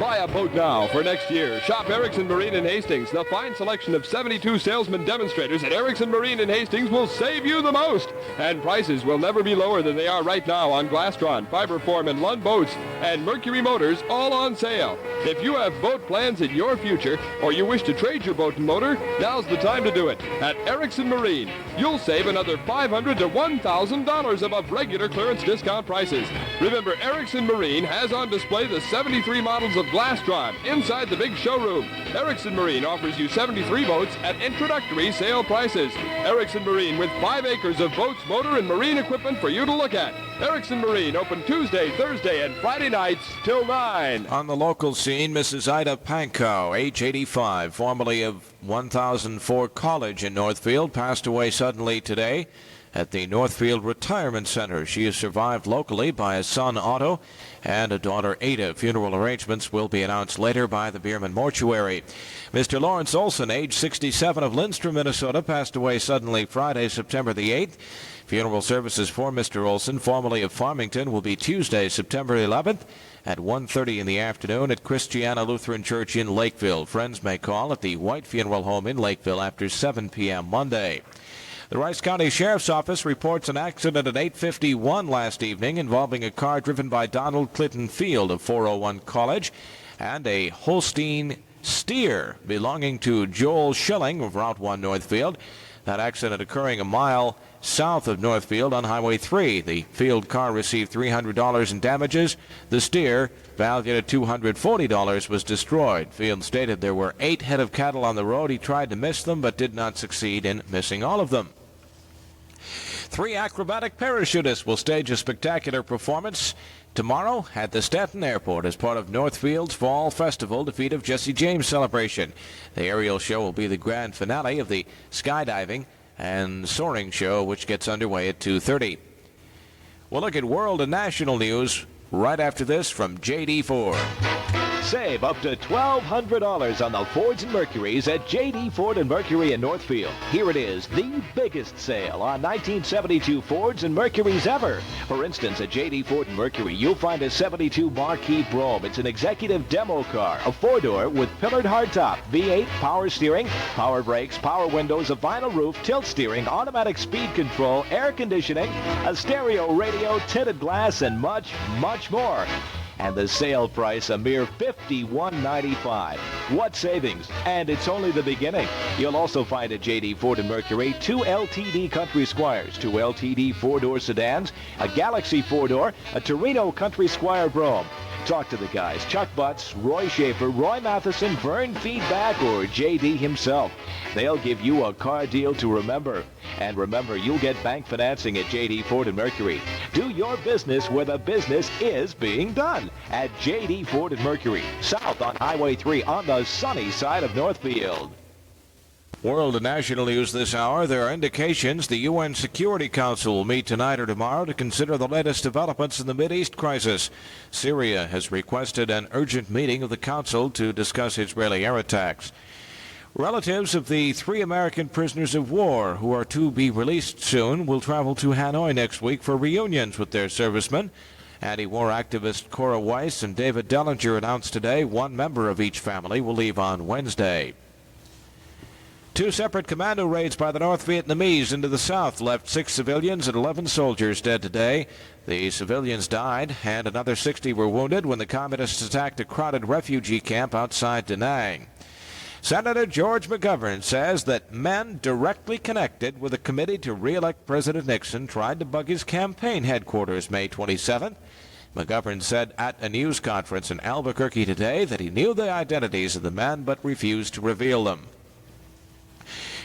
Buy a boat now for next year. Shop Erickson Marine in Hastings. The fine selection of 72 salesman demonstrators at Erickson Marine in Hastings will save you the most. And prices will never be lower than they are right now on Glastron, Fiberform, and Lund boats, and Mercury motors, all on sale. If you have boat plans in your future, or you wish to trade your boat and motor, now's the time to do it. At Erickson Marine, you'll save another $500 to $1,000 above regular clearance discount prices. Remember, Erickson Marine has on display the 73 models of Glastron inside the big showroom. Erickson Marine offers you 73 boats at introductory sale prices. Erickson Marine with 5 acres of boats, motor, and marine equipment for you to look at. Erickson Marine open Tuesday, Thursday, and Friday nights till 9. On the local scene, Mrs. Ida Pankow, age 85, formerly of 1004 College in Northfield, passed away suddenly today at the Northfield Retirement Center. She is survived locally by a son, Otto, and a daughter, Ada. Funeral arrangements will be announced later by the Bierman Mortuary. Mr. Lawrence Olson, age 67, of Lindstrom, Minnesota, passed away suddenly Friday, September the 8th. Funeral services for Mr. Olson, formerly of Farmington, will be Tuesday, September 11th at 1:30 in the afternoon at Christiana Lutheran Church in Lakeville. Friends may call at the White Funeral Home in Lakeville after 7 p.m. Monday. The Rice County Sheriff's Office reports an accident at 8:51 last evening involving a car driven by Donald Clinton Field of 401 College and a Holstein steer belonging to Joel Schilling of Route 1 Northfield. That accident occurring a mile south of Northfield on Highway 3. The Field car received $300 in damages. The steer, valued at $240, was destroyed. Field stated there were 8 head of cattle on the road. He tried to miss them but did not succeed in missing all of them. 3 acrobatic parachutists will stage a spectacular performance tomorrow at the Stanton Airport as part of Northfield's Fall Festival Defeat of Jesse James celebration. The aerial show will be the grand finale of the skydiving and soaring show, which gets underway at 2:30. We'll look at world and national news right after this from J.D. Ford. Save up to $1,200 on the Fords and Mercuries at J.D. Ford and Mercury in Northfield. Here it is, the biggest sale on 1972 Fords and Mercuries ever. For instance, at J.D. Ford and Mercury, you'll find a 72 Marquis Brougham. It's an executive demo car, a four-door with pillared hardtop, V8, power steering, power brakes, power windows, a vinyl roof, tilt steering, automatic speed control, air conditioning, a stereo radio, tinted glass, and much, much more. And the sale price, a mere $51.95. What savings? And it's only the beginning. You'll also find at J.D. Ford and Mercury 2 LTD Country Squires, 2 LTD four-door sedans, a Galaxy four-door, a Torino Country Squire Brougham. Talk to the guys, Chuck Butts, Roy Schaefer, Roy Matheson, Vern Feedback, or J.D. himself. They'll give you a car deal to remember. And remember, you'll get bank financing at J.D. Ford and Mercury. Do your business where the business is being done at J.D. Ford and Mercury, south on Highway 3 on the sunny side of Northfield. World and national news this hour. There are indications the UN Security Council will meet tonight or tomorrow to consider the latest developments in the Mideast crisis. Syria has requested an urgent meeting of the council to discuss Israeli air attacks. Relatives of the 3 American prisoners of war who are to be released soon will travel to Hanoi next week for reunions with their servicemen. Anti-war activist Cora Weiss and David Dellinger announced today one member of each family will leave on Wednesday. 2 separate commando raids by the North Vietnamese into the south left 6 civilians and 11 soldiers dead today. The civilians died and another 60 were wounded when the communists attacked a crowded refugee camp outside Da Nang. Senator George McGovern says that men directly connected with a committee to re-elect President Nixon tried to bug his campaign headquarters May 27th. McGovern said at a news conference in Albuquerque today that he knew the identities of the men but refused to reveal them.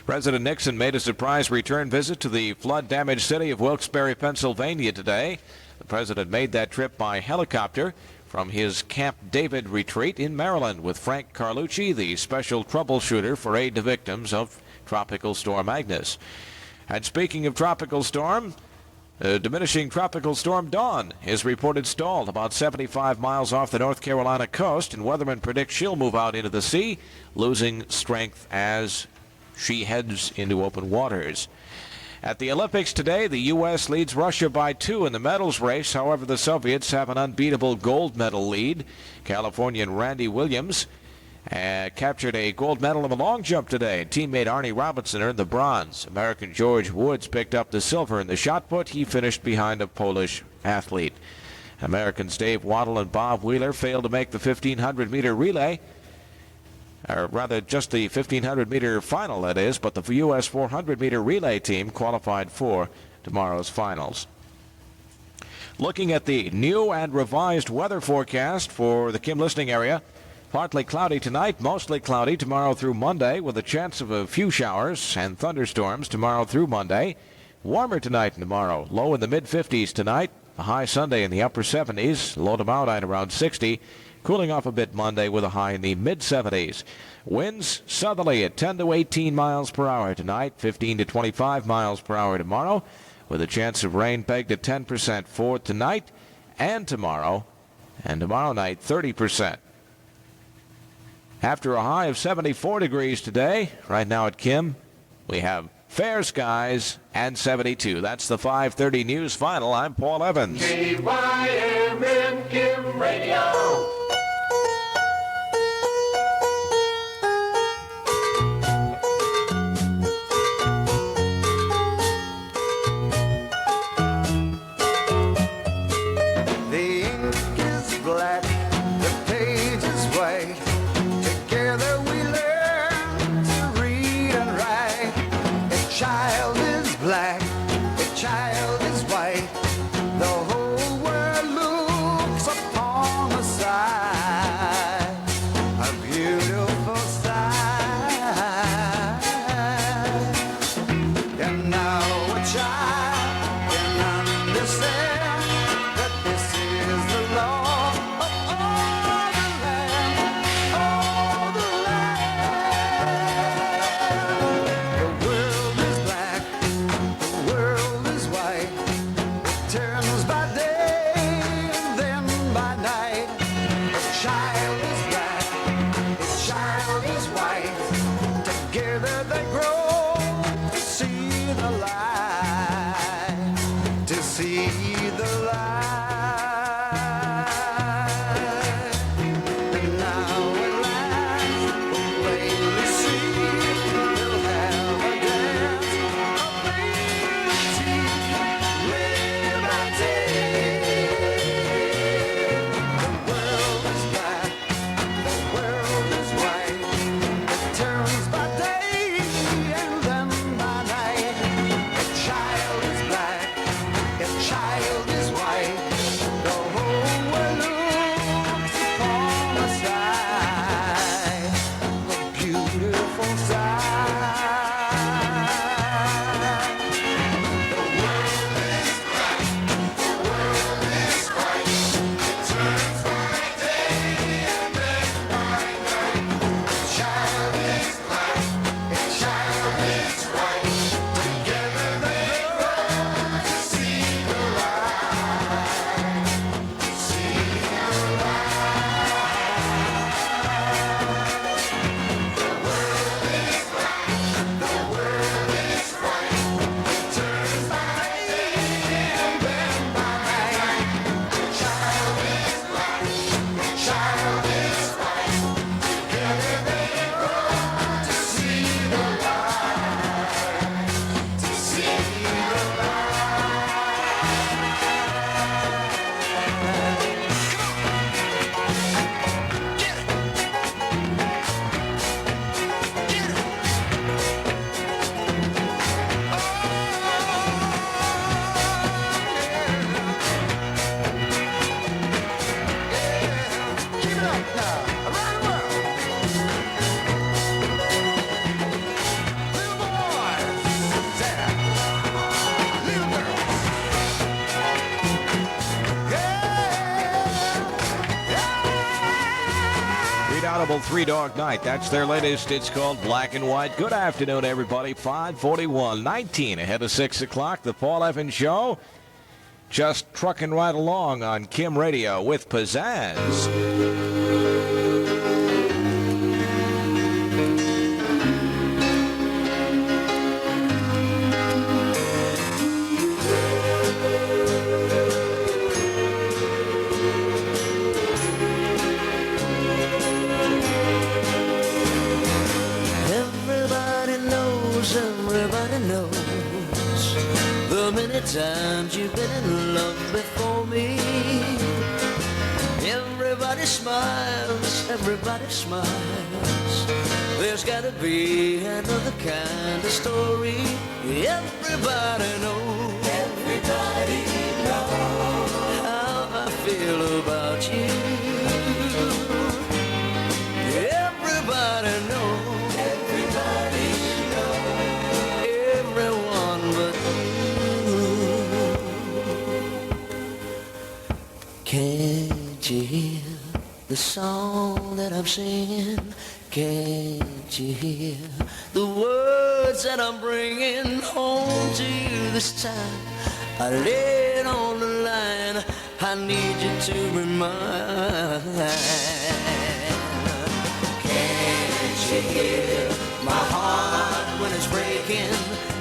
President Nixon made a surprise return visit to the flood-damaged city of Wilkes-Barre, Pennsylvania today. The president made that trip by helicopter from his Camp David retreat in Maryland with Frank Carlucci, the special troubleshooter for aid to victims of Tropical Storm Agnes. And speaking of tropical storm, diminishing Tropical Storm Dawn is reported stalled about 75 miles off the North Carolina coast, and weathermen predict she'll move out into the sea, losing strength as she heads into open waters. At the Olympics today, the U.S. leads Russia by 2 in the medals race. However, the Soviets have an unbeatable gold medal lead. Californian Randy Williams captured a gold medal in the long jump today. Teammate Arnie Robinson earned the bronze. American George Woods picked up the silver in the shot put. He finished behind a Polish athlete. Americans Dave Waddle and Bob Wheeler failed to make the 1,500-meter relay. Or rather, just the 1,500-meter final, that is, but the U.S. 400-meter relay team qualified for tomorrow's finals. Looking at the new and revised weather forecast for the Kim Listing area, partly cloudy tonight, mostly cloudy tomorrow through Monday, with a chance of a few showers and thunderstorms tomorrow through Monday. Warmer tonight and tomorrow, low in the mid-50s tonight, a high Sunday in the upper 70s, low tomorrow night around 60. Cooling off a bit Monday with a high in the mid-70s. Winds southerly at 10 to 18 miles per hour tonight, 15 to 25 miles per hour tomorrow, with a chance of rain pegged at 10% for tonight and tomorrow night 30%. After a high of 74 degrees today, right now at Kim, we have fair skies and 72. That's the 5:30 news final. I'm Paul Evans. KYMN Kim Radio. White. incredible Three-Dog Night. That's their latest. It's called Black and White. Good afternoon, everybody. 5:41, 19 ahead of 6 o'clock. The Paul Evans Show. Just trucking right along on Kim Radio with Pizzazz. Everybody knows the many times you've been in love before me. Everybody smiles, everybody smiles. There's gotta be another kind of story. Everybody knows how I feel about you. Everybody knows. Can't you hear the song that I'm singing? Can't you hear the words that I'm bringing home to you this time? I lay it on the line, I need you to remind. Can't you hear my heart when it's breaking?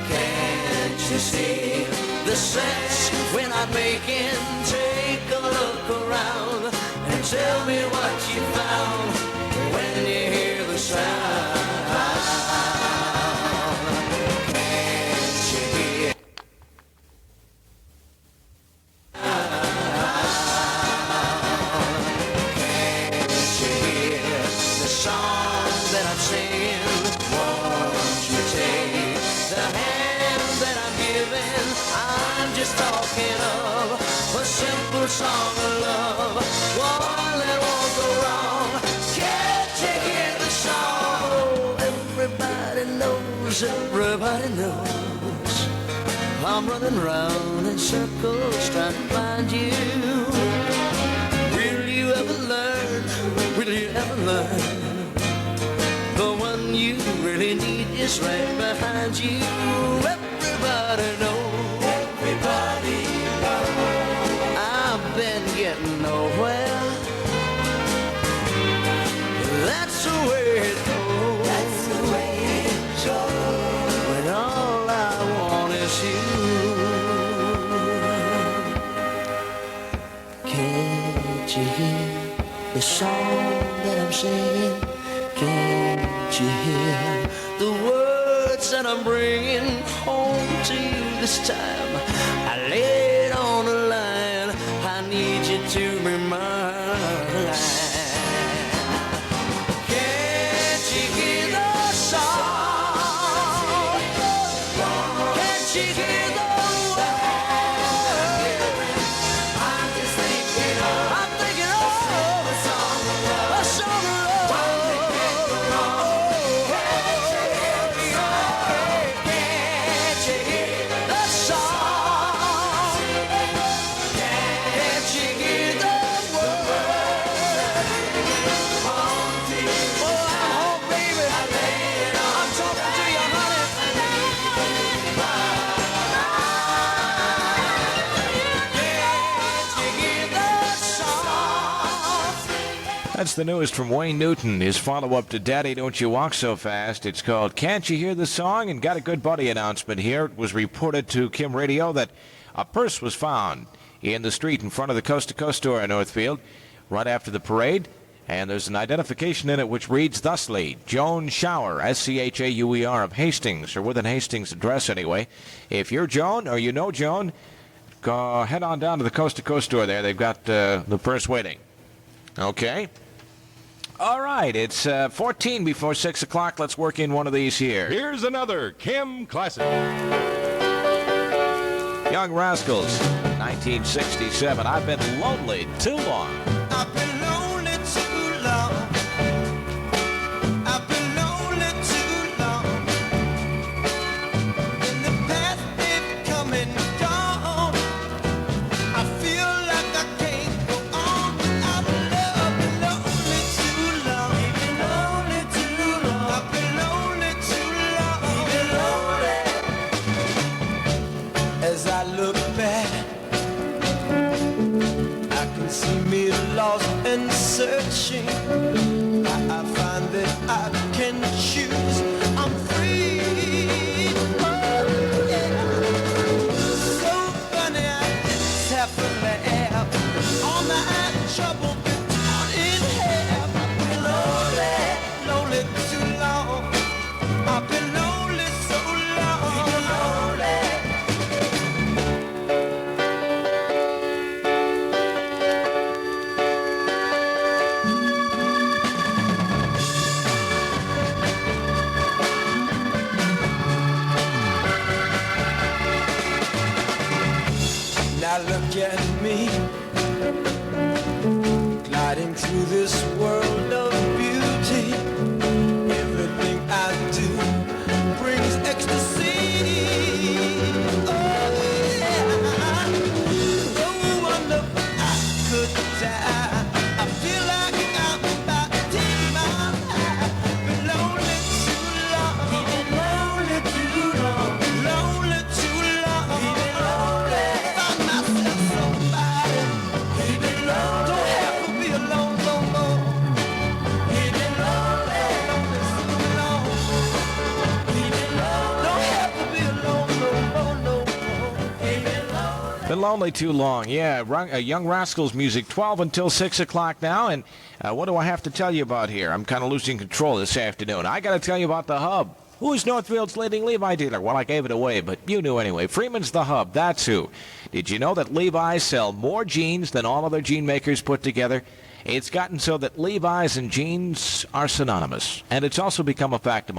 Can't you see the sense we're not making? Take a look around and tell me what you found when you hear the sound. Can't you hear? Can't you hear the song that I'm singing? Won't you take the hand that I'm giving? I'm just talking of a simple song of love, one that won't go wrong. Can't you hear the song? Everybody knows. I'm running round in circles trying to find you. Will you ever learn? Will you ever learn? The one you really need is right behind you. Everybody knows. Everybody knows. I've been getting nowhere. That's the way it goes. That's the way it goes. When all I want is you. Can't you hear the song that I'm singing? Can't you hear the words that I'm bringing home to you this time? I lay it on the line, I need you to remind. Can't you hear the song? Can't you hear the word? I'm just thinking of a song of love. A song of love. Can't you hear the song? Can't you hear the word? Oh, I'm home, baby. I'm talking to you, honey. Can't you hear the song? That's the newest from Wayne Newton. His follow-up to Daddy, Don't You Walk So Fast. It's called Can't You Hear the Song? And got a good buddy announcement here. It was reported to Kim Radio that a purse was found in the street in front of the Coast to Coast store in Northfield right after the parade. And there's an identification in it which reads thusly: Joan Schauer, S-C-H-A-U-E-R, of Hastings, or with an Hastings address anyway. If you're Joan or you know Joan, go head on down to the Coast to Coast store there. They've got the purse waiting. Okay. All right, it's 14 before 6 o'clock. Let's work in one of these here. Here's another Kim Classic. Young Rascals, 1967. I've been lonely too long. I've been lonely too long. I've been lonely too long. In the past they've come and gone. I feel like I can't go on without love. Been lonely too long. at me, gliding through this world of beauty. Everything I do brings ecstasy. Oh yeah. Oh wonderful, I could die. I feel like I'm about to take my life. Been lonely too long. Been lonely too long. Lonely too long. Been lonely. Found myself somebody. Been lonely. Don't have to be alone no more. Been lonely. Lonely too long. Been lonely. Don't have to be alone no more, no more. Been lonely. Been lonely too long. Yeah, Young Rascals music, 12 until 6 o'clock now. And what do I have to tell you about here? I'm kind of losing control this afternoon. I got to tell you about the Hub. Who is Northfield's leading Levi dealer? Well, I gave it away, but you knew anyway. Freeman's the Hub. That's who. Did you know that Levi's sell more jeans than all other jean makers put together? It's gotten so that Levi's and jeans are synonymous. And it's also become a fact of